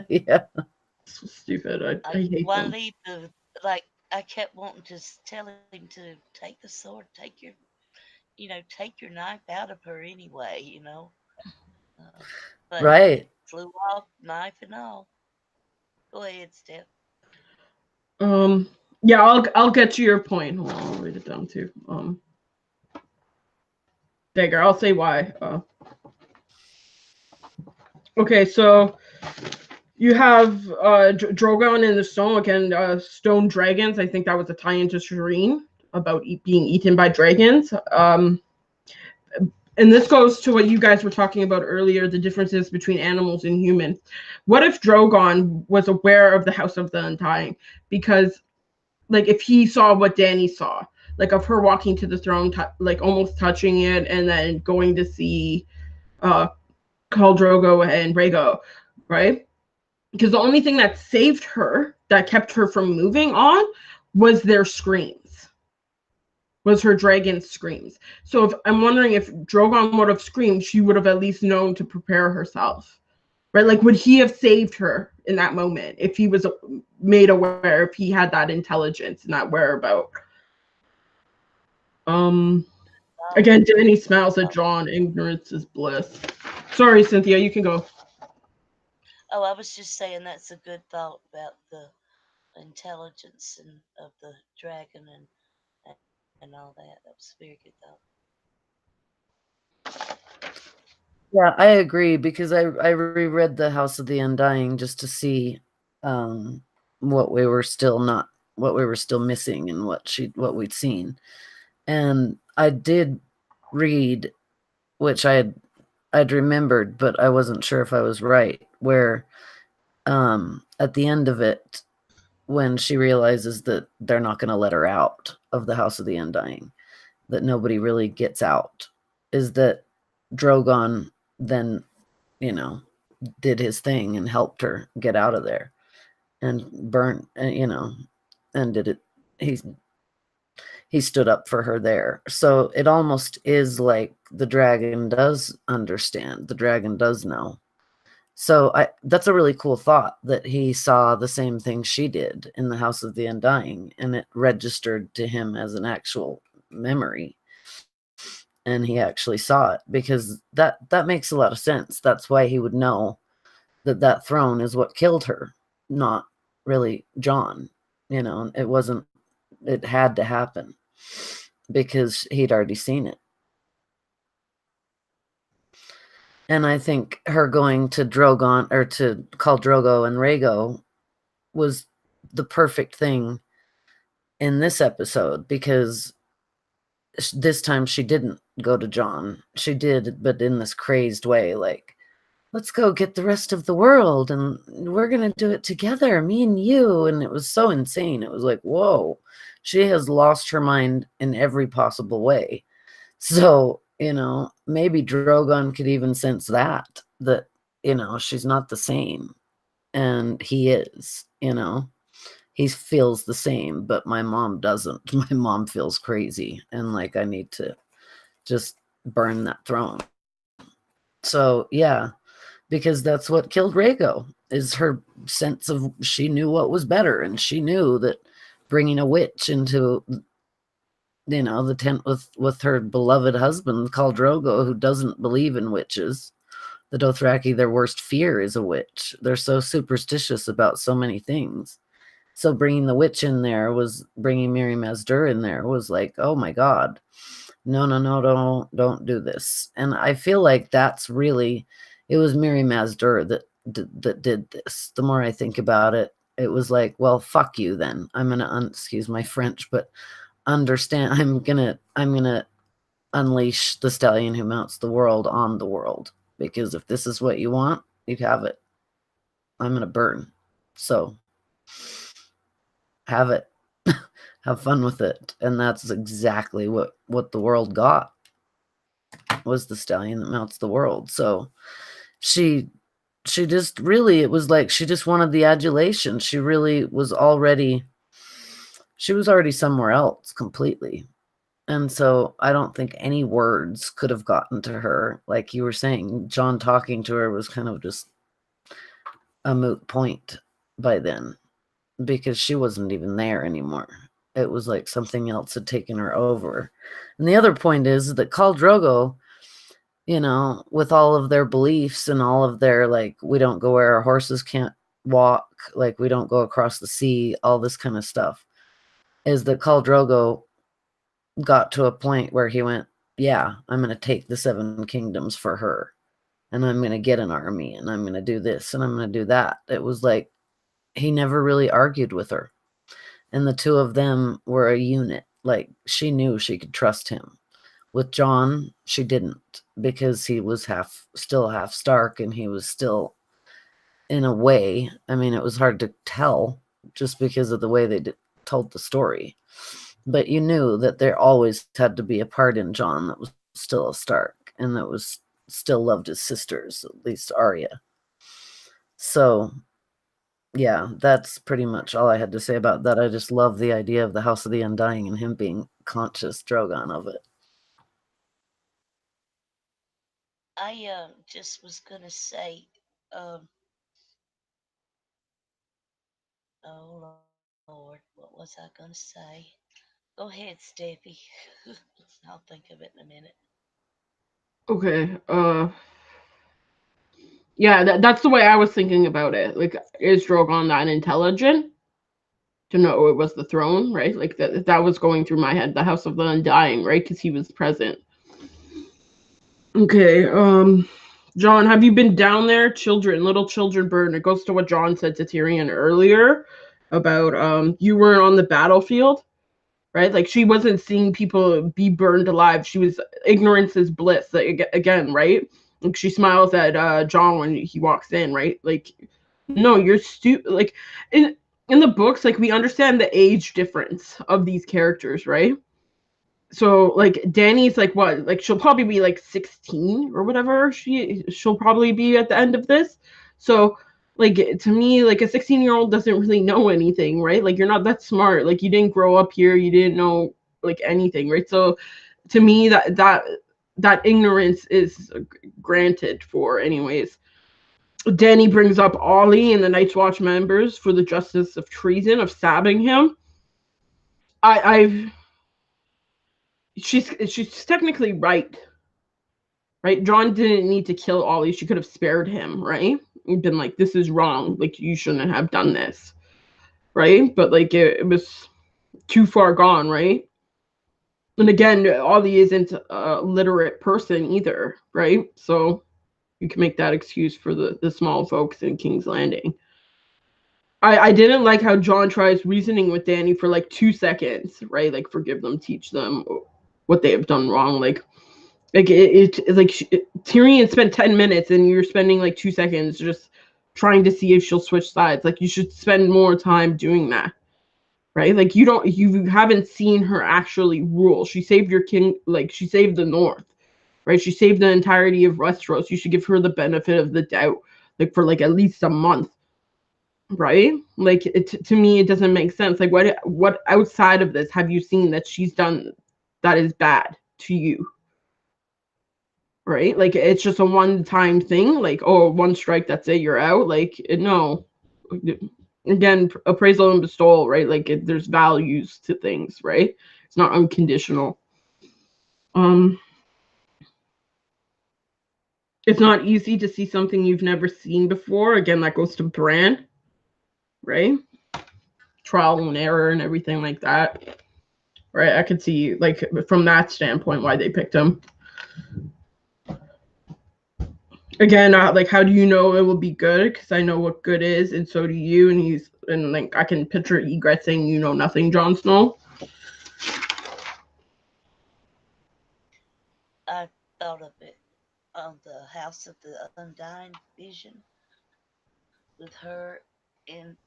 Yeah. so stupid. I I hate want to them. leave the like. I kept wanting to tell him to take the sword, take your knife out of her anyway. Uh, but Right. flew off, knife and all. Go ahead, Steph. Um, yeah, I'll get to your point. Hold on, I'll write it down too. Dagger. I'll say why. Okay, so you have Drogon and the Stone again. Stone dragons. I think that was a tie into Shireen about being eaten by dragons. And this goes to what you guys were talking about earlier, the differences between animals and humans. What if Drogon was aware of the House of the Undying? Because, like, if he saw what Dany saw, like, of her walking to the throne, like, almost touching it, and then going to see uh, Khal Drogo and Rhaego, right? Because the only thing that saved her, that kept her from moving on, was their screams, was her dragon screams. So if I'm wondering if Drogon would have screamed, she would have at least known to prepare herself, right? Like, would he have saved her in that moment if he was made aware, if he had that intelligence and that whereabout? Um, Oh, Again, Dany smiles at oh, Jon. Ignorance is bliss. Sorry, Cynthia, you can go. oh, I was just saying that's a good thought about the intelligence and of the dragon and all that. That was a very good thought. Yeah, I agree because I reread The House of the Undying just to see um what we were still not what we were still missing and what we'd seen. And I did read, which I'd remembered, but I wasn't sure if I was right, where at the end of it, when she realizes that they're not going to let her out of the House of the Undying, that nobody really gets out, is that Drogon then, you know, did his thing and helped her get out of there and burn, and did it. He stood up for her there. So it almost is like the dragon does understand. The dragon does know. So that's a really cool thought that he saw the same thing she did in the House of the Undying, and it registered to him as an actual memory. And he actually saw it because that makes a lot of sense. That's why he would know that throne is what killed her, not really Jon. It wasn't. It had to happen because he'd already seen it. And I think her going to Drogon or to call Drogo and Rhaego was the perfect thing in this episode because this time she didn't go to Jon. She did, but in this crazed way, like, let's go get the rest of the world and we're going to do it together, me and you. And it was so insane. It was like, whoa, she has lost her mind in every possible way. So, maybe Drogon could even sense that, she's not the same. And he is, he feels the same, but my mom doesn't. My mom feels crazy. And like, I need to just burn that throne. So, yeah, because that's what killed Rhaego is her sense of she knew what was better. And she knew that bringing a witch into the tent with her beloved husband, Khal Drogo, who doesn't believe in witches. The Dothraki, their worst fear is a witch. They're so superstitious about so many things. So bringing the witch in there was bringing Miri Mazdur in there was like, oh my God, no, don't do this. And I feel like that's really, it was Miri Mazdur that did this. The more I think about it, it was like, well, fuck you then. I'm gonna excuse my French, but understand I'm gonna unleash the stallion who mounts the world on the world, because if this is what you want, you have it. I'm gonna burn, so have it. have fun with it. And that's exactly what the world got, was the stallion that melts the world. So she she just really, it was like she just wanted the adulation. She really was already, she was already somewhere else completely. And so I don't think any words could have gotten to her. Like you were saying, John talking to her was kind of just a moot point by then, because she wasn't even there anymore. It was like something else had taken her over. And the other point is that Khal Drogo, with all of their beliefs and all of their, like, we don't go where our horses can't walk, like we don't go across the sea, all this kind of stuff, is that Khal Drogo got to a point where he went, yeah, I'm going to take the Seven Kingdoms for her, and I'm going to get an army, and I'm going to do this, and I'm going to do that. It was like he never really argued with her. And the two of them were a unit. Like, she knew she could trust him. With John, she didn't, because he was still half Stark, and he was still, in a way, I mean, it was hard to tell just because of the way they told the story. But you knew that there always had to be a part in John that was still a Stark, and that was still loved his sisters, at least Arya. So yeah, that's pretty much all I had to say about that. I just love the idea of the House of the Undying and him being conscious Drogon of it. I just was gonna say, um, oh Lord, what was I gonna say? Go ahead, Steffi. I'll think of it in a minute. Okay. Yeah, that's the way I was thinking about it. Like, is Drogon that intelligent to know it was the throne, right? Like that was going through my head. The House of the Undying, right? Because he was present. Okay. John, have you been down there? Children, little children burn. It goes to what John said to Tyrion earlier about you weren't on the battlefield, right? Like she wasn't seeing people be burned alive. She was ignorance is bliss, like, again, right? Like she smiles at John when he walks in, right? Like, no, you're stupid. Like in the books, like we understand the age difference of these characters, right? So like Danny's like what? Like she'll probably be like 16 or whatever. She'll probably be at the end of this. So like to me, like a 16-year-old doesn't really know anything, right? Like you're not that smart. Like you didn't grow up here, you didn't know like anything, right? So to me that ignorance is granted for anyways. Danny brings up Ollie and the Night's Watch members for the justice of treason of stabbing him. I've she's technically right, right? John didn't need to kill Ollie. She could have spared him, right? And been like, this is wrong. Like, you shouldn't have done this, right? But, like, it was too far gone, right? And again, Ollie isn't a literate person either, right? So you can make that excuse for the small folks in King's Landing. I didn't like how John tries reasoning with Danny for like 2 seconds, right? Like, forgive them, teach them what they have done wrong. Like Tyrion spent 10 minutes, and you're spending like 2 seconds just trying to see if she'll switch sides. Like you should spend more time doing that, right? Like you haven't seen her actually rule. She saved your king, like she saved the North, right? She saved the entirety of Westeros. You should give her the benefit of the doubt, like for like at least a month, right? Like to me, it doesn't make sense. Like what outside of this have you seen that she's done that is bad to you? Right? Like it's just a one-time thing. Like, oh, one strike, that's it, you're out. Like, no. Again, appraisal and bestowal, right? Like, there's values to things, right? It's not unconditional. Um, it's not easy to see something you've never seen before. Again, that goes to Bran, right? Trial and error and everything like that, right? I could see, like, from that standpoint, why they picked him. Again, like, how do you know it will be good? Because I know what good is, and so do you. And like I can picture Egret saying, "You know nothing, Jon Snow." I thought of it on the House of the Undying vision with her in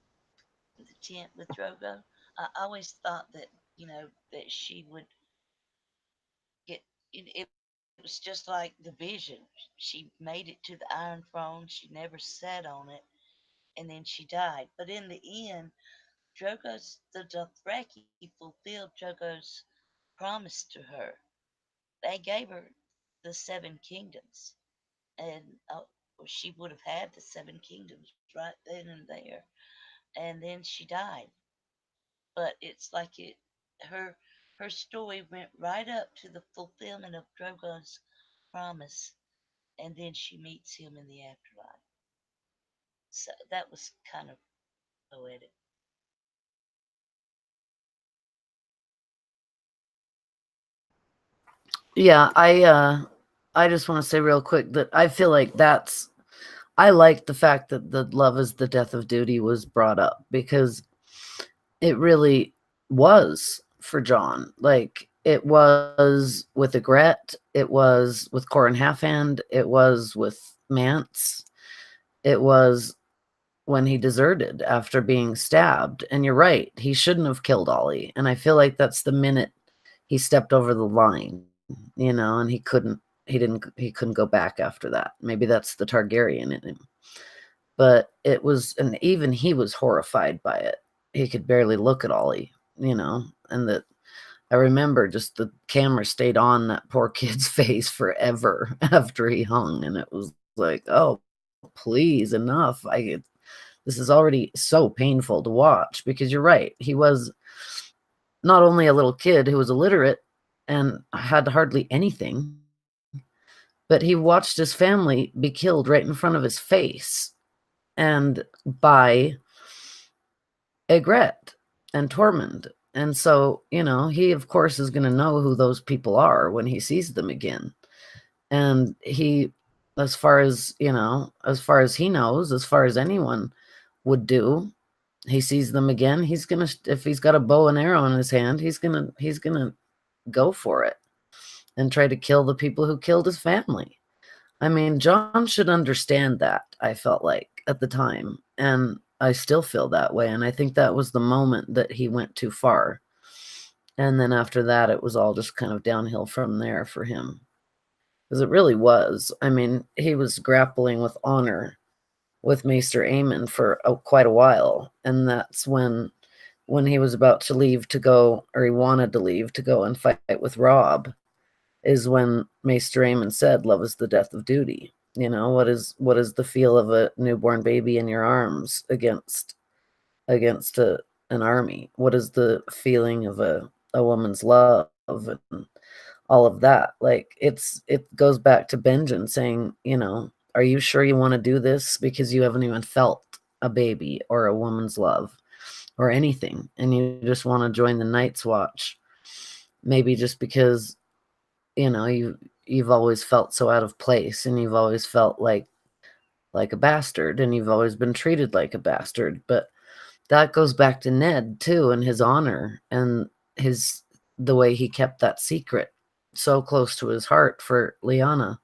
the tent with Drogo. I always thought that that she would get. It was just like the vision. She made it to the Iron Throne. She never sat on it, and then she died. But in the end, the Dothraki fulfilled Drogo's promise to her. They gave her the seven kingdoms, and she would have had the seven kingdoms right then and there. And then she died. But it's like her her story went right up to the fulfillment of Drogo's promise, and then she meets him in the afterlife. So that was kind of poetic. Yeah, I just want to say real quick that I feel like I like the fact that the love is the death of duty was brought up, because it really was for John. Like, it was with Egret, it was with Corin Halfhand, it was with Mance, it was when he deserted after being stabbed. And you're right, he shouldn't have killed Ollie. And I feel like that's the minute he stepped over the line, and he couldn't go back after that. Maybe that's the Targaryen in him. But it was, and even he was horrified by it. He could barely look at Ollie, and that I remember just the camera stayed on that poor kid's face forever after he hung, and it was like, oh, please, enough. This is already so painful to watch, because you're right. He was not only a little kid who was illiterate and had hardly anything, but he watched his family be killed right in front of his face, and by Egret and Tormund. And so, he of course is going to know who those people are when he sees them again. And he, as far as he knows, as far as anyone would do, he sees them again, he's going to, if he's got a bow and arrow in his hand, he's going to go for it and try to kill the people who killed his family. I mean, John should understand that, I felt like, at the time. And I still feel that way. And I think that was the moment that he went too far. And then after that, it was all just kind of downhill from there for him. Because it really was. I mean, he was grappling with honor with Maester Aemon for quite a while. And that's when he was about to leave to go, or he wanted to leave to go and fight with Robb, is when Maester Aemon said, "Love is the death of duty." What is the feel of a newborn baby in your arms against an army? What is the feeling of a woman's love and all of that? Like, it goes back to Benjen saying, are you sure you want to do this, because you haven't even felt a baby or a woman's love or anything, and you just want to join the Night's Watch, maybe just because you've always felt so out of place, and you've always felt like a bastard, and you've always been treated like a bastard. But that goes back to Ned too, and his honor, and the way he kept that secret so close to his heart for Lyanna,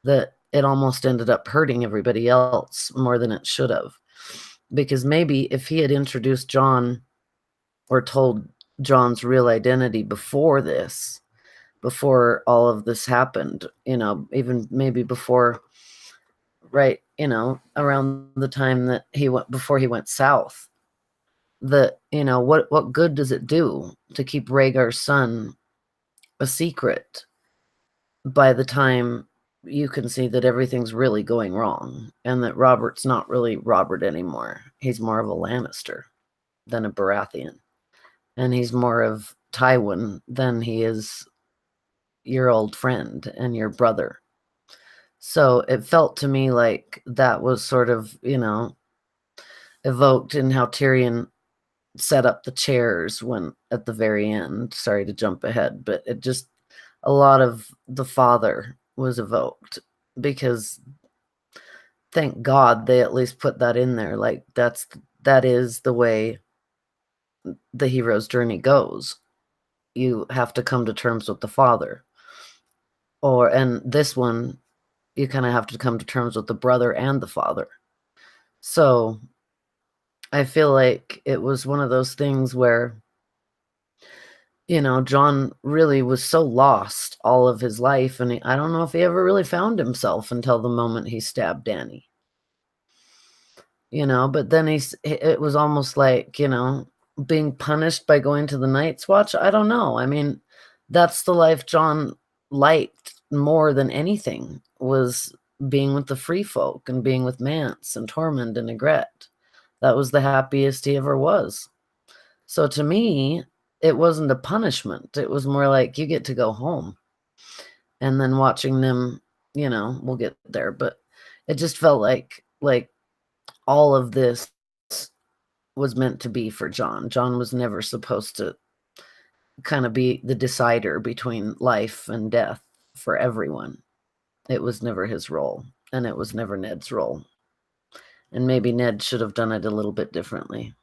that it almost ended up hurting everybody else more than it should have. Because maybe if he had introduced John, or told John's real identity before all of this happened, even maybe before, right, around the time that before he went south, that, what good does it do to keep Rhaegar's son a secret by the time you can see that everything's really going wrong, and that Robert's not really Robert anymore. He's more of a Lannister than a Baratheon, and he's more of Tywin than he is your old friend and your brother. So it felt to me like that was sort of, evoked in how Tyrion set up the chairs when at the very end. Sorry to jump ahead, but it just, a lot of the father was evoked, because thank God they at least put that in there. Like, that is the way the hero's journey goes. You have to come to terms with the father. And this one, you kind of have to come to terms with the brother and the father. So I feel like it was one of those things where John really was so lost all of his life, and I don't know if he ever really found himself until the moment he stabbed Danny. But then it was almost like, being punished by going to the Night's Watch. I don't know. I mean, that's the life John liked more than anything, was being with the free folk and being with Mance and Tormund and Ygritte. That was the happiest he ever was. So to me, it wasn't a punishment. It was more like, you get to go home. And then watching them, we'll get there, but it just felt like all of this was meant to be for John. John was never supposed to kind of be the decider between life and death for everyone. It was never his role, and it was never Ned's role. And maybe Ned should have done it a little bit differently.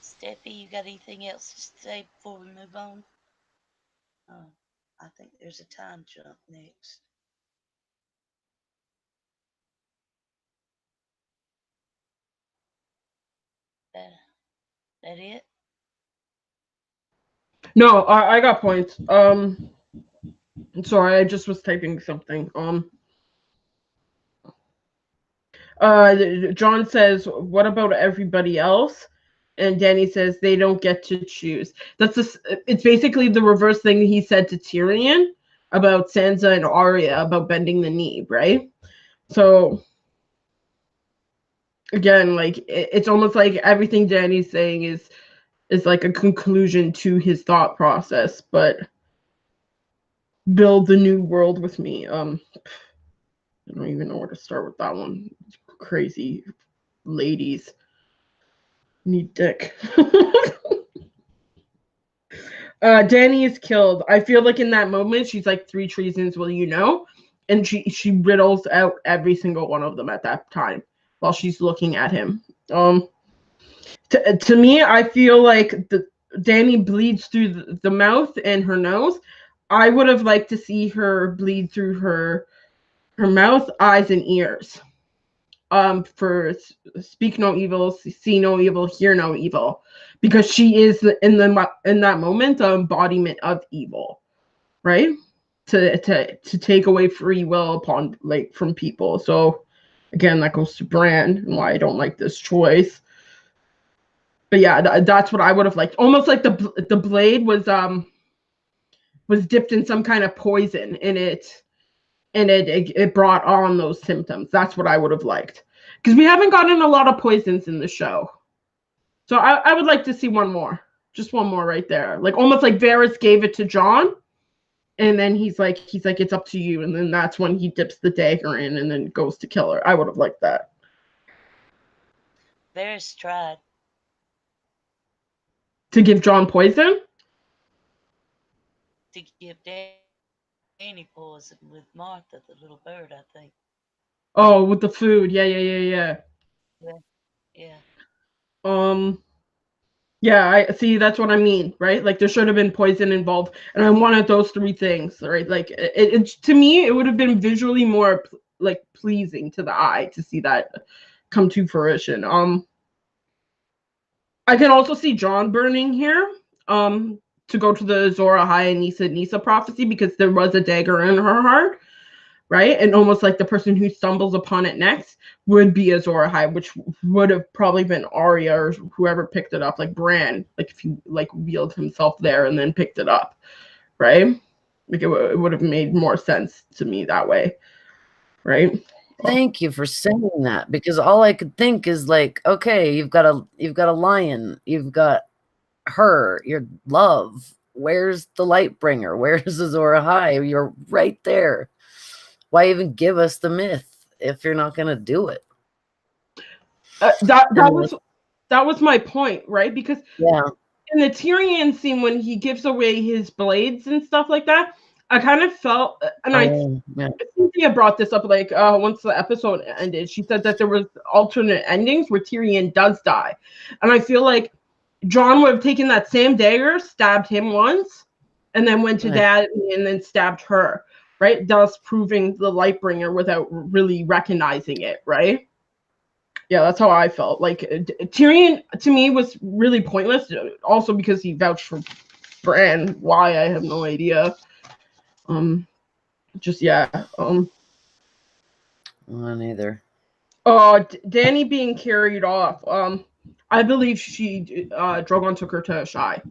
Steffi, you got anything else to say before we move on? Oh, I think there's a time jump next. That, that it? No, I got points. Sorry, I just was typing something. John says, "What about everybody else?" And Danny says, "They don't get to choose." It's basically the reverse thing he said to Tyrion about Sansa and Arya about bending the knee, right? So again, like it's almost like everything Danny's saying is like a conclusion to his thought process, but build the new world with me. I don't even know where to start with that one. Crazy ladies need dick. Danny is killed. I feel like in that moment she's like, 3 treasons will you know? And she riddles out every single one of them at that time while she's looking at him. To me, I feel like Danny bleeds through the mouth and her nose. I would have liked to see her bleed through her mouth, eyes, and ears. For speak no evil, see no evil, hear no evil, because she is in that moment the embodiment of evil, right? To take away free will upon like from people. So again, that goes to Bran and why I don't like this choice. But yeah, that's what I would have liked. Almost like the blade was dipped in some kind of poison, and it brought on those symptoms. That's what I would have liked, because we haven't gotten a lot of poisons in the show. So I would like to see one more, just one more right there, like almost like Varys gave it to John, and then he's like it's up to you, and then that's when he dips the dagger in and then goes to kill her. I would have liked that. Varys tried. To give John poison? To give Danny poison with Martha, the little bird, I think. Oh, with the food. Yeah. Yeah. Yeah. Yeah, I see. That's what I mean, right? Like there should have been poison involved, and I wanted those 3 things, right? Like it to me, it would have been visually more like pleasing to the eye to see that come to fruition. I can also see John burning here, to go to the Azor Ahai and Nissa prophecy, because there was a dagger in her heart, right? And almost like the person who stumbles upon it next would be Azor Ahai, which would have probably been Arya or whoever picked it up, like Bran, like if he like wheeled himself there and then picked it up, right? Like it would have made more sense to me that way, right? Thank you for saying that, because all I could think is like, okay, you've got a lion, you've got her, your love. Where's the Lightbringer? Where's Azor Ahai? You're right there. Why even give us the myth if you're not going to do it? That was my point, right? Because yeah, in the Tyrion scene when he gives away his blades and stuff like that, I kind of felt, and Cynthia brought this up, like once the episode ended, she said that there was alternate endings where Tyrion does die, and I feel like John would have taken that same dagger, stabbed him once, and then went to Dad and then stabbed her. right? Thus proving the light bringer without really recognizing it, right? Yeah, that's how I felt. Like Tyrion to me was really pointless, also because he vouched for Bran. Why, I have no idea. Um, just yeah. Neither. Danny being carried off. I believe she Drogon took her to Shy.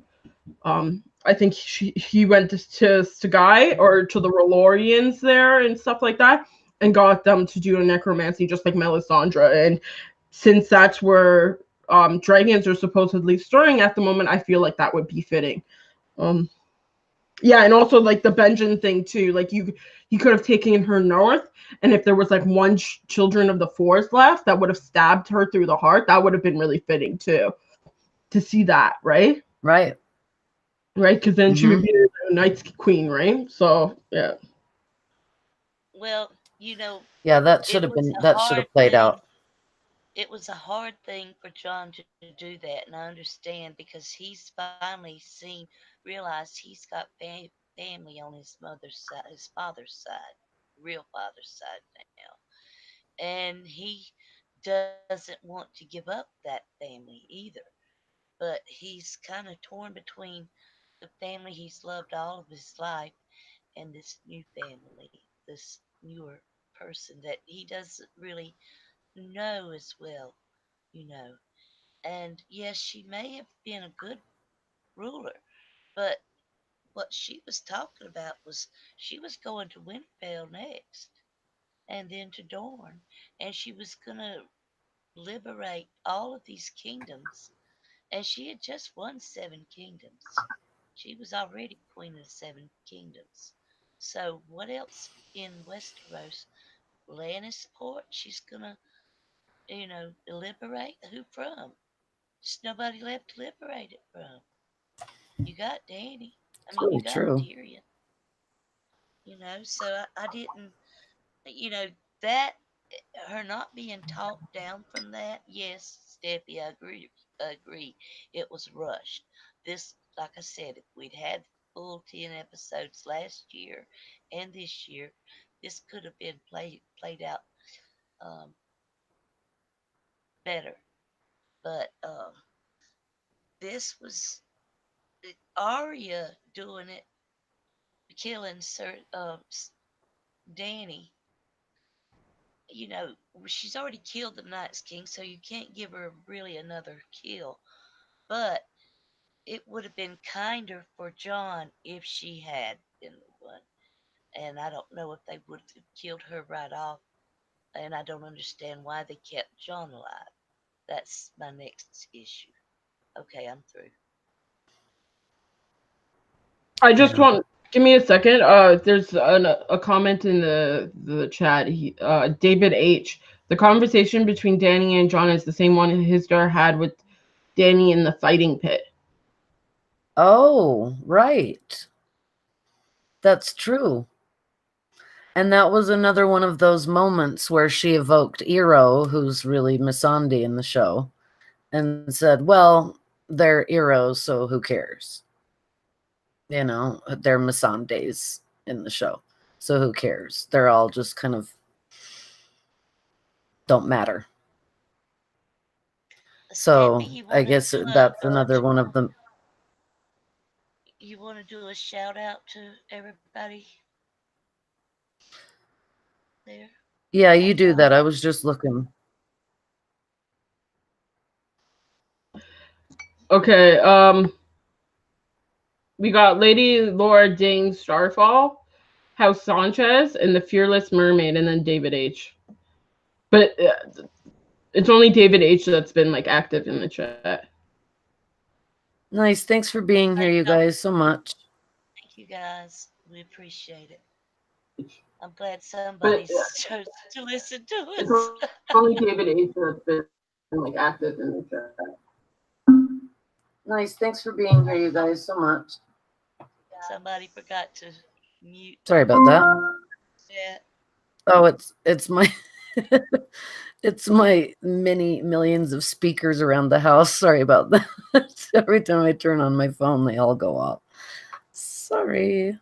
I think he went to Guy or to the Relorians there and stuff like that, and got them to do a necromancy just like Melisandre. And since that's where dragons are supposedly stirring at the moment, I feel like that would be fitting. Um, yeah, and also like the Benjen thing too. Like you could have taken her north, and if there was like one children of the forest left that would have stabbed her through the heart, that would have been really fitting too. To see that, right? Right. Right, because then she would Mm-hmm. be the Night's Queen, right? So yeah. Well, Yeah, that should it have was been a that should hard have played thing. out. It was a hard thing for John to do that, and I understand because he's finally seen, realized he's got family on his mother's side, his father's side, real father's side now, and he doesn't want to give up that family either. But he's kind of torn between the family he's loved all of his life and this new family, this newer person that he doesn't really know as well, you know. And yes, she may have been a good ruler, but what she was talking about was she was going to Winterfell next and then to Dorne, and she was going to liberate all of these kingdoms. And she had just won 7 kingdoms. She was already queen of the 7 kingdoms. So what else in Westeros? Lannisport? She's gonna, liberate who from? There's nobody left to liberate it from. You got Danny. I It's mean, you really got true. Tyrion. So I didn't, that her not being talked down from that. Yes, Steffi, I agree. Agree, it was rushed. This, like I said, if we'd had full 10 episodes last year and this year, this could have been played out um, better. But this was Arya doing it, killing Danny. You know, she's already killed the Night's King, so you can't give her really another kill. But it would have been kinder for John if she had been the one. And I don't know if they would have killed her right off. And I don't understand why they kept John alive. That's my next issue. Okay, I'm through. I just Yeah. want give me a second. There's a comment in the chat. David H. The conversation between Danny and John is the same one his daughter had with Danny in the fighting pit. Oh, right. That's true. And that was another one of those moments where she evoked Eero, who's really Missandei in the show, and said, well, they're Eeros, so who cares? They're Missandeis in the show. So who cares? They're all just kind of don't matter. Steffi, So you I want to guess do that's another one of them. a shout out to everybody there Yeah, on you do John? that. I was just looking. Okay. We got Lady Laura Dane Starfall, House Sanchez, and the Fearless Mermaid, and then David H. But it's only David H that's been like active in the chat. Nice. Thanks for being here, Thank you y'all. guys, so much. Thank you guys. We appreciate it. I'm glad But somebody's chose to listen to it's us. only David H that's been like active in the chat. Nice. Thanks for being here, you guys, so much. Somebody forgot to mute Sorry about that. that. Oh, it's my it's my many millions of speakers around the house. Sorry about that. Every time I turn on my phone, they all go off. Sorry.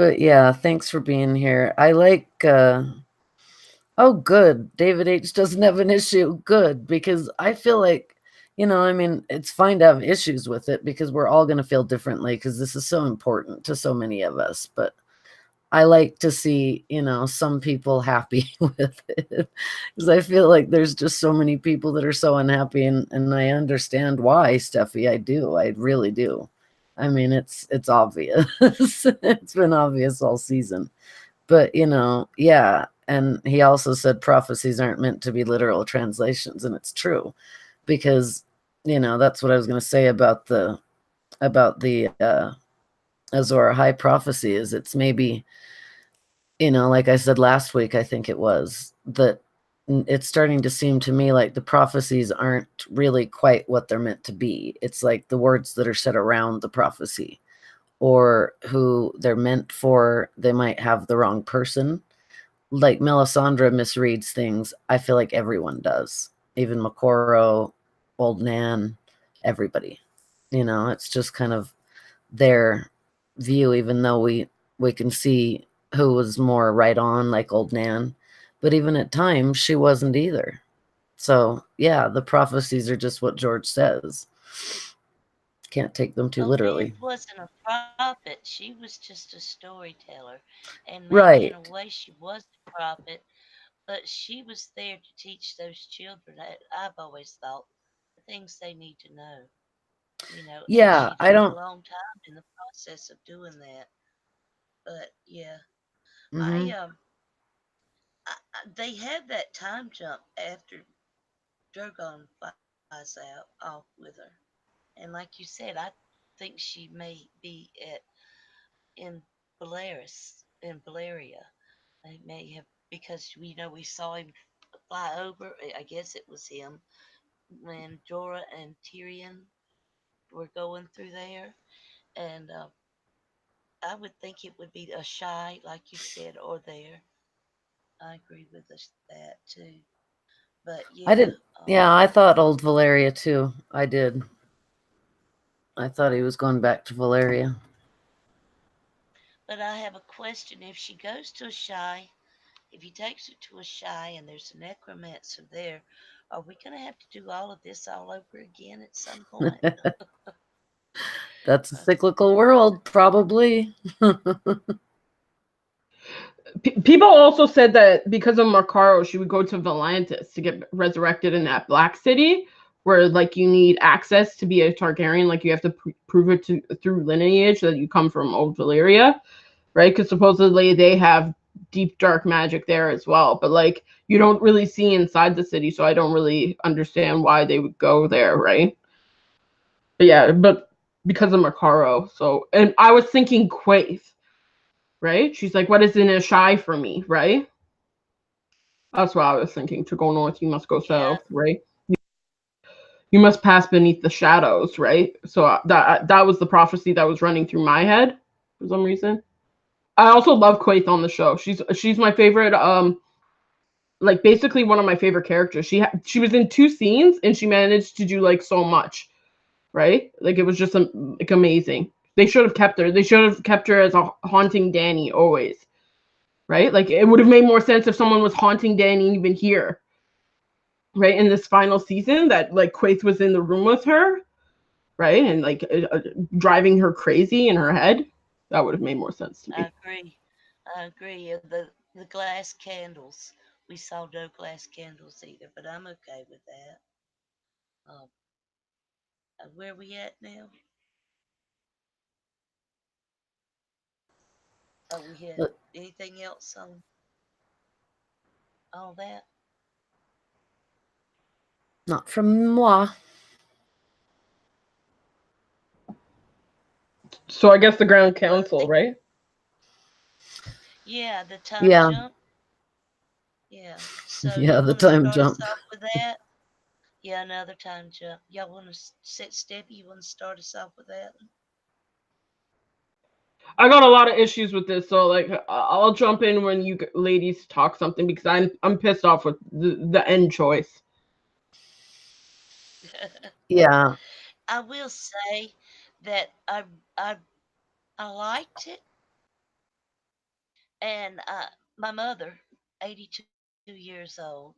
But yeah, thanks for being here. I like oh good. David H doesn't have an issue. Good, because I feel like I mean, it's fine to have issues with it because we're all going to feel differently because this is so important to so many of us, but I like to see, some people happy with it because I feel like there's just so many people that are so unhappy, and I understand why, Steffi. I do. I really do. I mean, it's obvious. It's been obvious all season. But, yeah. And he also said prophecies aren't meant to be literal translations, and it's true because, that's what I was going to say about the Azor High prophecy is it's maybe like I said last week, I think it was, that it's starting to seem to me like the prophecies aren't really quite what they're meant to be. It's like the words that are said around the prophecy or who they're meant for, they might have the wrong person. Like Melisandre misreads things. I feel like everyone does. Even Makoro, Old Nan, everybody. It's just kind of their view, even though we can see who was more right on, like Old Nan. But even at times, she wasn't either. So, yeah, the prophecies are just what George says. Can't take them too Onan literally. wasn't a prophet. She was just a storyteller. And maybe in a Right. way she was a prophet, but she was there to teach those children, I've always thought, the things they need to know. And Yeah, she I took a don't. long time in the process of doing that. But yeah, I Hmm. they have that time jump after Drogon flies out off with her, and like you said, I think she may be at in in Valeria. They may have because we saw him fly over. I guess it was him when Jorah and Tyrion were going through there, and I would think it would be a shy, like you said, or there. I agree with that too. But I yeah, didn't. Yeah, I thought old Valeria too. I did. I thought he was going back to Valeria. but I have a question. If she goes to a shy, if he takes her to a shy and there's a necromancer there, are we going to have to do all of this all over again at some point? That's a cyclical world, probably. People also said that because of Makaro, she would go to Volantis to get resurrected in that Black City, where like you need access to be a Targaryen. Like you have to prove it through lineage that you come from Old Valyria, right? Because supposedly they have deep dark magic there as well. But like you don't really see inside the city, so I don't really understand why they would go there, right? But yeah, but because of Makaro. So, and I was thinking Quaithe, right? She's like, what is in a shy for me, right? That's what I was thinking. To go north, you must go Yeah, south, right? You must pass beneath the shadows, right? So that was the prophecy that was running through my head for some reason. I also love Quaithe on the show. She's my favorite. Like basically one of my favorite characters. She was in two scenes and she managed to do like so much, right? Like it was just like amazing. They should have kept her. They should have kept her as a haunting Danny always, right? Like it would have made more sense if someone was haunting Danny even here, right? In this final season, that like Quaithe was in the room with her, right? And like driving her crazy in her head. That would have made more sense to I me. agree. I agree. The glass candles. We saw no glass candles either, but I'm okay with that. Um, where we at now? We had But anything else on all that? not from moi. So I guess the Ground Well, I Council, think right? yeah, the time Yeah, jump. Yeah. So yeah, you the want to time start us jump. off with that? Yeah, another time jump. Y'all want to sit step? You want to start us off with that? I got a lot of issues with this, so like I'll jump in when you ladies talk something because I'm pissed off with the end choice. Yeah, I will say that I I liked it, And my mother, 82 years old,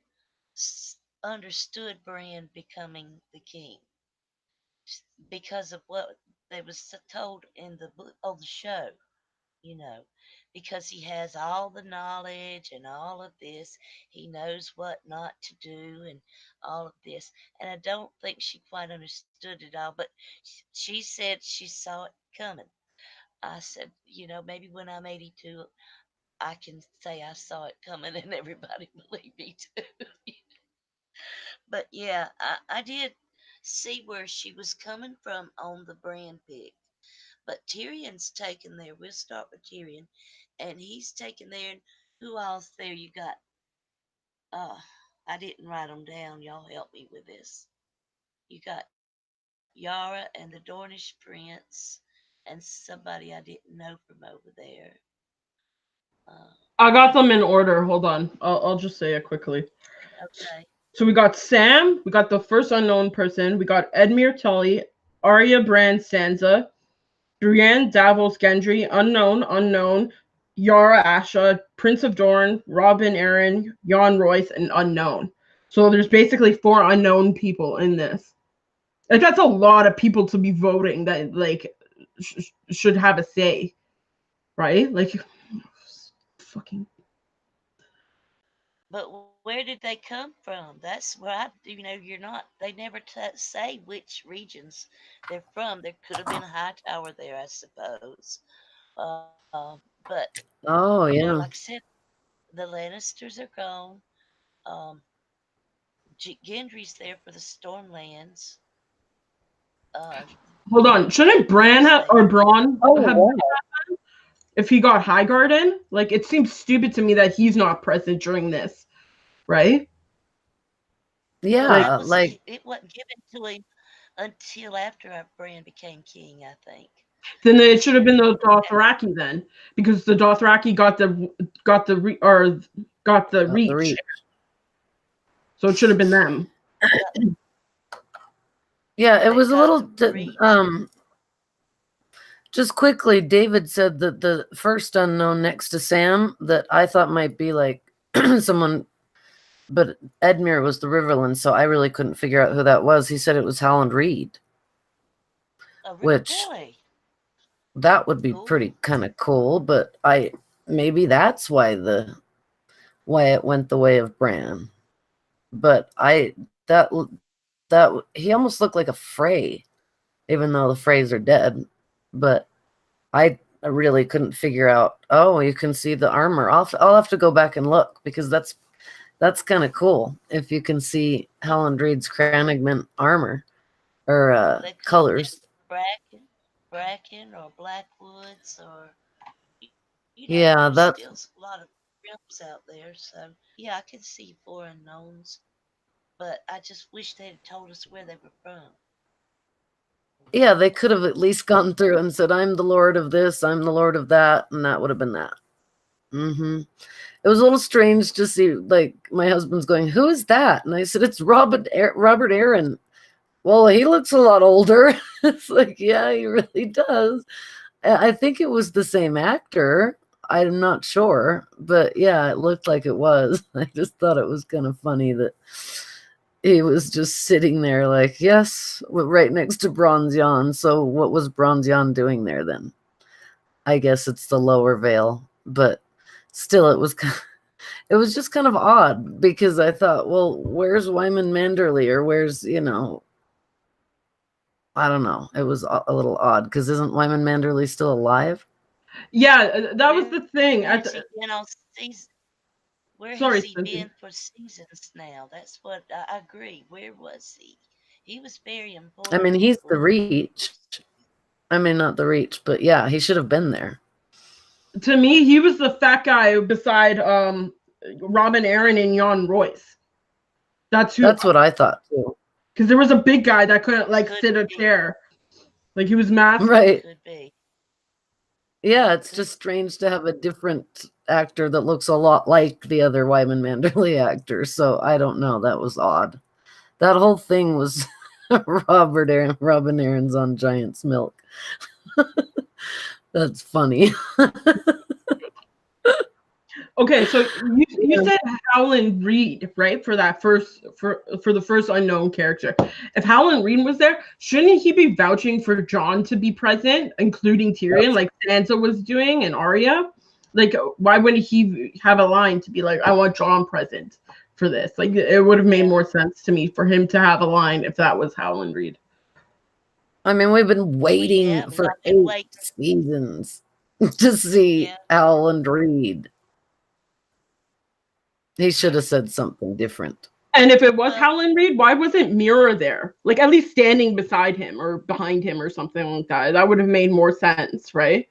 understood Bran becoming the king because of what they was told in the book, on the show, you know, because he has all the knowledge and all of this. He knows what not to do and all of this. And I don't think she quite understood it all, but she said she saw it coming. I said, maybe when I'm 82, I can say I saw it coming and everybody believe me too. But yeah, I did see where she was coming from on the brand pick. But Tyrion's taken there. We'll start with Tyrion. And he's taken there. And who else there you got? Uh, I didn't write them down. Y'all help me with this. You got Yara and the Dornish prince and somebody I didn't know from over there. Uh, I got them in order. Hold on. I'll just say it quickly. okay. So we got Sam, we got the first unknown person, we got Edmure Tully, Arya Brand Sansa, Brienne Davos Gendry, unknown, Yara Asha, Prince of Dorne, Robin Aaron, Jon Royce, and unknown. So there's basically 4 unknown people in this. Like that's a lot of people to be voting that like should have a say, right? Like fucking. But where did they come from? That's where you're not, they never say which regions they're from. There could have been a high tower there, I suppose. But Oh, like I yeah. said, the Lannisters are gone. Um, Gendry's there for the Stormlands. Uh, Hold on, shouldn't Bran Edmure's have or there. Braun Oh, have wow. if he got Highgarden? Like it seems stupid to me that he's not present during this, right? Well, Like Yeah, like, it wasn't given to him until after our Bran became king, I think. then He it should have should been have the been Dothraki then, because the Dothraki got the the reach, reach. so it should have been them. well, Yeah, it they was a got little, the reach. just quickly, David said that the first unknown next to Sam that I thought might be like someone, but Edmure was the Riverland, so I really couldn't figure out who that was. He said it was Howland Reed, which Really that would be cool. pretty kind of cool, but maybe that's why it went the way of Bran. But that he almost looked like a Frey, even though the Freys are dead. But I really couldn't figure out. Oh, you can see the armor. I'll have to go back and look because that's kind of cool if you can see Helen Reed's Cranigman armor or Well, they could have been colors. Bracken or Blackwoods or Yeah, there's that still a lot of realms out there. So yeah, I can see 4 unknowns, but I just wish they'd told us where they were from. yeah, they could have at least gone through and said, "I'm the Lord of this, I'm the Lord of that," and that would have been that. It was a little strange to see, like, my husband's going, "Who is that?" And I said, "It's Robert Aaron." Well, he looks a lot older. It's like, yeah, he really does. I think it was the same actor. I'm not sure, but yeah, it looked like it was. I just thought it was kind of funny that he was just sitting there, like, yes, right next to Bronzion. So, what was Bronzion doing there then? I guess it's the lower veil, but still, it was just kind of odd because I thought, well, where's Wyman Manderley or where's I don't know. It was a little odd because isn't Wyman Manderley still alive? Yeah, that was Where the has he thing. been on season? Where has Sorry, he been Cynthia. for seasons now? That's what I agree. Where was he? He was very I mean, important he's the for Reach. I mean, not the Reach, but yeah, he should have been there. To me, he was the fat guy beside Robin Aaron and Jon Royce. That's who. That's what I thought too. Because there was a big guy that couldn't like could sit a be, chair. Like he was massive. Right. could be, Yeah, it's could just strange to have a different actor that looks a lot like the other Wyman Manderley actor. So I don't know. That was odd. That whole thing was Robin Aaron's on Giant's Milk. That's funny. Okay, so you said Howland Reed, right? For that first for the first unknown character. If Howland Reed was there, shouldn't he be vouching for Jon to be present, including Tyrion, like Sansa was doing and Arya? Like, why wouldn't he have a line to be like, "I want Jon present for this"? Like, it would have made Yeah. more sense to me for him to have a line if that was Howland Reed. I mean, we've been Well, yeah, waiting but I've for been 8 waiting. seasons to see Yeah. Howland Reed. He should have said something different. And if it was Well, Howland Reed, why wasn't Mira there? Like, at least standing beside him or behind him or something like that. That would have made more sense, right?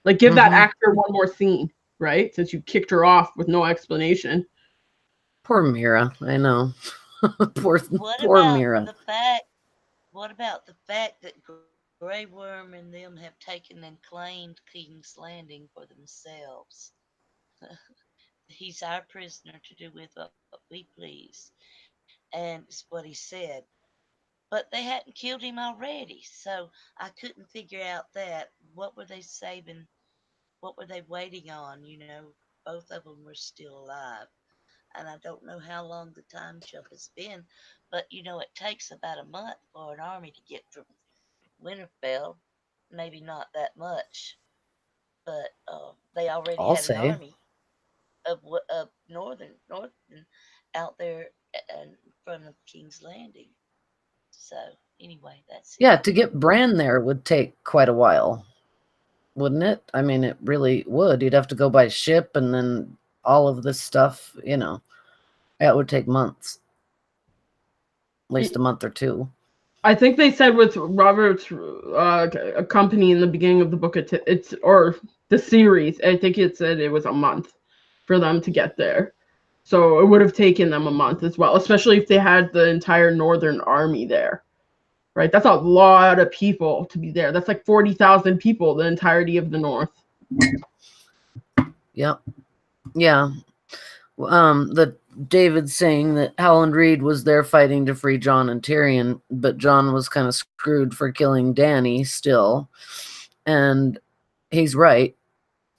Like, give that Hmm. actor one more scene, right? Since you kicked her off with no explanation. Poor Mira. I know. poor, what poor about Mira. the fact? What about the fact that Grey Worm and them have taken and claimed King's Landing for themselves? He's our prisoner to do with what we please, and it's what he said. But they hadn't killed him already, so I couldn't figure out that. What were they saving? What were they waiting on? Both of them were still alive. And I don't know how long the time jump has been, but it takes about a month for an army to get from Winterfell. Maybe not that much, but they already I'll had an say. army of northern out there in front of King's Landing. So anyway, that's it. Yeah, to get Bran there would take quite a while, wouldn't it? I mean, it really would. You'd have to go by ship and then all of this stuff, That would take months, at least a month or two. I think they said with Robert's company in the beginning of the book, it's or the series. I think it said it was a month for them to get there. So it would have taken them a month as well, especially if they had the entire Northern Army there. Right? That's a lot of people to be there. That's like 40,000 people, the entirety of the North. Yep. Yeah. The David saying that Howland Reed was there fighting to free Jon and Tyrion, but Jon was kind of screwed for killing Dany still. And he's right.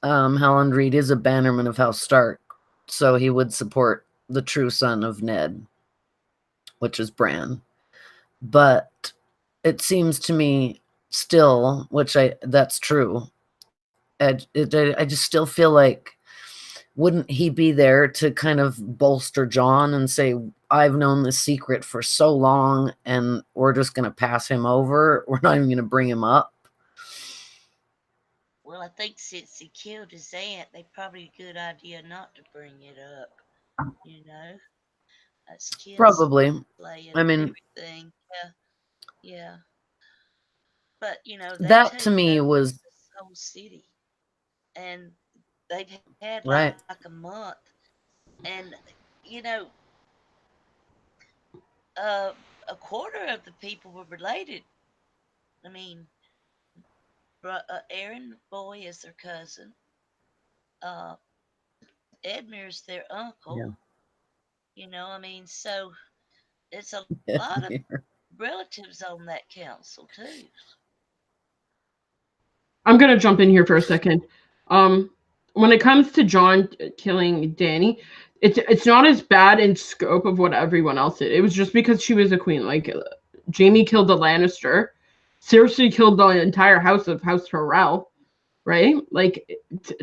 Howland Reed is a bannerman of House Stark, so he would support the true son of Ned, which is Bran. But it seems to me still, that's true. I just still feel like, wouldn't he be there to kind of bolster Jon and say, I've known this secret for so long and we're just going to pass him over? We're not even going to bring him up. Well, I think since he killed his aunt, they probably a good idea not to bring it up. You know, that's Probably. kinsley and I mean, everything. Yeah, yeah. But they've that to taken me over was this whole city, and they've had like a right. month, and you know, a quarter of the people were related. I mean, Aaron Boy is their cousin. Uh, Edmure's their uncle. Yeah. I mean, so it's a lot of relatives on that council too. I'm gonna jump in here for a second. Um, when it comes to Jon killing Dany, it's not as bad in scope of what everyone else did. It was just because she was a queen. Like Jamie killed the Lannister, Cersei killed the entire house of House Tyrell. Right? Like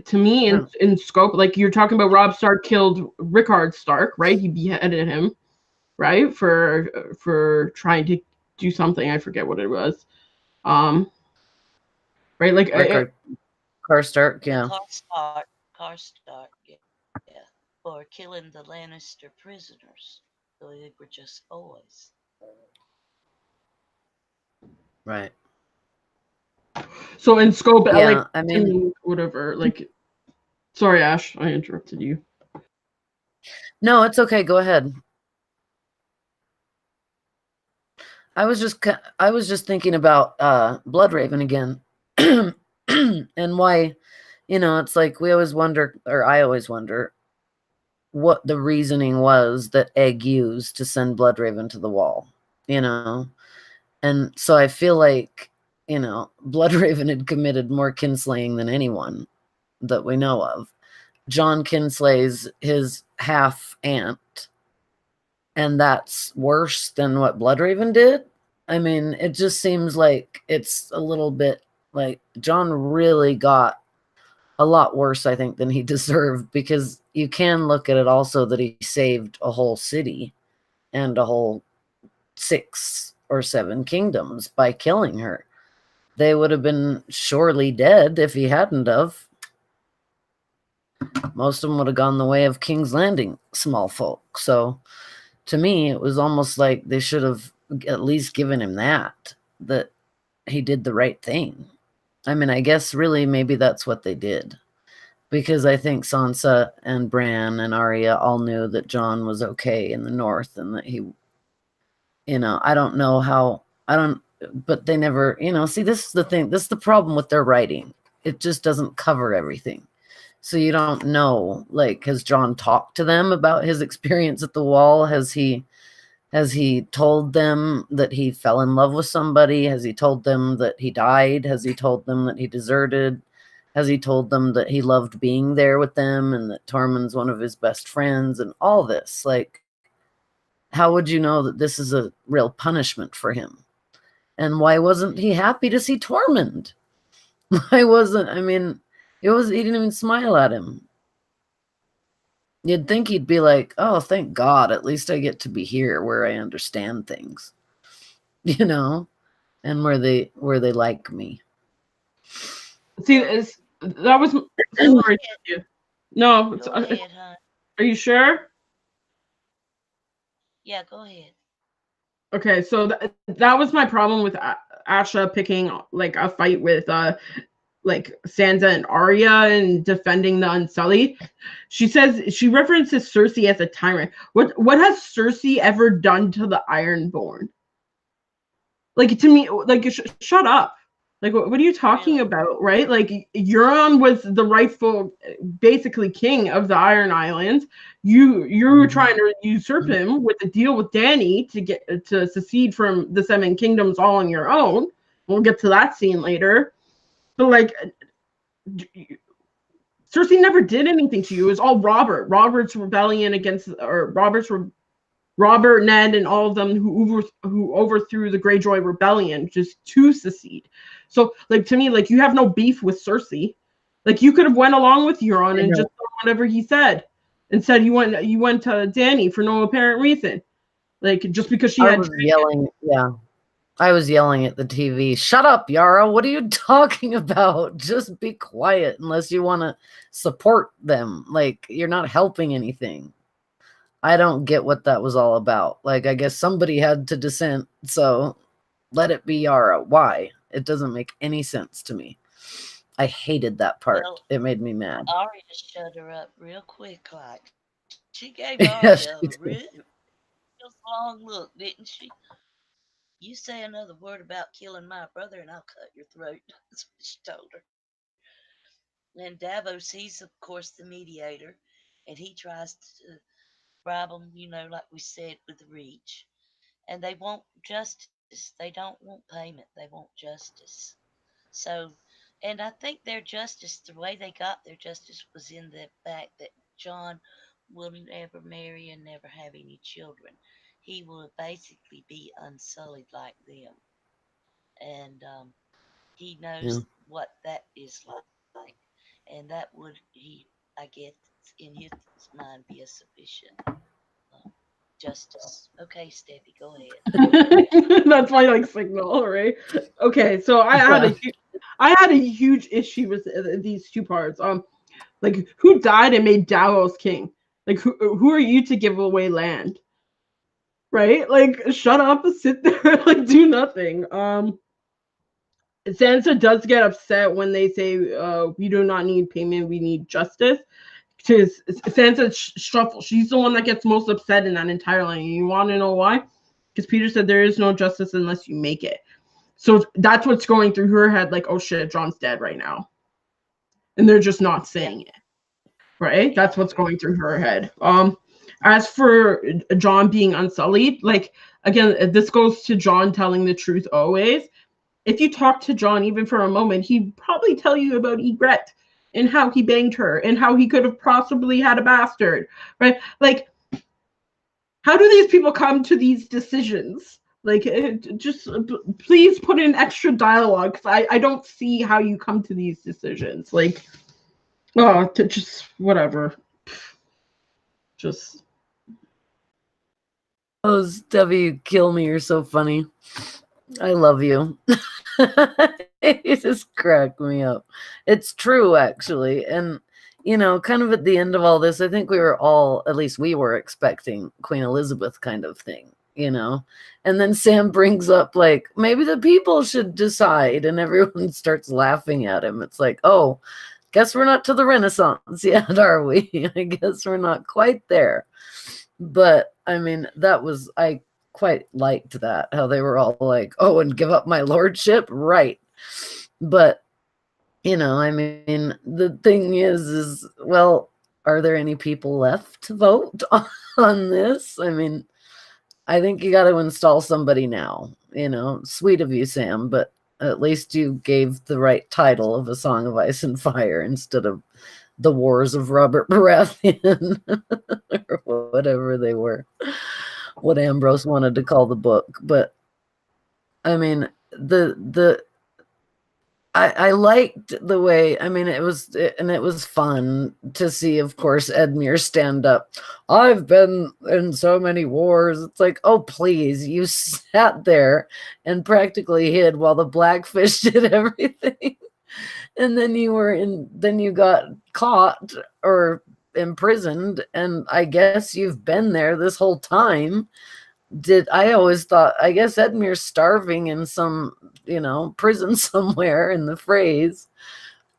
to me, Yeah. in scope, like you're talking about, Robb Stark killed Rickard Stark, right? He beheaded him, right, for trying to do something. I forget what it was. Um, right, like Rickard Karstark, The yeah. Karstark, yeah, for killing the Lannister prisoners. So they were just boys. Right. so in scope, like Yeah. I to mean, me, whatever. Like, sorry, Ash, I interrupted you. no, it's okay. Go ahead. I was just thinking about Bloodraven again. And why, it's like we always wonder, or I always wonder, what the reasoning was that Egg used to send Bloodraven to the wall, you know? And so I feel like, Bloodraven had committed more kinslaying than anyone that we know of. John Kinslay's his half aunt, and that's worse than what Bloodraven did. I mean, it just seems like it's a little bit like John really got a lot worse, I think, than he deserved, because you can look at it also that he saved a whole city and a whole 6 or 7 kingdoms by killing her. They would have been surely dead if he hadn't of. Most of them would have gone the way of King's Landing, small folk. So to me, it was almost like they should have at least given him that he did the right thing. I mean, I guess really maybe that's what they did. Because I think Sansa and Bran and Arya all knew that Jon was okay in the north, and that he, I don't know how, but they never, see, this is the thing. This is the problem with their writing. It just doesn't cover everything. So you don't know, like, has Jon talked to them about his experience at the Wall? Has he told them that he fell in love with somebody? Has he told them that he died? Has he told them that he deserted? Has he told them that he loved being there with them and that Tormund's one of his best friends and all this? Like, how would you know that this is a real punishment for him? And why wasn't he happy to see Tormund? Why wasn't, I mean, he didn't even smile at him. You'd think he'd be like, oh, thank God, at least I get to be here where I understand things, and where they like me. See, that was sorry. No, go ahead, hon. Are you sure? Yeah, go ahead. Okay, so that was my problem with Asha picking like a fight with like Sansa and Arya and defending the Unsullied. She references Cersei as a tyrant. What has Cersei ever done to the Ironborn? Like, to me, like, shut up. Like, what are you talking about, right? Like, Euron was the rightful, basically, king of the Iron Islands. You were trying to usurp him with a deal with Dany to secede from the 7 kingdoms all on your own. We'll get to that scene later. But, like, Cersei never did anything to you. It was all Robert's rebellion against, or Robert, Ned, and all of them who overthrew the Greyjoy rebellion just to secede. So, like, to me, like, you have no beef with Cersei. Like, you could have went along with Euron and just done whatever he said. Instead, you went to Dany for no apparent reason. Like, just because she had yelling. Yeah. I was yelling at the TV, shut up, Yara, what are you talking about? Just be quiet unless you want to support them. Like, you're not helping anything. I don't get what that was all about. Like, I guess somebody had to dissent, so let it be Yara. Why? It doesn't make any sense to me. I hated that part. Well, it made me mad. Arya shut her up real quick, like. She gave Arya a real long look, didn't she? You say another word about killing my brother and I'll cut your throat. That's what she told her. And Davos, he's of course the mediator, and he tries to bribe them, like we said, with the reach. And they want justice. They don't want payment. They want justice. So, and I think their justice, the way they got their justice, was in the fact that Jon will never marry and never have any children. He will basically be unsullied like them. And he knows what that is like, and that would I guess, in his mind, be a sufficient justice. Okay, Steffi, go ahead. That's my like signal, right? Okay, so I had a huge issue with these 2 parts. Like, who died and made Davos king? Like, who are you to give away land? Right? Like, shut up, sit there, like, do nothing. Sansa does get upset when they say, we do not need payment, we need justice. Because Sansa Struffle, she's the one that gets most upset in that entire line. You want to know why? Because Peter said there is no justice unless you make it. So that's what's going through her head, like, oh shit, Jon's dead right now. And they're just not saying it. Right? That's what's going through her head. As for Jon being unsullied, like, again, this goes to Jon telling the truth always. If you talk to Jon even for a moment, he'd probably tell you about Ygritte in how he banged her and how he could have possibly had a bastard, right? Like, how do these people come to these decisions? Like, just please put in extra dialogue, because I don't see how you come to these decisions. Like, oh, just whatever. Just. Oh, Steffi, you kill me. You're so funny. I love you. You just crack me up. It's true, actually. And, kind of at the end of all this, I think we were all, at least we were expecting Queen Elizabeth kind of thing, And then Sam brings up, like, maybe the people should decide, and everyone starts laughing at him. It's like, oh, guess we're not to the Renaissance yet, are we? I guess we're not quite there. But, I mean, I quite liked that, how they were all like, oh, and give up my lordship? Right. But, I mean, the thing is, well, are there any people left to vote on this? I mean, I think you got to install somebody now, Sweet of you, Sam, but at least you gave the right title of A Song of Ice and Fire instead of The Wars of Robert Baratheon or whatever they were, what Ambrose wanted to call the book. But I mean, I liked the way, I mean, it was fun to see, of course, Edmure stand up. I've been in so many wars. It's like, oh, please, you sat there and practically hid while the Blackfish did everything. And then you got caught or imprisoned, and I guess you've been there this whole time. I always thought, I guess Edmure's starving in some, prison somewhere in the phrase,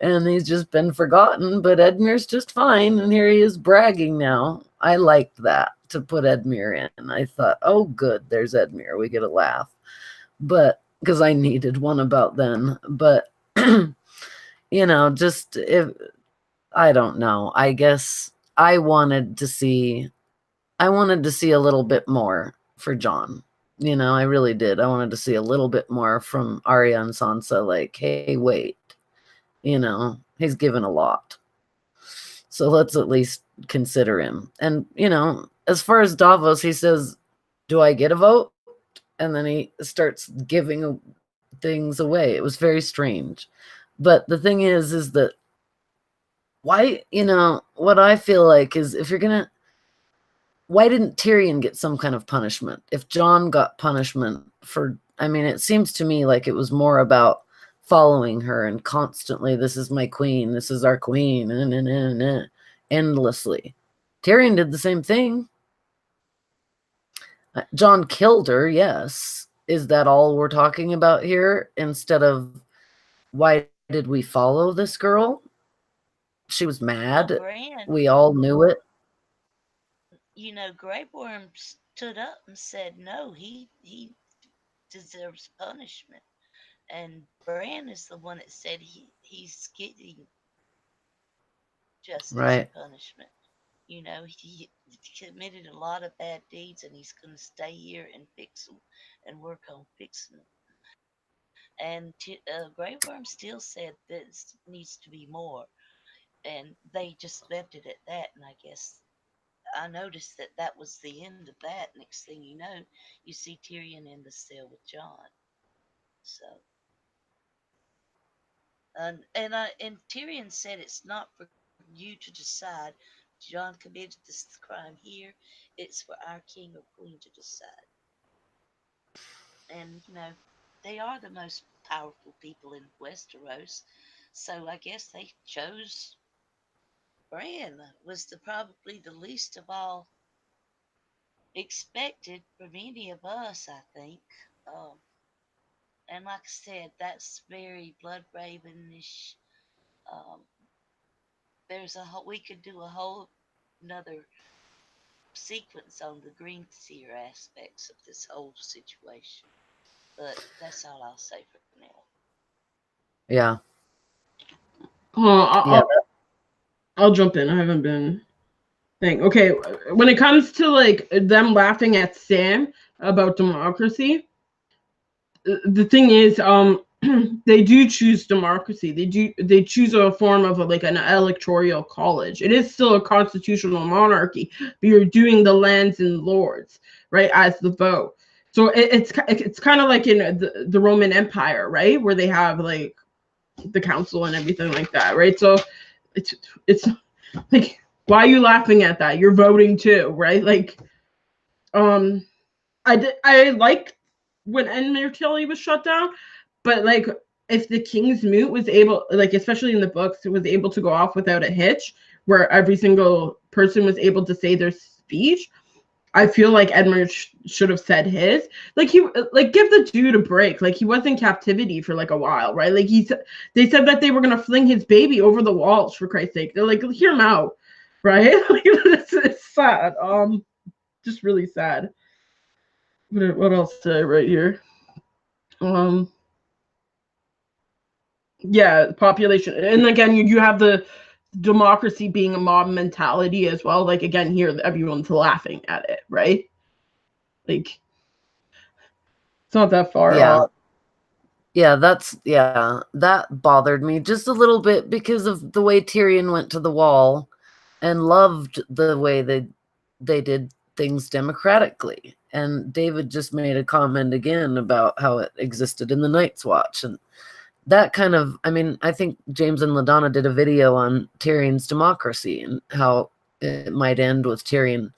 and he's just been forgotten, but Edmure's just fine, and here he is bragging now. I liked that, to put Edmure in. I thought, oh, good, there's Edmure. We get a laugh. But, because I needed one about then. But, just if, I don't know. I guess I wanted to see a little bit more for John. I really did. I wanted to see a little bit more from Arya and Sansa, like, hey, wait, he's given a lot. So let's at least consider him. And, as far as Davos, he says, do I get a vote? And then he starts giving things away. It was very strange. But the thing is that why, what I feel like is, if you're going to, why didn't Tyrion get some kind of punishment? If Jon got punishment for, I mean, it seems to me like it was more about following her and constantly, this is my queen, this is our queen, endlessly. Tyrion did the same thing. Jon killed her, yes. Is that all we're talking about here? Instead of, why did we follow this girl? She was mad. We all knew it. Grey Worm stood up and said, no, he deserves punishment. And Bran is the one that said he's getting justice right. punishment. He committed a lot of bad deeds, and he's going to stay here and fix them and work on fixing them. And Grey Worm still said this needs to be more. And they just left it at that. And I guess I noticed that was the end of that. Next thing you know, you see Tyrion in the cell with Jon. So, and Tyrion said it's not for you to decide. Jon committed this crime here. It's for our king or queen to decide. And they are the most powerful people in Westeros, so I guess they chose Bran. Was probably the least of all expected from any of us, I think. And like I said, that's very Blood Ravenish. Um, we could do a whole another sequence on the green seer aspects of this whole situation. But that's all I'll say for now. Yeah. I'll jump in. I haven't been thing. Okay, when it comes to like them laughing at Sam about democracy, the thing is, they do choose democracy. They choose a form of like an electoral college. It is still a constitutional monarchy, but you're doing the lands and lords, right, as the vote. So it's kind of like in the Roman Empire, right, where they have like the council and everything like that, right? So it's like, why are you laughing at that? You're voting too, right? Like, I like when Enmertilly was shut down, but like if the King's Moot was able, like especially in the books, it was able to go off without a hitch, where every single person was able to say their speech. I feel like Edmund should have said his. Like he, like give the dude a break. Like he was in captivity for like a while, right? Like they said that they were gonna fling his baby over the walls for Christ's sake. They're like, hear him out, right? Like it's sad. Just really sad. What else did I write here? Um, yeah, population, and again, you have the democracy being a mob mentality as well. Like again, here everyone's laughing at it, right? Like it's not that far Yeah. off. Yeah, that bothered me just a little bit because of the way Tyrion went to the wall and loved the way they did things democratically. And David just made a comment again about how it existed in the Night's Watch. And that kind of, I mean, I think James and LaDonna did a video on Tyrion's democracy and how it might end with Tyrion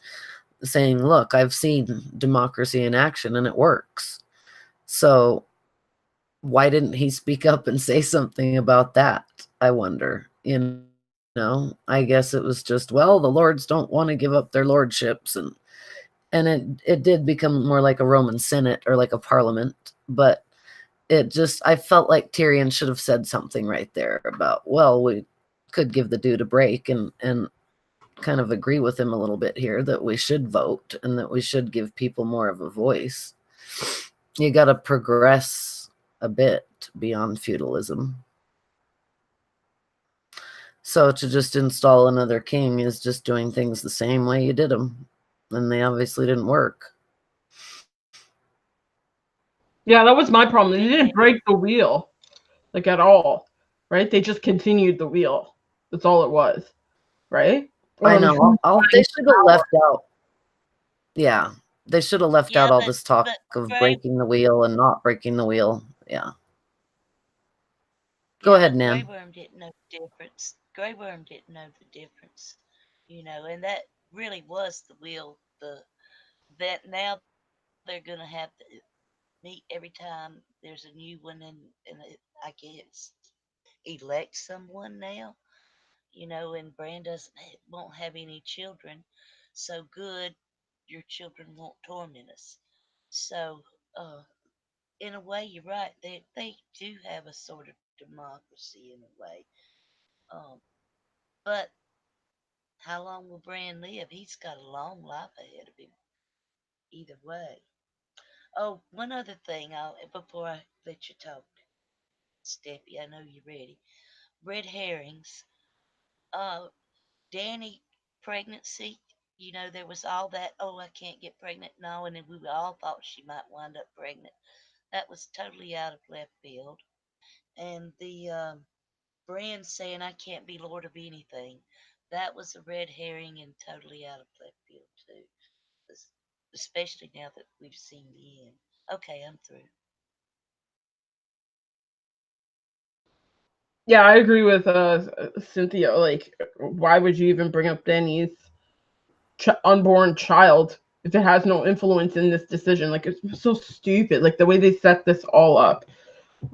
saying, look, I've seen democracy in action and it works. So why didn't he speak up and say something about that? I wonder. You know, I guess it was just, well, the lords don't want to give up their lordships, and it did become more like a Roman Senate or like a parliament, but I felt like Tyrion should have said something right there about, well, we could give the dude a break and kind of agree with him a little bit here that we should vote and that we should give people more of a voice. You got to progress a bit beyond feudalism. So to just install another king is just doing things the same way you did them, and they obviously didn't work. Yeah, that was my problem. They didn't break the wheel, like at all, right? They just continued the wheel. That's all it was, right? I know. They should have left out. Yeah, they should have left out Yeah, all but this talk of breaking the wheel and not breaking the wheel. Yeah. Go ahead, Grey Nan. Worm didn't know the difference. Grey Worm didn't know the difference, and that really was the will. That now they're gonna have to meet every time there's a new one, I guess elect someone now. And Bran won't have any children, so good, your children won't torment us. So, uh, in a way, you're right. They do have a sort of democracy in a way. Um, but how long will Bran live? He's got a long life ahead of him. Either way. Oh, one other thing. Before I let you talk, Steffi, I know you're ready. Red herrings. Uh, Danny pregnancy. There was all that. Oh, I can't get pregnant. No, and then we all thought she might wind up pregnant. That was totally out of left field. And the Bran saying I can't be lord of anything. That was a red herring and totally out of left field too. Especially now that we've seen the end. Okay, I'm through. Yeah, I agree with Cynthia. Like, why would you even bring up Danny's unborn child if it has no influence in this decision? Like, it's so stupid. Like the way they set this all up.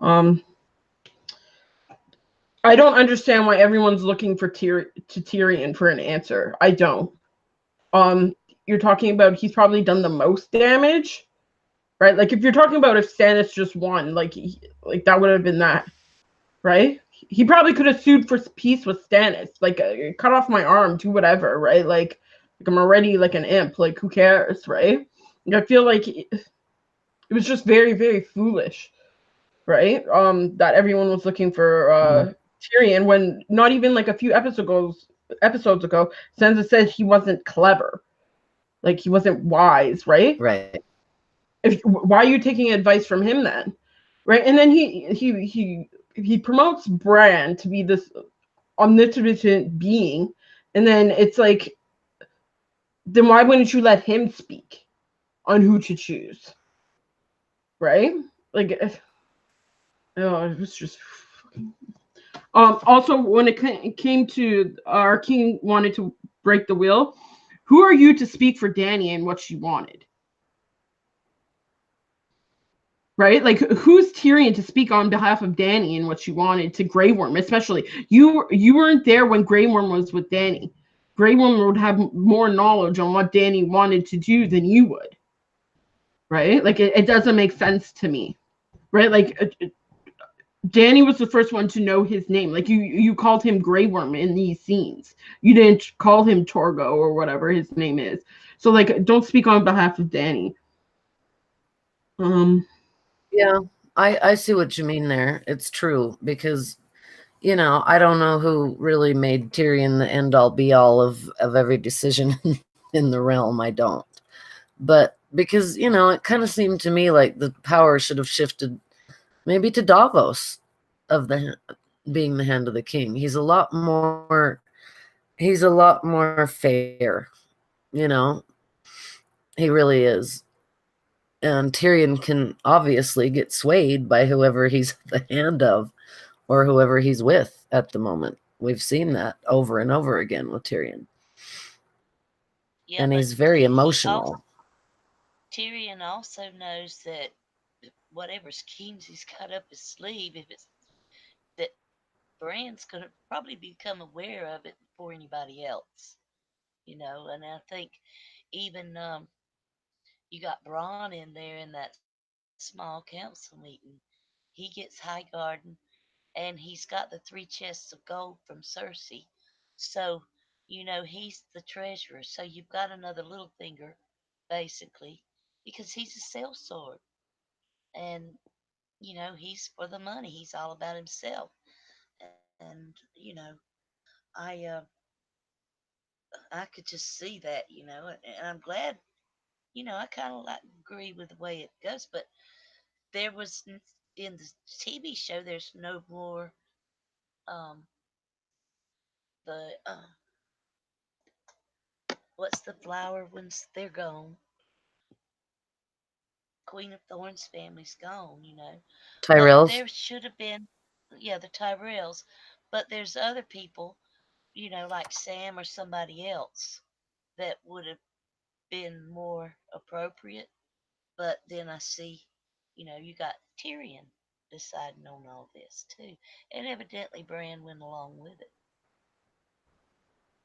Um, I don't understand why everyone's looking for Tyrion for an answer. I don't. You're talking about he's probably done the most damage, right? Like if you're talking about if Stannis just won, like that would have been that, right? He probably could have sued for peace with Stannis, like cut off my arm, do whatever, right? Like I'm already like an imp, like who cares, right? Like, I feel like it was just very, very foolish, right? That everyone was looking for Tyrion when not even like a few episodes ago, Sansa said he wasn't clever, like he wasn't wise, right? Right. Why are you taking advice from him then? right? And then he promotes Bran to be this omnipotent being, and then it's like, then why wouldn't you let him speak on who to choose, right? Like, oh, it was just. Also, when it came to our king wanted to break the will, who are you to speak for Dany and what she wanted? Right? Like, who's Tyrion to speak on behalf of Dany and what she wanted to Grey Worm, especially you weren't there when Grey Worm was with Dany. Grey Worm would have more knowledge on what Dany wanted to do than you would, right? Like, it doesn't make sense to me, right? Like, Dany was the first one to know his name. Like, you called him Grey Worm in these scenes. You didn't call him Torgo or whatever his name is. So, like, don't speak on behalf of Dany. Yeah, I see what you mean there. It's true because, I don't know who really made Tyrion the end all be all of every decision in the realm. I don't. But because, it kind of seemed to me like the power should have shifted maybe to Davos of being the hand of the king. He's a lot more fair, you know. He really is. And Tyrion can obviously get swayed by whoever he's the hand of or whoever he's with at the moment. We've seen that over and over again with Tyrion. Yeah, And but he's very he also emotional. Tyrion also knows that whatever schemes he's got up his sleeve, if it's that Bran's gonna probably become aware of it before anybody else, And I think even you got Braun in there in that small council meeting. He gets high garden, and he's got the 3 chests of gold from Cersei. So, he's the treasurer. So you've got another little finger, basically, because he's a sellsword. And, he's for the money. He's all about himself. And, I I could just see that, and I'm glad, I kind of like agree with the way it goes, but there was in the TV show, there's no more the what's the flower once they're gone? Queen of Thorns family's gone. But Tyrells. there should have been, yeah, the Tyrells. But there's other people, like Sam or somebody else that would have been more appropriate. But then I see, you got Tyrion deciding on all this too, and evidently Bran went along with it.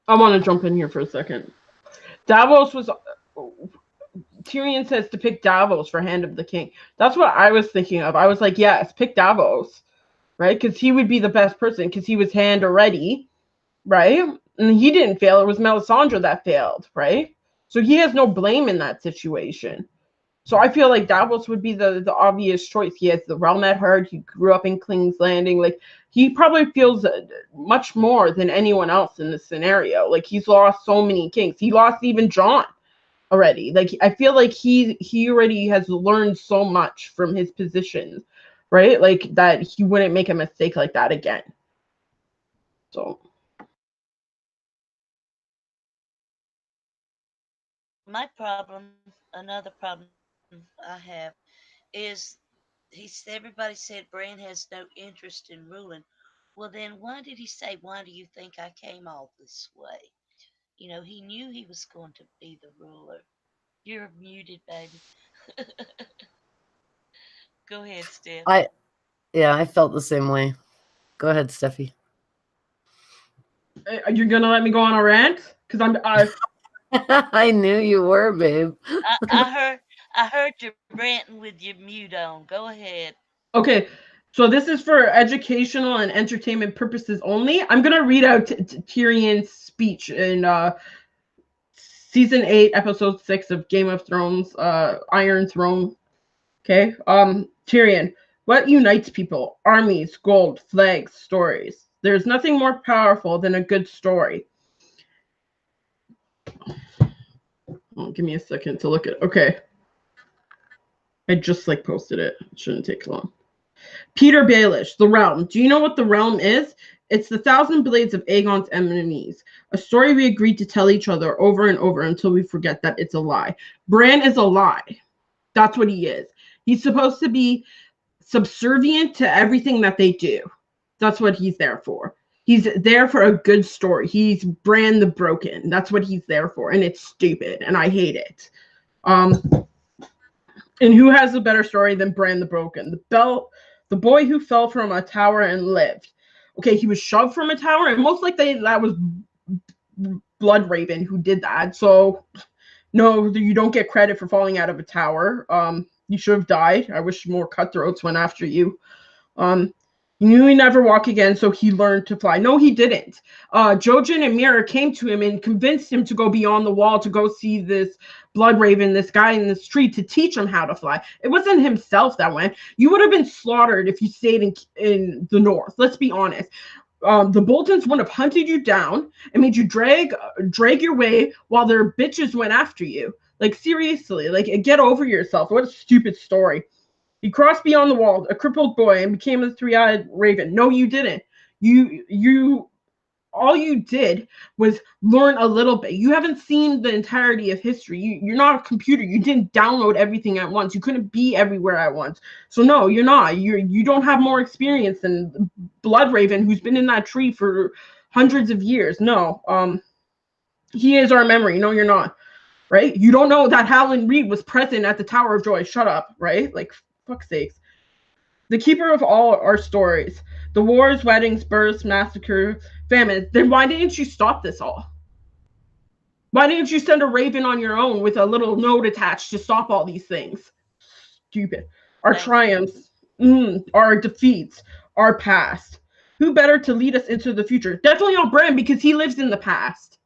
I want to jump in here for a second. Davos was Tyrion says to pick Davos for Hand of the King. That's what I was thinking of. I was like, yes, pick Davos, right? Because he would be the best person because he was hand already, right? And he didn't fail. It was Melisandre that failed, right? So he has no blame in that situation. So I feel like Davos would be the obvious choice. He has the realm at heart. He grew up in King's Landing. Like, he probably feels much more than anyone else in this scenario. Like, he's lost so many kings. He lost even Jon already. Like, I feel like he already has learned so much from his positions, right? Like, that he wouldn't make a mistake like that again. So My problem, another problem I have, is everybody said Bran has no interest in ruling. Well, then why did he say, "Why do you think I came all this way?" He knew he was going to be the ruler. You're muted, baby. Go ahead, Steph. I Yeah, I felt the same way. Go ahead, Steffi. you're gonna let me go on a rant? Because I knew you were, babe. I heard you ranting with your mute on. Go ahead. Okay, so this is for educational and entertainment purposes only. I'm gonna read out Tyrion's speech in season 8, episode 6 of Game of Thrones, Iron Throne. Okay, Tyrion. What unites people? Armies, gold, flags, stories. There's nothing more powerful than a good story. Oh, give me a second to look at. Okay, I just posted it. It shouldn't take long. Peter Baelish, The Realm. Do you know what The Realm is? It's the 1,000 blades of Aegon's enemies. A story we agreed to tell each other over and over until we forget that it's a lie. Bran is a lie. That's what he is. He's supposed to be subservient to everything that they do. That's what he's there for. He's there for a good story. He's Bran the Broken. That's what he's there for. And it's stupid. And I hate it. And who has a better story than Bran the Broken? The boy who fell from a tower and lived. Okay, he was shoved from a tower, and most likely that was Bloodraven who did that. So, no, you don't get credit for falling out of a tower. You should have died. I wish more cutthroats went after you. He knew he'd never walk again, so he learned to fly. No, he didn't. Jojen and Mira came to him and convinced him to go beyond the wall to go see this Bloodraven, this guy in the street, to teach him how to fly. It wasn't himself that went. You would have been slaughtered if you stayed in the north. Let's be honest. The Boltons would have hunted you down and made you drag your way while their bitches went after you. Like, seriously, like, get over yourself. What a stupid story. He crossed beyond the wall, a crippled boy, and became a three-eyed raven. No, you didn't. All you did was learn a little bit. You haven't seen the entirety of history. You're not a computer. You didn't download everything at once. You couldn't be everywhere at once. So no, you're not. You don't have more experience than Bloodraven, who's been in that tree for hundreds of years. No, he is our memory. No, you're not. Right? You don't know that Howland Reed was present at the Tower of Joy. Shut up. Right? Like, fuck's sakes. The keeper of all our stories. The wars, weddings, births, massacre, famine. Then why didn't you stop this all? Why didn't you send a raven on your own with a little note attached to stop all these things? Stupid. Our triumphs, our defeats, our past. Who better to lead us into the future? Definitely not Bran, because he lives in the past.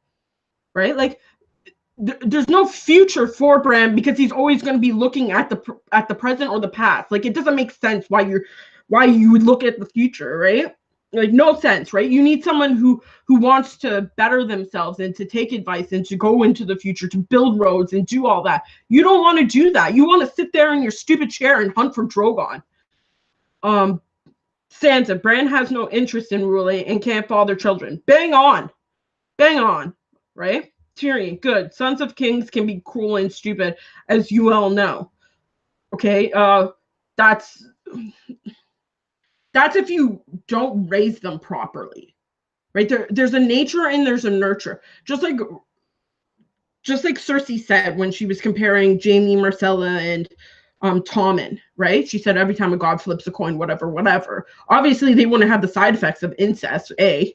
Right? Like, there's no future for Bran because he's always going to be looking at the present or the past. Like, it doesn't make sense why you would look at the future, right? Like, no sense, right? You need someone who wants to better themselves and to take advice and to go into the future, to build roads and do all that. You don't want to do that. You want to sit there in your stupid chair and hunt for Drogon. Sansa, Bran has no interest in ruling and can't father children. Bang on, right? Tyrion, good. Sons of kings can be cruel and stupid, as you all know. Okay, that's if you don't raise them properly, right? There's a nature and there's a nurture. Just like Cersei said when she was comparing Jaime, Myrcella, and Tommen, right? She said every time a god flips a coin, whatever. Obviously, they wouldn't have the side effects of incest, right?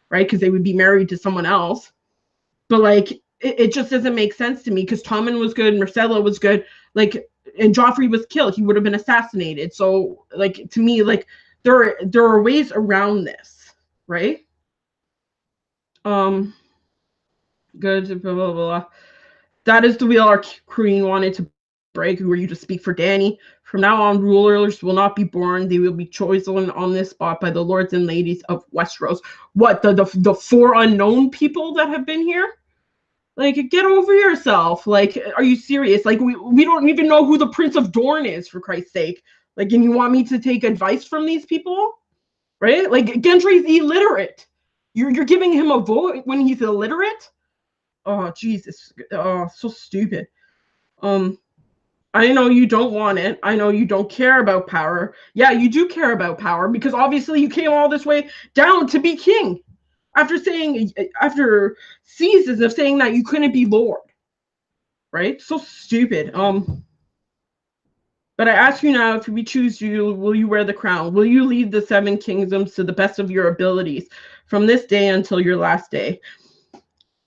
Because they would be married to someone else. But, like, it just doesn't make sense to me because Tommen was good, Myrcella was good, like, and Joffrey was killed. He would have been assassinated. So, like, to me, like, there are ways around this, right? Good, blah, blah, blah. That is the wheel our queen wanted to break. Who are you to speak for Dany? From now on, rulers will not be born. They will be chosen on this spot by the lords and ladies of Westeros. What, the four unknown people that have been here? Like, get over yourself. Like, are you serious? Like, we don't even know who the Prince of Dorne is, for Christ's sake. Like, and you want me to take advice from these people? Right? Like, Gendry's illiterate. You're giving him a vote when he's illiterate? Oh, Jesus. Oh, so stupid. I know you don't want it. I know you don't care about power. Yeah, you do care about power because obviously you came all this way down to be king. After seasons of saying that you couldn't be Lord. Right? So stupid. But I ask you now, if we choose you, will you wear the crown? Will you lead the 7 kingdoms to the best of your abilities from this day until your last day?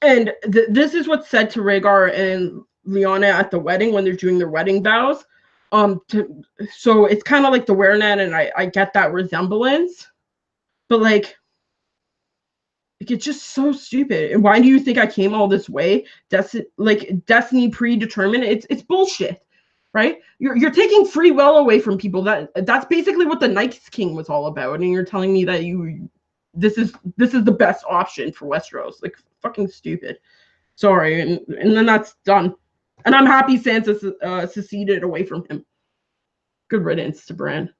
And this is what's said to Rhaegar and Lyanna at the wedding when they're doing their wedding vows. So it's kind of like the wear-net, and I get that resemblance. But, like, it's just so stupid. And why do you think I came all this way? Destiny predetermined. It's bullshit. Right? You're taking free will away from people. That's basically what the Night's King was all about. And you're telling me that this is the best option for Westeros. Like, fucking stupid. Sorry. And then that's done. And I'm happy Sansa seceded away from him. Good riddance to Bran.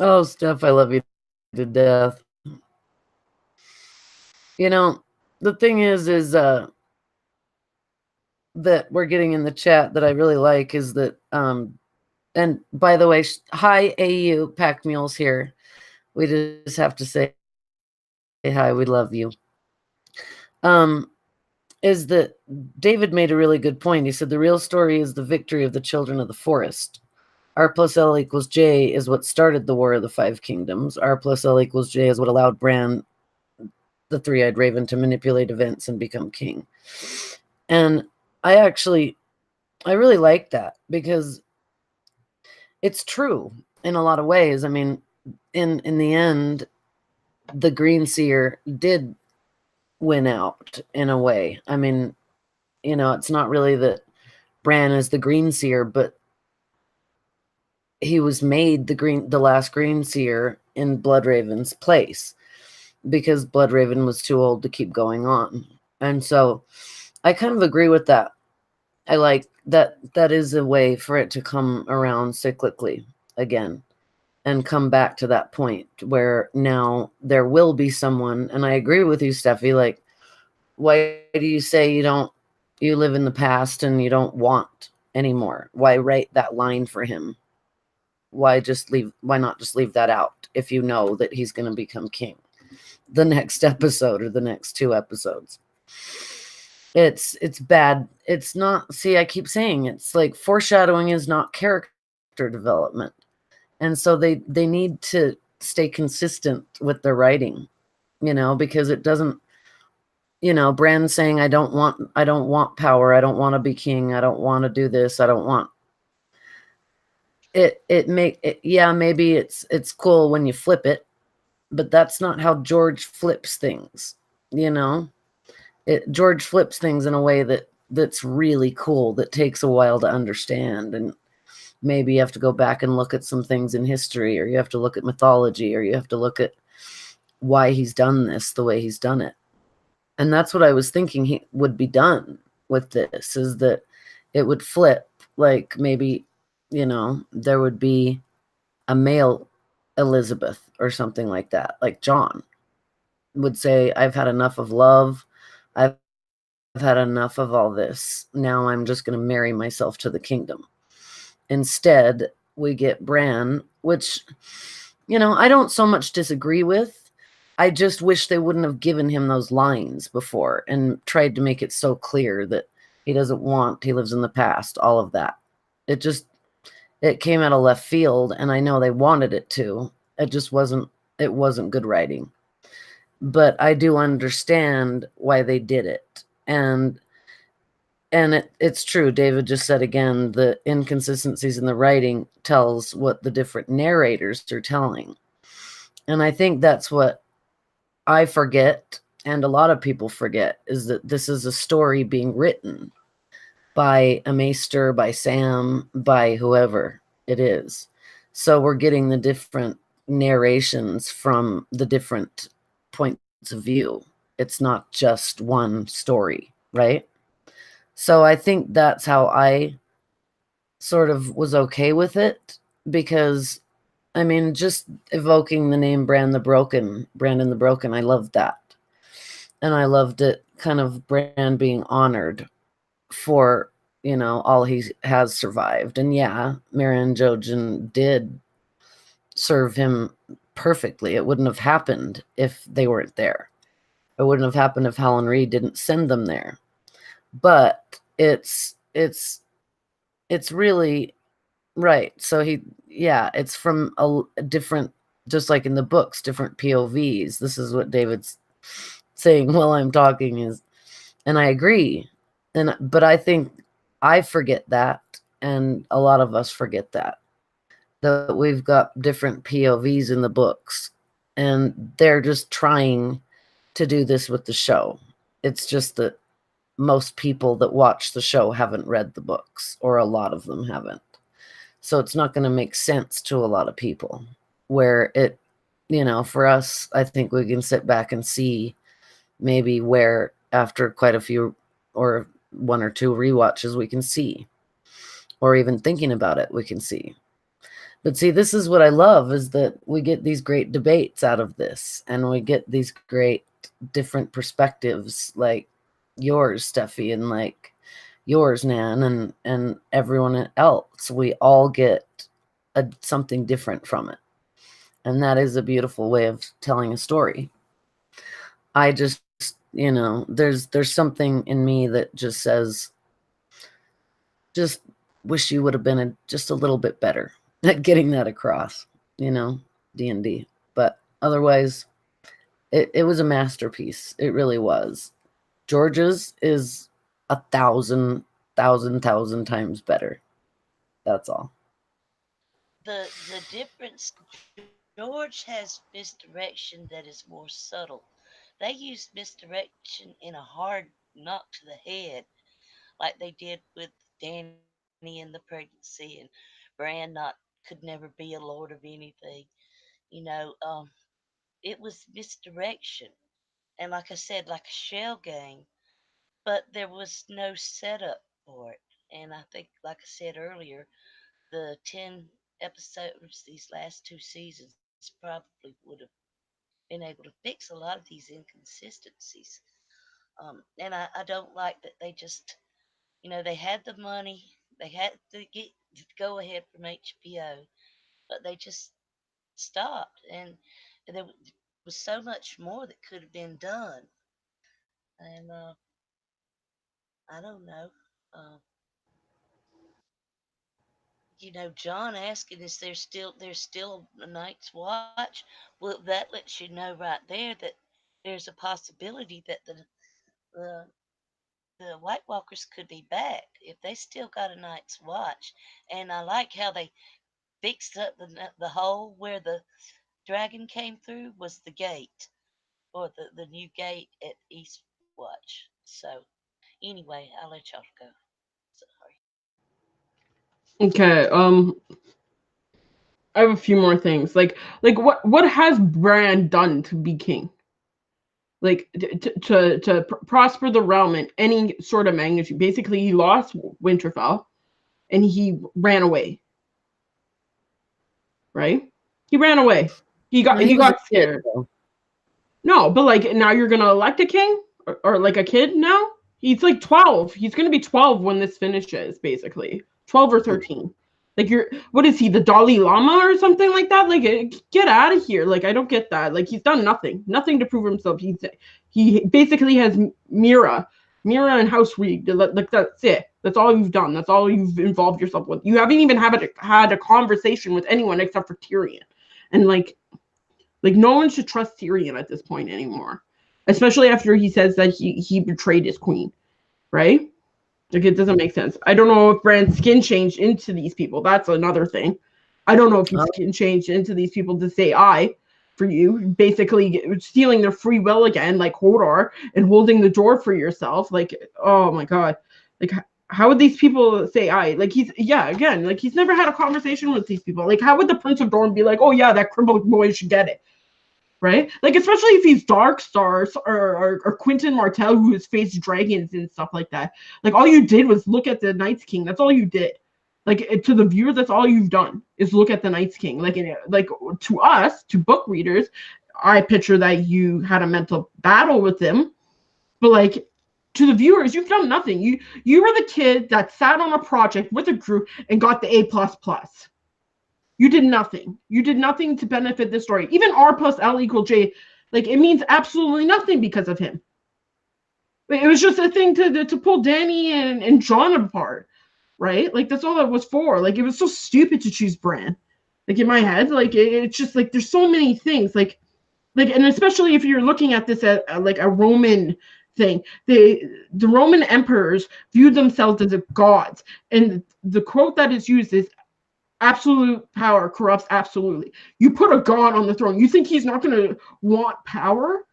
Oh, Steph, I love you to death. You know, the thing is that we're getting in the chat that I really like is that and by the way, hi AU Pack Mules here. We just have to say hi, we love you. Um is that David made a really good point. He said the real story is the victory of the children of the forest. R plus L equals J is what started the War of the Five Kingdoms. R plus L equals J is what allowed Bran, the three-eyed raven, to manipulate events and become king. And I really like that because it's true in a lot of ways. I mean, in the end, the Green Seer did win out in a way. I mean, it's not really that Bran is the Green Seer, but he was made the last Green Seer in Bloodraven's place because Bloodraven was too old to keep going on. And so I kind of agree with that. I like that is a way for it to come around cyclically again and come back to that point where now there will be someone, and I agree with you, Steffi, like, why do you say you live in the past and you don't want anymore? Why write that line for him? Why not just leave that out if you know that he's going to become king the next episode or the next two episodes? It's bad. It's not, see, I keep saying it's like foreshadowing is not character development. And so they need to stay consistent with their writing, because it doesn't, Bran saying I don't want power, I don't want to be king, I don't want to do this, I don't want yeah, maybe it's cool when you flip it, but that's not how George flips things, George flips things in a way that's really cool, that takes a while to understand, and maybe you have to go back and look at some things in history, or you have to look at mythology, or you have to look at why he's done this the way he's done it. And that's what I was thinking he would be done with this, is that it would flip, like maybe, there would be a male Elizabeth or something like that, like John would say, I've had enough of love, I've had enough of all this, now I'm just going to marry myself to the kingdom. Instead, we get Bran, which, I don't so much disagree with. I just wish they wouldn't have given him those lines before and tried to make it so clear that he lives in the past, all of that. It came out of left field, and I know they wanted it to. It wasn't good writing. But I do understand why they did it. And it's true. David just said again, the inconsistencies in the writing tells what the different narrators are telling. And I think that's what I forget, and a lot of people forget, is that this is a story being written by a maester, by Sam, by whoever it is. So we're getting the different narrations from the different points of view. It's not just one story, right? So I think that's how I sort of was okay with it, because I mean, just evoking the name Brandon the Broken, I loved that. And I loved it, kind of Bran being honored for, all he has survived. And yeah, Mira and Jojen did serve him perfectly. It wouldn't have happened if they weren't there. It wouldn't have happened if Helen Reed didn't send them there. But it's really right. So it's from a different, just like in the books, different POVs. This is what David's saying while I'm talking is, and I agree. But I think I forget that, and a lot of us forget that we've got different POVs in the books, and they're just trying to do this with the show. It's just that most people that watch the show haven't read the books, or a lot of them haven't. So it's not going to make sense to a lot of people, where it, for us, I think we can sit back and see maybe where after quite a few or one or two rewatches we can see, or even thinking about it, we can see. But see, this is what I love, is that we get these great debates out of this, and we get these great different perspectives, like yours, Steffi, and like yours, Nan, and everyone else. We all get something different from it, and that is a beautiful way of telling a story. I just, there's something in me that just says, just wish you would have been just a little bit better at getting that across, D&D. But otherwise, it was a masterpiece. It really was. George's is 1,000 times better. That's all. The difference, George has misdirection that is more subtle. They used misdirection in a hard knock to the head, like they did with Danny and the pregnancy, and Bran could never be a lord of anything. You know, it was misdirection, and like I said, like a shell game, but there was no setup for it. And I think, like I said earlier, the 10 episodes, these last two seasons, probably would have been able to fix a lot of these inconsistencies. And I don't like that they just, they had the money, they had to get the go ahead from HBO, but they just stopped. And there was so much more that could have been done. And I don't know. Uh, John asking, is there's still a Night's Watch? Well, that lets you know right there that there's a possibility that the the White Walkers could be back if they still got a Night's Watch. And I like how they fixed up the hole where the dragon came through was the gate, or the new gate at Eastwatch. So anyway, I'll let y'all go. Sorry. Okay, I have a few more things. Like what has Bran done to be king? Like to prosper the realm in any sort of magnitude. Basically, he lost Winterfell and he ran away. Right? He ran away. He He was a got kid, scared. though. No, but like now you're gonna elect a king or like a kid now. He's like 12. He's gonna be 12 when this finishes, basically 12 or 13. Like you're, what is he, the Dalai Lama or something like that? Like get out of here. Like I don't get that. Like he's done nothing to prove himself. He basically has Mira and House Reed. Like that's it. That's all you've done. That's all you've involved yourself with. You haven't even had a conversation with anyone except for Tyrion, and like no one should trust Tyrion at this point anymore, especially after he says that he betrayed his queen, right? Like it doesn't make sense. I don't know if Bran's skin changed into these people. That's another thing. I don't know if his Oh, skin changed into these people to say I for you, basically stealing their free will again, like Hodor, and holding the door for yourself. Like, oh my god, like how would these people say I? Like again, like he's never had a conversation with these people. Like how would the Prince of Dorne be like, oh yeah, that crippled boy should get it? Right? Like especially if he's Dark Stars or Quentin Martell who has faced dragons and stuff like that. Like all you did was look at the Night's King. That's all you did. Like to the viewer, that's all you've done is look at the Night's King. Like to us, to book readers, I picture that you had a mental battle with him, but like to the viewers, you've done nothing. You were the kid that sat on a project with a group and got the A plus plus. You did nothing. You did nothing to benefit this story. Even R plus L equal J, like it means absolutely nothing because of him. It was just a thing to pull Danny and John apart, right? Like that's all that was for. Like it was so stupid to choose Bran. Like in my head, like it's just like there's so many things. Like and especially if you're looking at this at like a Roman thing, the Roman emperors viewed themselves as gods, and the quote that is used is absolute power corrupts absolutely. You put a god on the throne. You think he's not going to want power?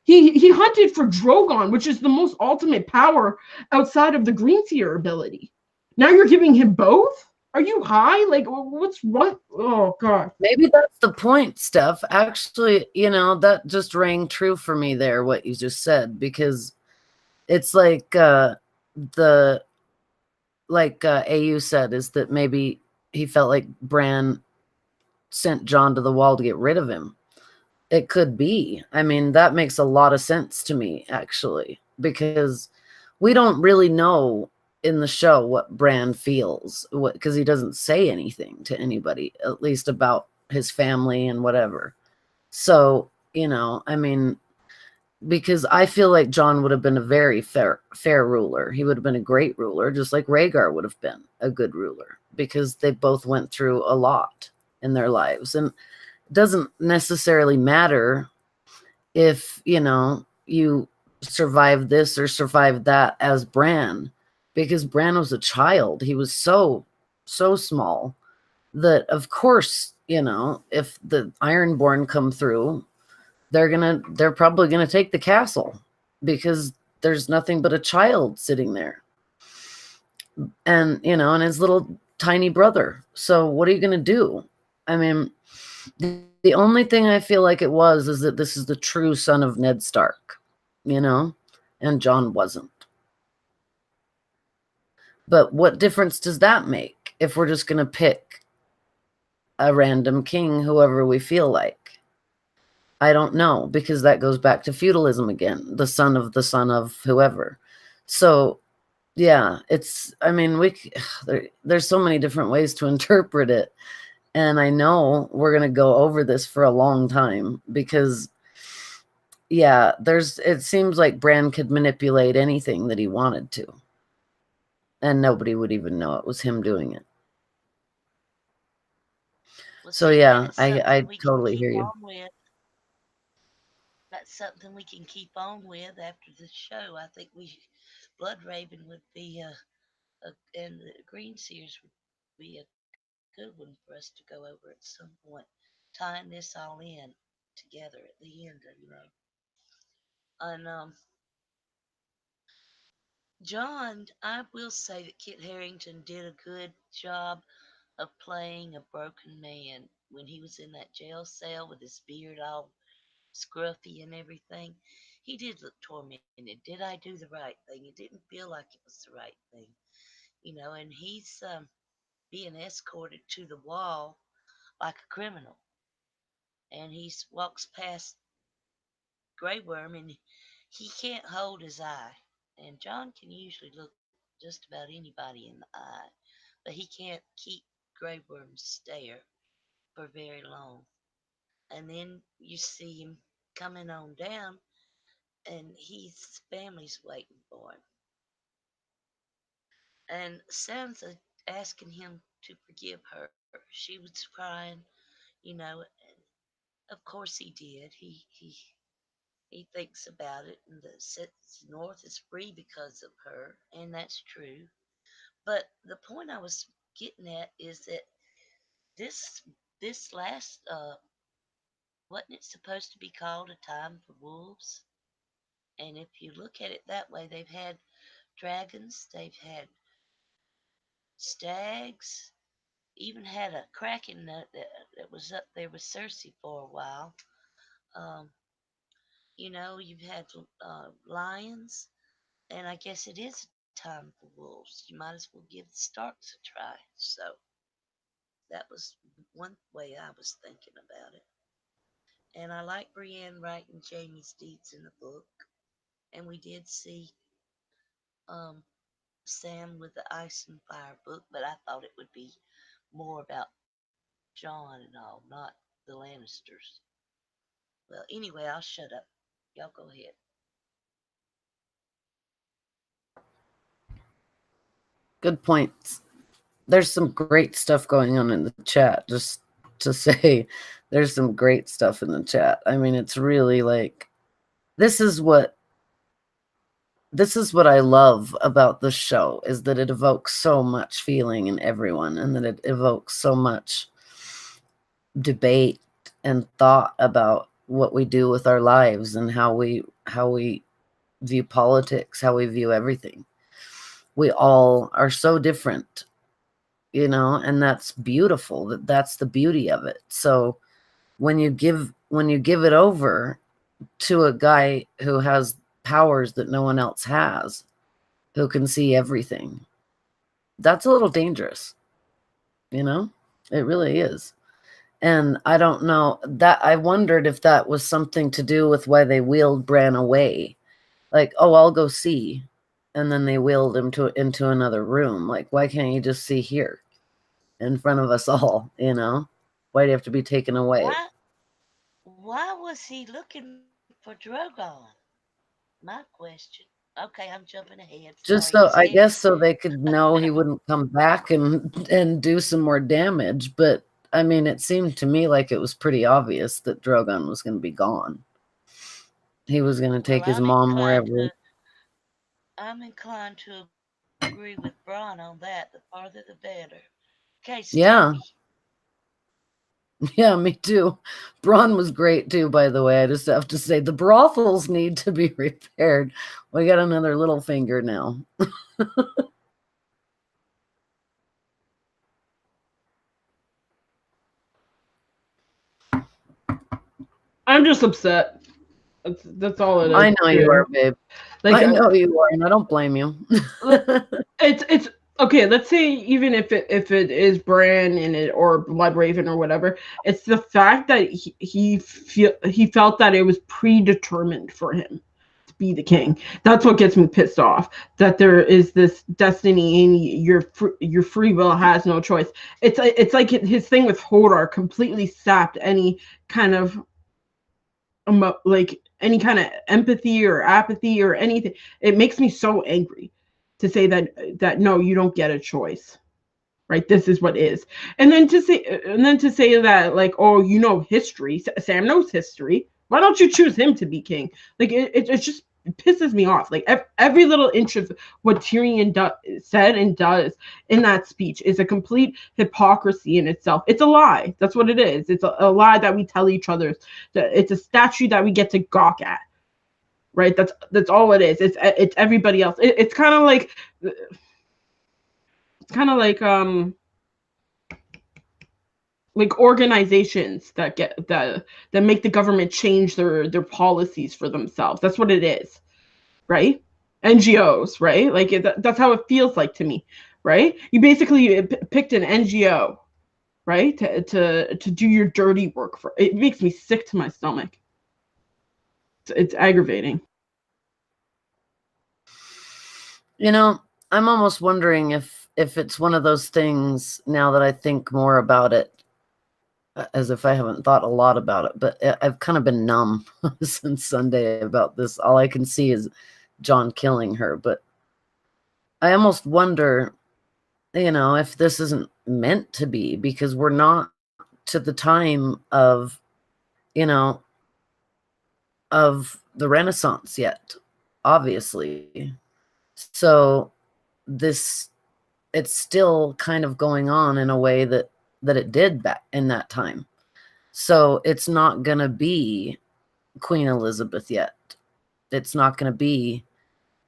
He hunted for Drogon, which is the most ultimate power outside of the Greenseer ability. Now you're giving him both? Are you high? Like what's what? Oh god. maybe that's the point, Steph. Actually, that just rang true for me there, what you just said, because it's like AU said, is that maybe he felt like Bran sent John to the wall to get rid of him. It could be. I mean, that makes a lot of sense to me, actually, because we don't really know in the show what Bran feels, because he doesn't say anything to anybody, at least about his family and whatever. So, I mean, because I feel like John would have been a very fair ruler. He would have been a great ruler, just like Rhaegar would have been a good ruler, because they both went through a lot in their lives. And it doesn't necessarily matter if, you survived this or survived that as Bran, because Bran was a child. He was so small that, of course, if the Ironborn come through, they're probably gonna take the castle, because there's nothing but a child sitting there, and his little tiny brother. So what are you gonna do? I mean, the only thing I feel like it was is that this is the true son of Ned Stark, and John wasn't. But what difference does that make if we're just gonna pick a random king, whoever we feel like? I don't know, because that goes back to feudalism again, the son of whoever. So, yeah, I mean, there's so many different ways to interpret it. And I know we're going to go over this for a long time, because, yeah, it seems like Bran could manipulate anything that he wanted to, and nobody would even know it was him doing it. Well, So, see, yeah, that's I something we can totally keep hear you. on with. That's something we can keep on with after the show. I think Blood Raven would be and the Green Seers would be a good one for us to go over at some point, tying this all in together at the end. And John, I will say that Kit Harrington did a good job of playing a broken man when he was in that jail cell with his beard all scruffy and everything. He did look tormented. Did I do the right thing? It didn't feel like it was the right thing. And he's being escorted to the wall like a criminal. And he walks past Grey Worm and he can't hold his eye. And John can usually look just about anybody in the eye, but he can't keep Grey Worm's stare for very long. And then you see him coming on down, and his family's waiting for him. And Sansa asking him to forgive her. She was crying, and of course he did. He thinks about it, and the North is free because of her, and that's true. But the point I was getting at is that this this last wasn't it supposed to be called A Time for Wolves? And if you look at it that way, they've had dragons, they've had stags, even had a kraken that was up there with Cersei for a while. Um, you've had lions, and I guess it is a time for wolves. You might as well give the Starks a try. So that was one way I was thinking about it. And I like Brienne writing Jamie's deeds in the book. And we did see um, Sam with the Ice and Fire book, but I thought it would be more about John and all, not the Lannisters. Well, anyway, I'll shut up. Y'all go ahead. Good points. There's some great stuff going on in the chat. Just to say, there's some great stuff in the chat. I mean, it's really like, this is what I love about the show, is that it evokes so much feeling in everyone, and that it evokes so much debate and thought about what we do with our lives, and how we view politics, how we view everything. We all are so different, and that's beautiful. That's the beauty of it. So when you give it over to a guy who has powers that no one else has, who can see everything, that's a little dangerous. It really is. And I don't know that I wondered if that was something to do with why they wheeled Bran away. Like, oh, I'll go see. And then they wheeled him into another room. Like, why can't you just see here in front of us all, you know? Why do you have to be taken away? Why why was he looking for Drogon? My question. Okay, I'm jumping ahead. Sorry, Just so I continue. guess so they could know he wouldn't come back and do some more damage, but I mean it seemed to me like it was pretty obvious that Drogon was going to be gone. He was going to Well, take his mom wherever. I'm inclined to agree with Bron on that. The farther the better. Okay, Steffi. Yeah. Yeah, me too. Braun was great too, by the way. I just have to say the brothels need to be repaired. We got another little finger now. I'm just upset. That's all it I is. know you Too. are, babe. Like I know you are, and I don't blame you. le- it's okay. Let's say even if it is Bran in it or Blood Raven or whatever, it's the fact that he felt that it was predetermined for him to be the king. That's what gets me pissed off. That there is this destiny and your free will has no choice. It's like his thing with Hodor completely sapped any kind of like any kind of empathy or apathy or anything. It makes me so angry to say that no, you don't get a choice. Right, this is what is, and then to say that like, oh, you know history. Sam knows history. Why don't you choose him to be king? Like it just pisses me off. Like every little inch of what Tyrion said and does in that speech is a complete hypocrisy in itself. It's a lie. That's what it is. It's a lie that we tell each other. It's a statue that we get to gawk at. Right. That's all it is. It's everybody else. It's kind of like organizations that make the government change their policies for themselves. That's what it is, right? NGOs, right? Like that's how it feels like to me, right? You basically picked an NGO, right, to do your dirty work for. It makes me sick to my stomach. It's aggravating. You know, I'm almost wondering if it's one of those things now that I think more about it, as if I haven't thought a lot about it, but I've kind of been numb since Sunday about this. All I can see is John killing her, but I almost wonder, if this isn't meant to be because we're not to the time you know, of the Renaissance yet, obviously. So this it's still kind of going on in a way that it did back in that time. So it's not going to be Queen Elizabeth yet. It's not going to be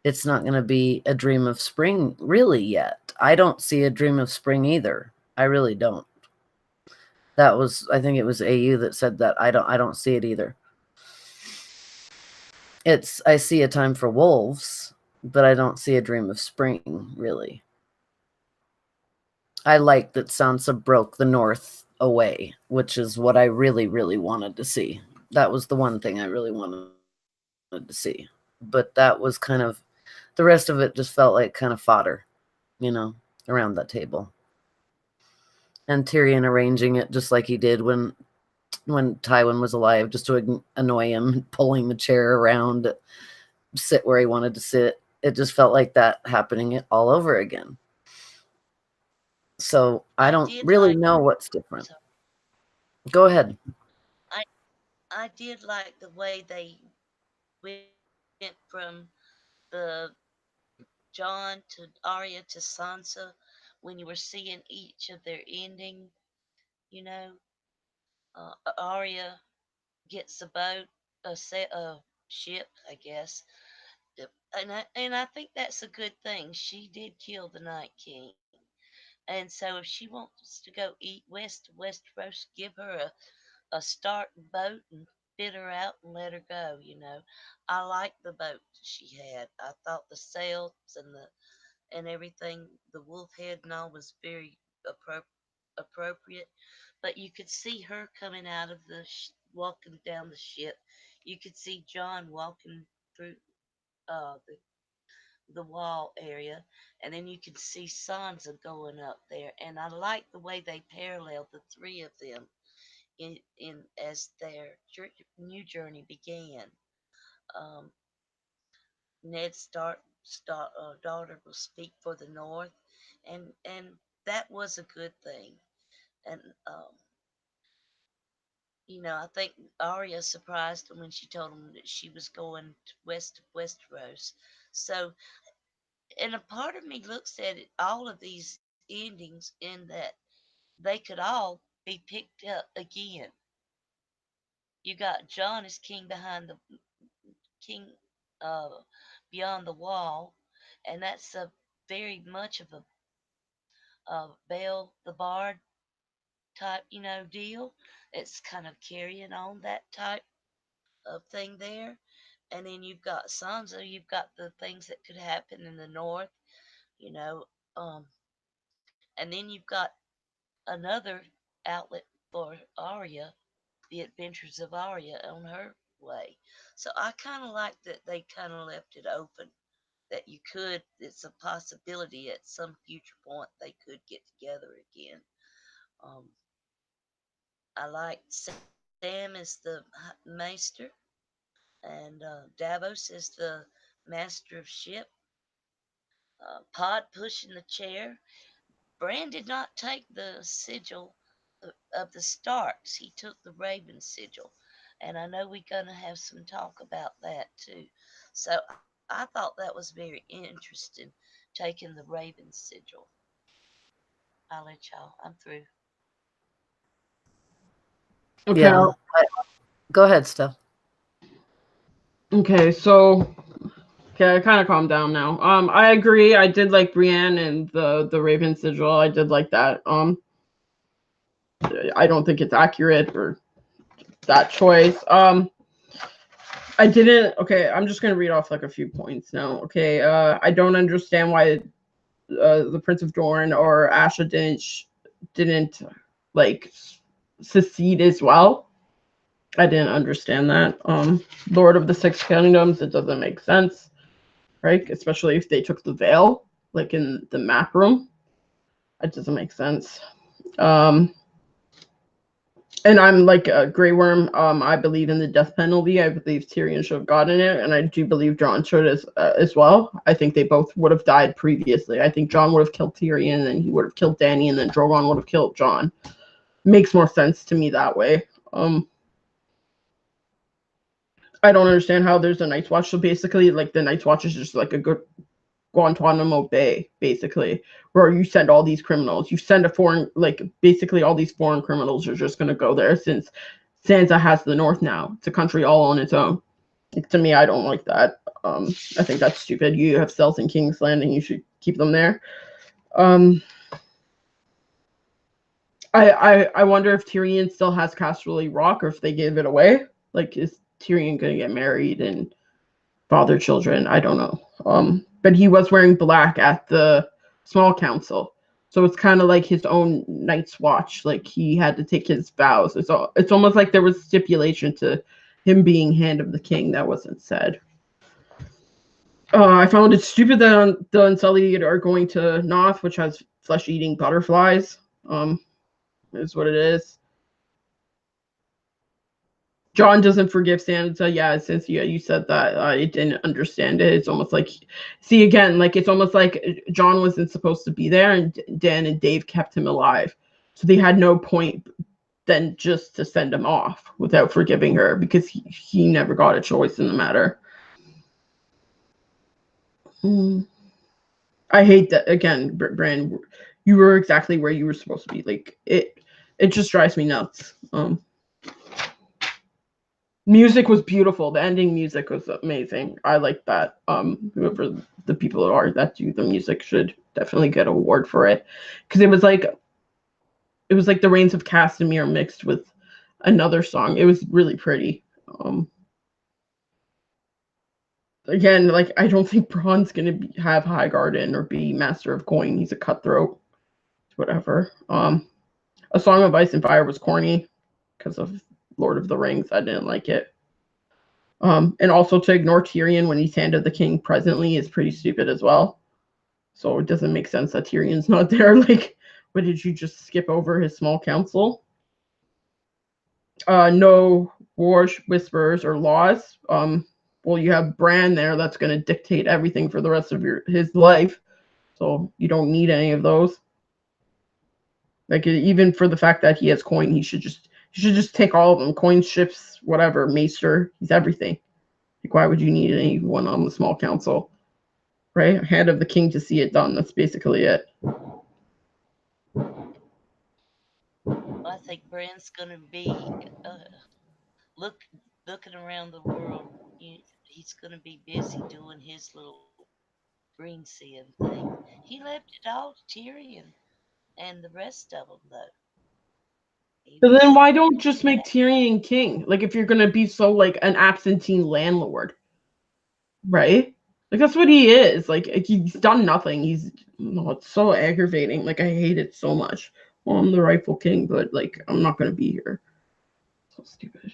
it's not going to be a dream of spring really yet. I don't see a dream of spring either. I really don't. That was I think it was AU that said that. I don't see it either. I see a time for wolves, but I don't see a dream of spring really. I like that Sansa broke the North away, which is what I really, really wanted to see. That was the one thing I really wanted to see. But that was kind of, the rest of it just felt like kind of fodder, around that table. And Tyrion arranging it just like he did when Tywin was alive, just to annoy him, pulling the chair around, sit where he wanted to sit. It just felt like that happening all over again. So I I don't did really like. know what's different. So Go ahead. I I did like the way they went from the John to Arya to Sansa when you were seeing each of their ending. You know, Arya gets a boat, a ship, I guess. And I think that's a good thing. She did kill the Night King, and so if she wants to go eat west to Westeros, give her a starting boat and fit her out and let her go. I liked the boat she had. I thought the sails and everything, the wolf head and all was very appropriate. appropriate. But you could see her coming out of walking down the ship. You could see John walking through the wall area, and then you could see Sansa going up there. And I like the way they paralleled the three of them in as their new journey began. Um, Ned's daughter will speak for the North, and that was a good thing. And I think Arya surprised him when she told him that she was going west of Westeros. So, and a part of me looks at all of these endings in that they could all be picked up again. You got John as king behind the king beyond the wall, and that's a very much of a Bell the Bard type, deal. It's kind of carrying on that type of thing there. And then you've got Sansa, you've got the things that could happen in the north, you know, um, and then you've got another outlet for Arya, the adventures of Arya on her way. So I kind of like that they kind of left it open that it's a possibility at some future point they could get together again. Um, I like Sam as the maester, and Davos as the master of ship. Pod pushing the chair. Bran did not take the sigil of the Starks. He took the Raven sigil, and I know we're gonna have some talk about that too. So I thought that was very interesting, taking the Raven sigil. I'll let y'all. I'm through. Okay. Yeah. Go ahead, Steph. Okay. So okay, I kind of calmed down now. I agree. I did like Brienne and the Raven sigil. I did like that. I don't think it's accurate or that choice. I didn't. Okay, I'm just gonna read off like a few points now. Okay. I don't understand why the Prince of Dorne or Asha didn't like secede as well. I didn't understand that. Lord of the Six Kingdoms, it doesn't make sense, right? Especially if they took the veil, like in the map room. It doesn't make sense. Um, and I'm like a Grey Worm. I believe in the death penalty. I believe Tyrion should have gotten it, and I do believe Jon should as well. I think they both would have died previously. I think Jon would have killed Tyrion, and he would have killed Dany, and then Drogon would have killed Jon. Makes more sense to me that way. I don't understand how there's a Night's Watch. So basically, like the Night's Watch is just like a good Guantanamo Bay, basically, where you send all these criminals. You send a foreign, like basically all these foreign criminals are just gonna go there since Sansa has the North now. It's a country all on its own. Like, to me, I don't like that. I think that's stupid. You have cells in King's Landing. You should keep them there. Um, I wonder if Tyrion still has Casterly Rock or if they gave it away. Like, is Tyrion gonna get married and father children? I don't know. But he was wearing black at the small council, so it's kind of like his own Night's Watch. Like he had to take his vows. It's almost like there was stipulation to him being Hand of the King that wasn't said. I found it stupid that the Unsullied are going to Noth, which has flesh-eating butterflies. Is what it is. Jon doesn't forgive Sansa. Yeah, since you said that, I didn't understand it. It's almost like, see again, like it's almost like Jon wasn't supposed to be there, and Dan and Dave kept him alive, so they had no point then just to send him off without forgiving her because he never got a choice in the matter. I hate that again, Brand. You were exactly where you were supposed to be. Like it just drives me nuts. Music was beautiful. The ending music was amazing. I like that. Whoever the people are that do the music should definitely get an award for it, because it was like the Rains of Castamere mixed with another song. It was really pretty. Again, like I don't think Braun's gonna have High Garden or be Master of Coin. He's a cutthroat. Whatever. A Song of Ice and Fire was corny because of Lord of the Rings. I didn't like it. And also to ignore Tyrion when he's Hand of the King presently is pretty stupid as well. So it doesn't make sense that Tyrion's not there. Like, what did you just skip over his small council? No war whisperers or laws. Well, you have Bran there that's going to dictate everything for the rest of his life, so you don't need any of those. Like even for the fact that he has coin, he should just take all of them. Coin, ships, whatever, maester. He's everything. Like why would you need anyone on the small council? Right, hand of the king to see it done. That's basically it. I think Brand's gonna be look looking around the world. He's gonna be busy doing his little ring seeing thing. He left it all to Tyrion and the rest of them, though. He But was then why don't just that. make Tyrion king? Like if you're gonna be so like an absentee landlord, right? Like that's what he is. Like he's done nothing. It's so aggravating. Like I hate it so much. Well, I'm the rightful king, but like I'm not gonna be here. So stupid.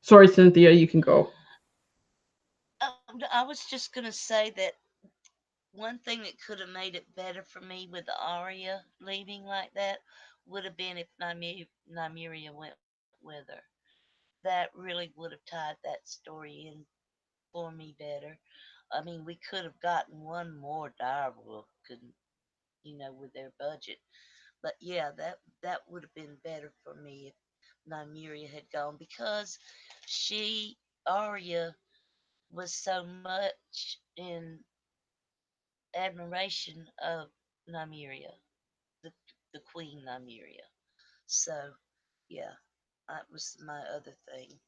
Sorry, Cynthia. You can go. I was just gonna say that one thing that could have made it better for me with Arya leaving like that would have been if Nymeria went with her. That really would have tied that story in for me better. I mean, we could have gotten one more dialogue, with their budget. But yeah, that would have been better for me if Nymeria had gone because she Arya was so much in admiration of Nymeria, the the Queen Nymeria. So yeah, that was my other thing.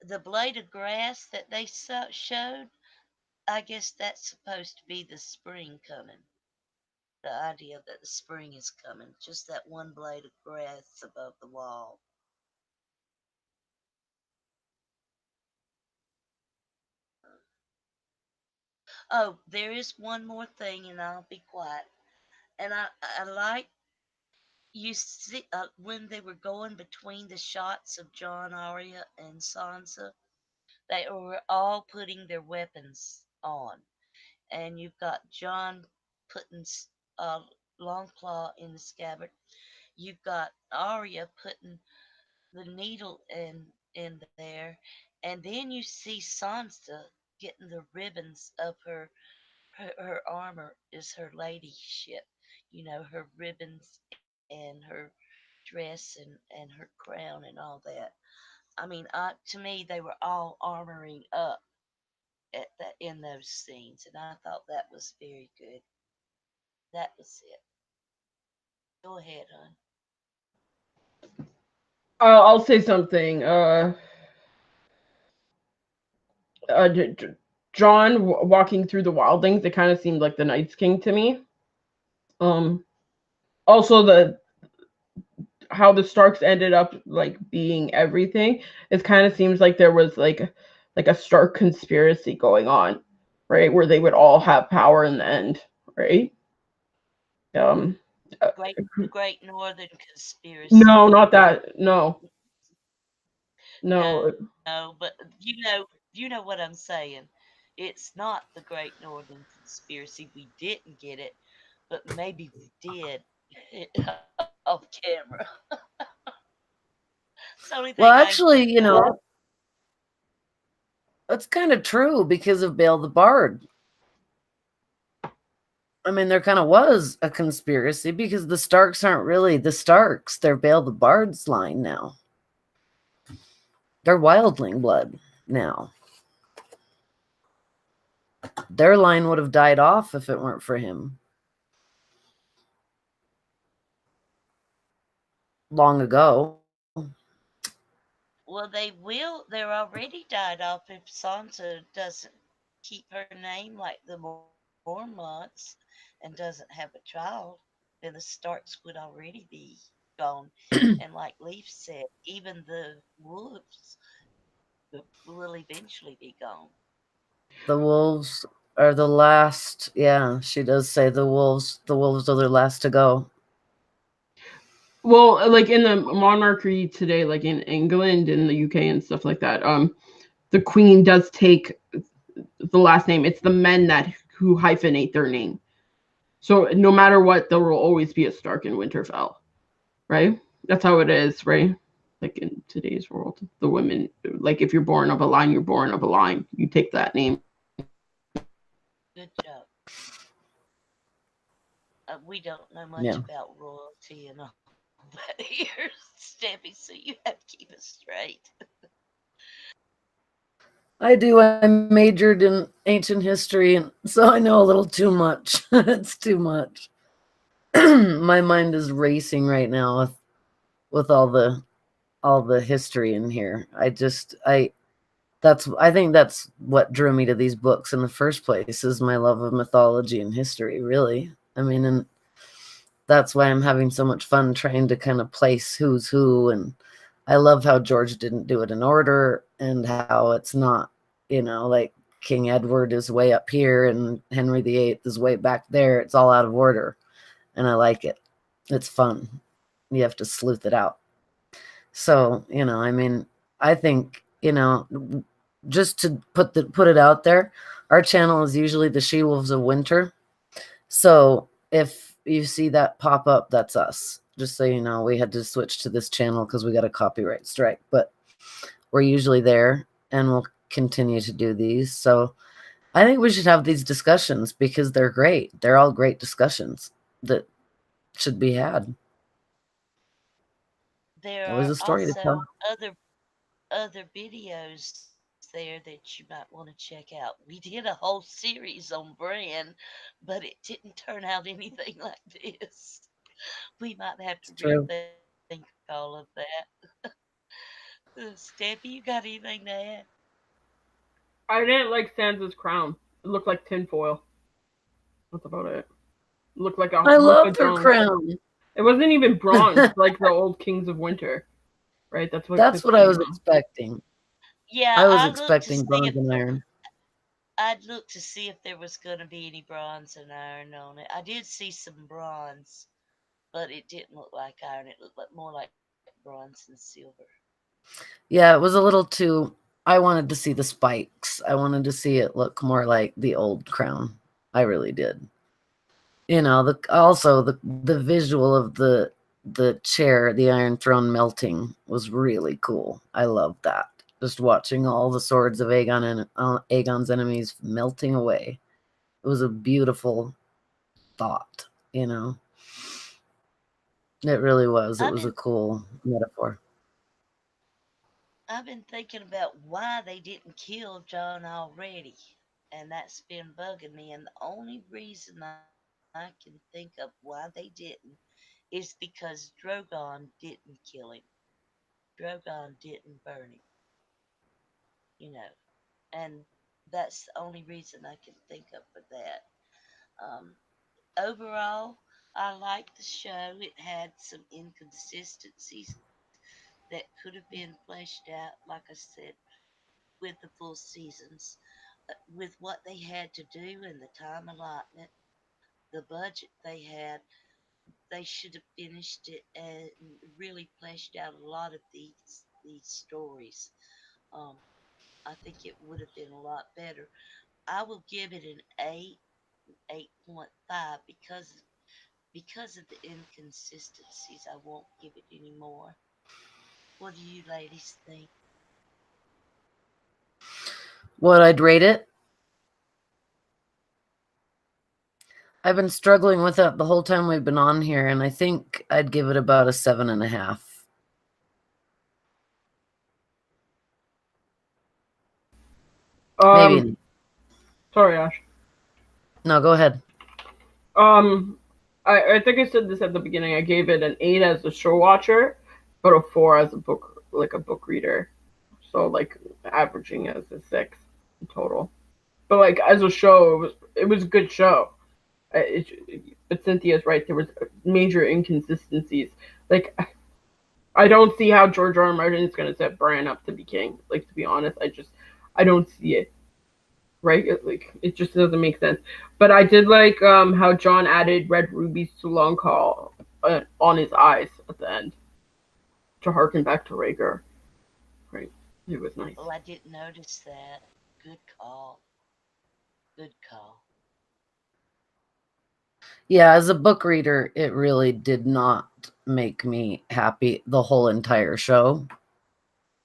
The blade of grass that they showed, I guess that's supposed to be the spring coming. The idea that the spring is coming. Just that one blade of grass above the wall. Oh, there is one more thing, and I'll be quiet. And I like you see when they were going between the shots of John, Arya, and Sansa, they were all putting their weapons on, and you've got John putting a long claw in the scabbard. You've got Arya putting the needle in there, and then you see Sansa getting the ribbons of her armor is her ladyship, her ribbons and her dress and her crown and all that. I mean, to me, they were all armoring up in those scenes, and I thought that was very good. That was it. Go ahead, hon. I'll say something. Uh, John walking through the wildlings, it kind of seemed like the Night's King to me. Um, Also the how the Starks ended up like being everything. It kind of seems like there was like a Stark conspiracy going on, right? Where they would all have power in the end, right? Um, uh, Great Northern no, conspiracy. not that. No, no. No, but you know what I'm saying. It's not the Great Northern conspiracy. We didn't get it, but maybe we did off camera. It's the only thing I Well, can think actually, of. that's kind of true because of Bale the Bard. I mean, there kind of was a conspiracy because the Starks aren't really the Starks. They're Bale the Bard's line now. They're wildling blood now. Their line would have died off if it weren't for him long ago. Well, they will. They're already died off if Sansa doesn't keep her name like the Mormonts and doesn't have a child. Then the Starks would already be gone. And like Leaf said, even the wolves will eventually be gone. The wolves. are the last. Yeah, she does say the wolves are the last to go. Well, like in the monarchy today, like in England and the UK and stuff like that, the queen does take the last name. It's the men that who hyphenate their name. So no matter what, there will always be a Stark in Winterfell, right? That's how it is, right? Like in today's world, the women, like if you're born of a line, you're born of a line. You take that name. Good job. We don't know much Yeah, about royalty and all that here, Steffi, so you have to keep us straight. I do. I majored in ancient history, and so I know a little too much. It's too much. My mind is racing right now with all the history in here. I think that's what drew me to these books in the first place is my love of mythology and history, really. I mean, and that's why I'm having so much fun trying to kind of place who's who. And I love how George didn't do it in order and how it's not, like King Edward is way up here and Henry VIII is way back there. It's all out of order. And I like it. It's fun. You have to sleuth it out. So, I mean, I think, just to put it out there, our channel is usually the She Wolves of Winter. So if you see that pop up, that's us. Just so you know, we had to switch to this channel because we got a copyright strike, but we're usually there and we'll continue to do these. So I think we should have these discussions because they're great. They're all great discussions that should be had. There Always are a story to also tell. other videos there that you might want to check out. We did a whole series on brand, but it didn't turn out anything like this. We might have to It's true. rethink all of that. Steffi, you got anything to add? I didn't like Sansa's crown. It looked like tinfoil. That's about it. It looked like a I Martha loved her Jones. crown. It wasn't even bronze like the old Kings of Winter, right? That's what That's pissed what I me was off. expecting. Yeah, I was expecting bronze and iron. I'd look to see if there was going to be any bronze and iron on it. I did see some bronze, but it didn't look like iron. It looked like more like bronze and silver. Yeah, it was a little too. I wanted to see the spikes. I wanted to see it look more like the old crown. I really did. The visual of the chair, the Iron Throne melting was really cool. I loved that. Just watching all the swords of Aegon's enemies melting away. It was a beautiful thought. It really was. It I've was a been cool metaphor. I've been thinking about why they didn't kill John already, and that's been bugging me. And the only reason I can think of why they didn't is because Drogon didn't kill him. Drogon didn't burn him, you know, and that's the only reason I can think of for that. Um, Overall, I liked the show. It had some inconsistencies that could have been fleshed out, like I said, with the full seasons. With what they had to do and the time allotment, the budget they had, they should have finished it and really fleshed out a lot of these stories. Um, I think it would have been a lot better. I will give it an 8.5 because of the inconsistencies. I won't give it any more. What do you ladies think? What I'd rate it? I've been struggling with it the whole time we've been on here, and I think I'd give it about a 7.5. Um, Maybe. sorry, Ash. No, go ahead. Um, I think I said this at the beginning. I gave it an 8 as a show watcher, but a 4 as a book, like a book reader. So like averaging as a 6 in total. But like as a show, it was a good show. But Cynthia's right. There was major inconsistencies. Like I don't see how George R. R. Martin is going to set Bran up to be king. Like to be honest, I don't see it. right? It just doesn't make sense. But I did like how John added red rubies to Long Call on his eyes at the end to harken back to Rhaegar. Right, it was nice. Oh, I didn't notice that. Good call. Good call. Yeah, as a book reader, it really did not make me happy the whole entire show.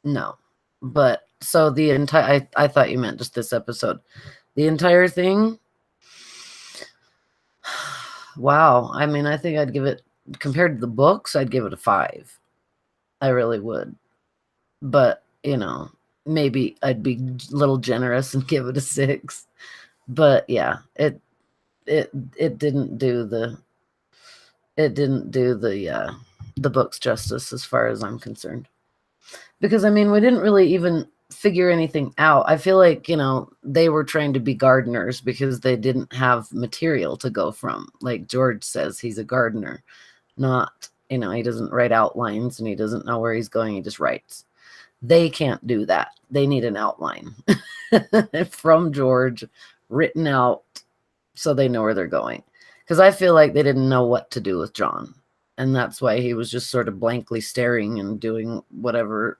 No. But so the entire I thought you meant just this episode. The entire thing. Wow. I mean, I think I'd give it compared to the books, I'd give it a 5. I really would. But, maybe I'd be a little generous and give it a 6. But yeah, it didn't do the books justice as far as I'm concerned. Because I mean, we didn't really even figure anything out. I feel like, they were trying to be gardeners because they didn't have material to go from. Like George says, he's a gardener, not, he doesn't write outlines and he doesn't know where he's going. He just writes. They can't do that. They need an outline from George written out so they know where they're going. Because I feel like they didn't know what to do with John. And that's why he was just sort of blankly staring and doing whatever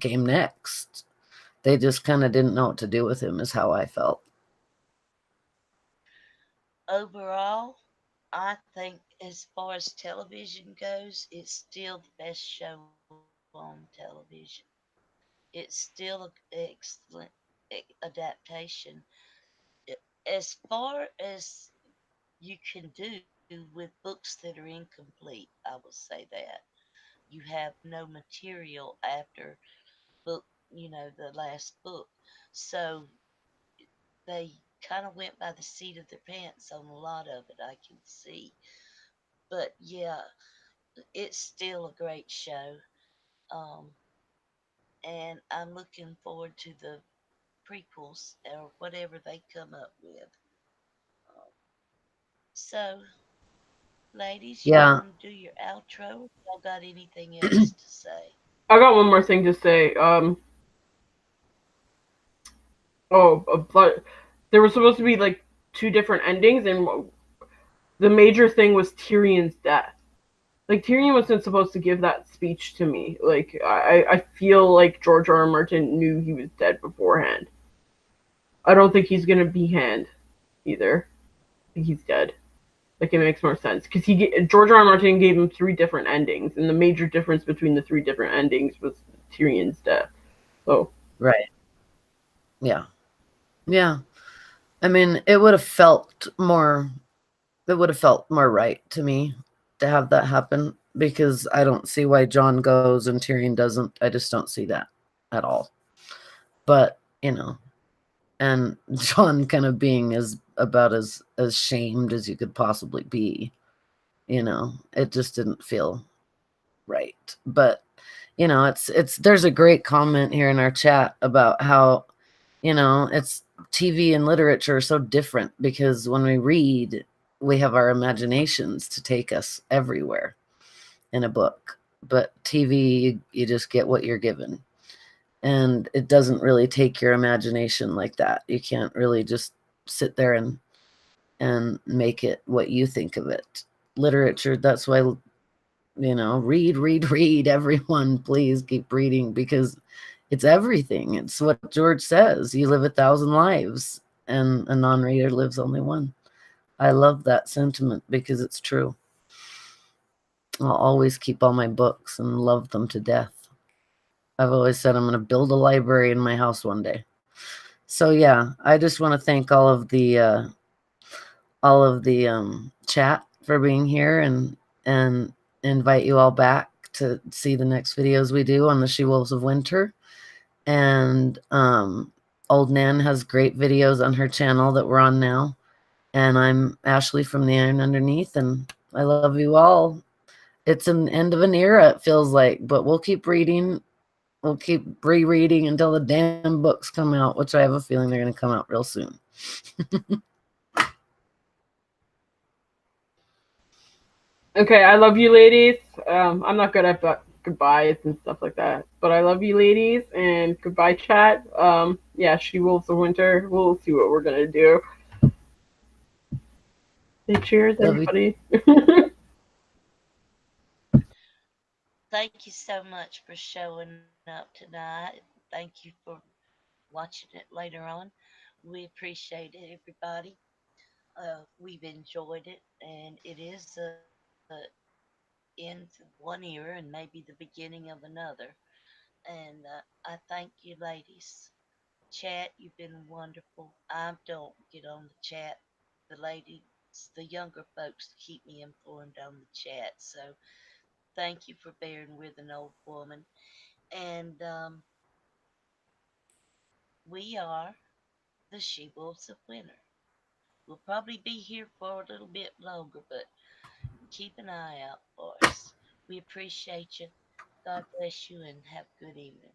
came next. They just kind of didn't know what to do with him, is how I felt. Overall, I think as far as television goes, it's still the best show on television. It's still an excellent adaptation. As far as you can do with books that are incomplete, I will say that. You have no material after book, the last book. So they kind of went by the seat of their pants on a lot of it, I can see. But yeah, it's still a great show. Um, and I'm looking forward to the prequels or whatever they come up with. Um, so, ladies, y'all Yeah. want to do your outro? Y'all got anything else to say? I got one more thing to say. But there was supposed to be like two different endings, and the major thing was Tyrion's death. Like Tyrion wasn't supposed to give that speech to me. Like I feel like George R. R. Martin knew he was dead beforehand. I don't think he's gonna be Hand either. I think he's dead. Like it makes more sense because George R. R. Martin gave him three different endings, and the major difference between the three different endings was Tyrion's death. So Right. Yeah. Yeah. I mean, it would have felt more right to me to have that happen because I don't see why John goes and Tyrion doesn't. I just don't see that at all. But, and John kind of being about as shamed as you could possibly be, it just didn't feel right. But, it's there's a great comment here in our chat about how, it's TV and literature are so different because when we read, we have our imaginations to take us everywhere in a book. But TV, you just get what you're given. And it doesn't really take your imagination like that. You can't really just sit there and make it what you think of it. Literature, that's why, read, everyone. Please keep reading because it's everything. It's what George says. You live 1,000 lives and a non-reader lives only one. I love that sentiment because it's true. I'll always keep all my books and love them to death. I've always said I'm going to build a library in my house one day. So yeah, I just want to thank all of the chat for being here and invite you all back to see the next videos we do on the She-Wolves of Winter. And Old Nan has great videos on her channel that we're on now. And I'm Ashley from the Iron Underneath, and I love you all. It's an end of an era, it feels like, but we'll keep reading. We'll keep rereading until the damn books come out, which I have a feeling they're going to come out real soon. okay, I love you, ladies. I'm not good at goodbyes and stuff like that. But I love you, ladies, and goodbye, chat. Yeah, She Wolves of Winter. We'll see what we're gonna do. Hey, cheers, Love you. everybody. Thank you so much for showing up tonight. Thank you for watching it later on. We appreciate it, everybody. We've enjoyed it, and it is end one year and maybe the beginning of another. And I thank you, ladies. Chat, you've been wonderful. I don't get on the chat. The ladies, the younger folks keep me informed on the chat. So thank you for bearing with an old woman. And we are the She Wolves of Winter. We'll probably be here for a little bit longer, but keep an eye out for us. We appreciate you. God bless you and have a good evening.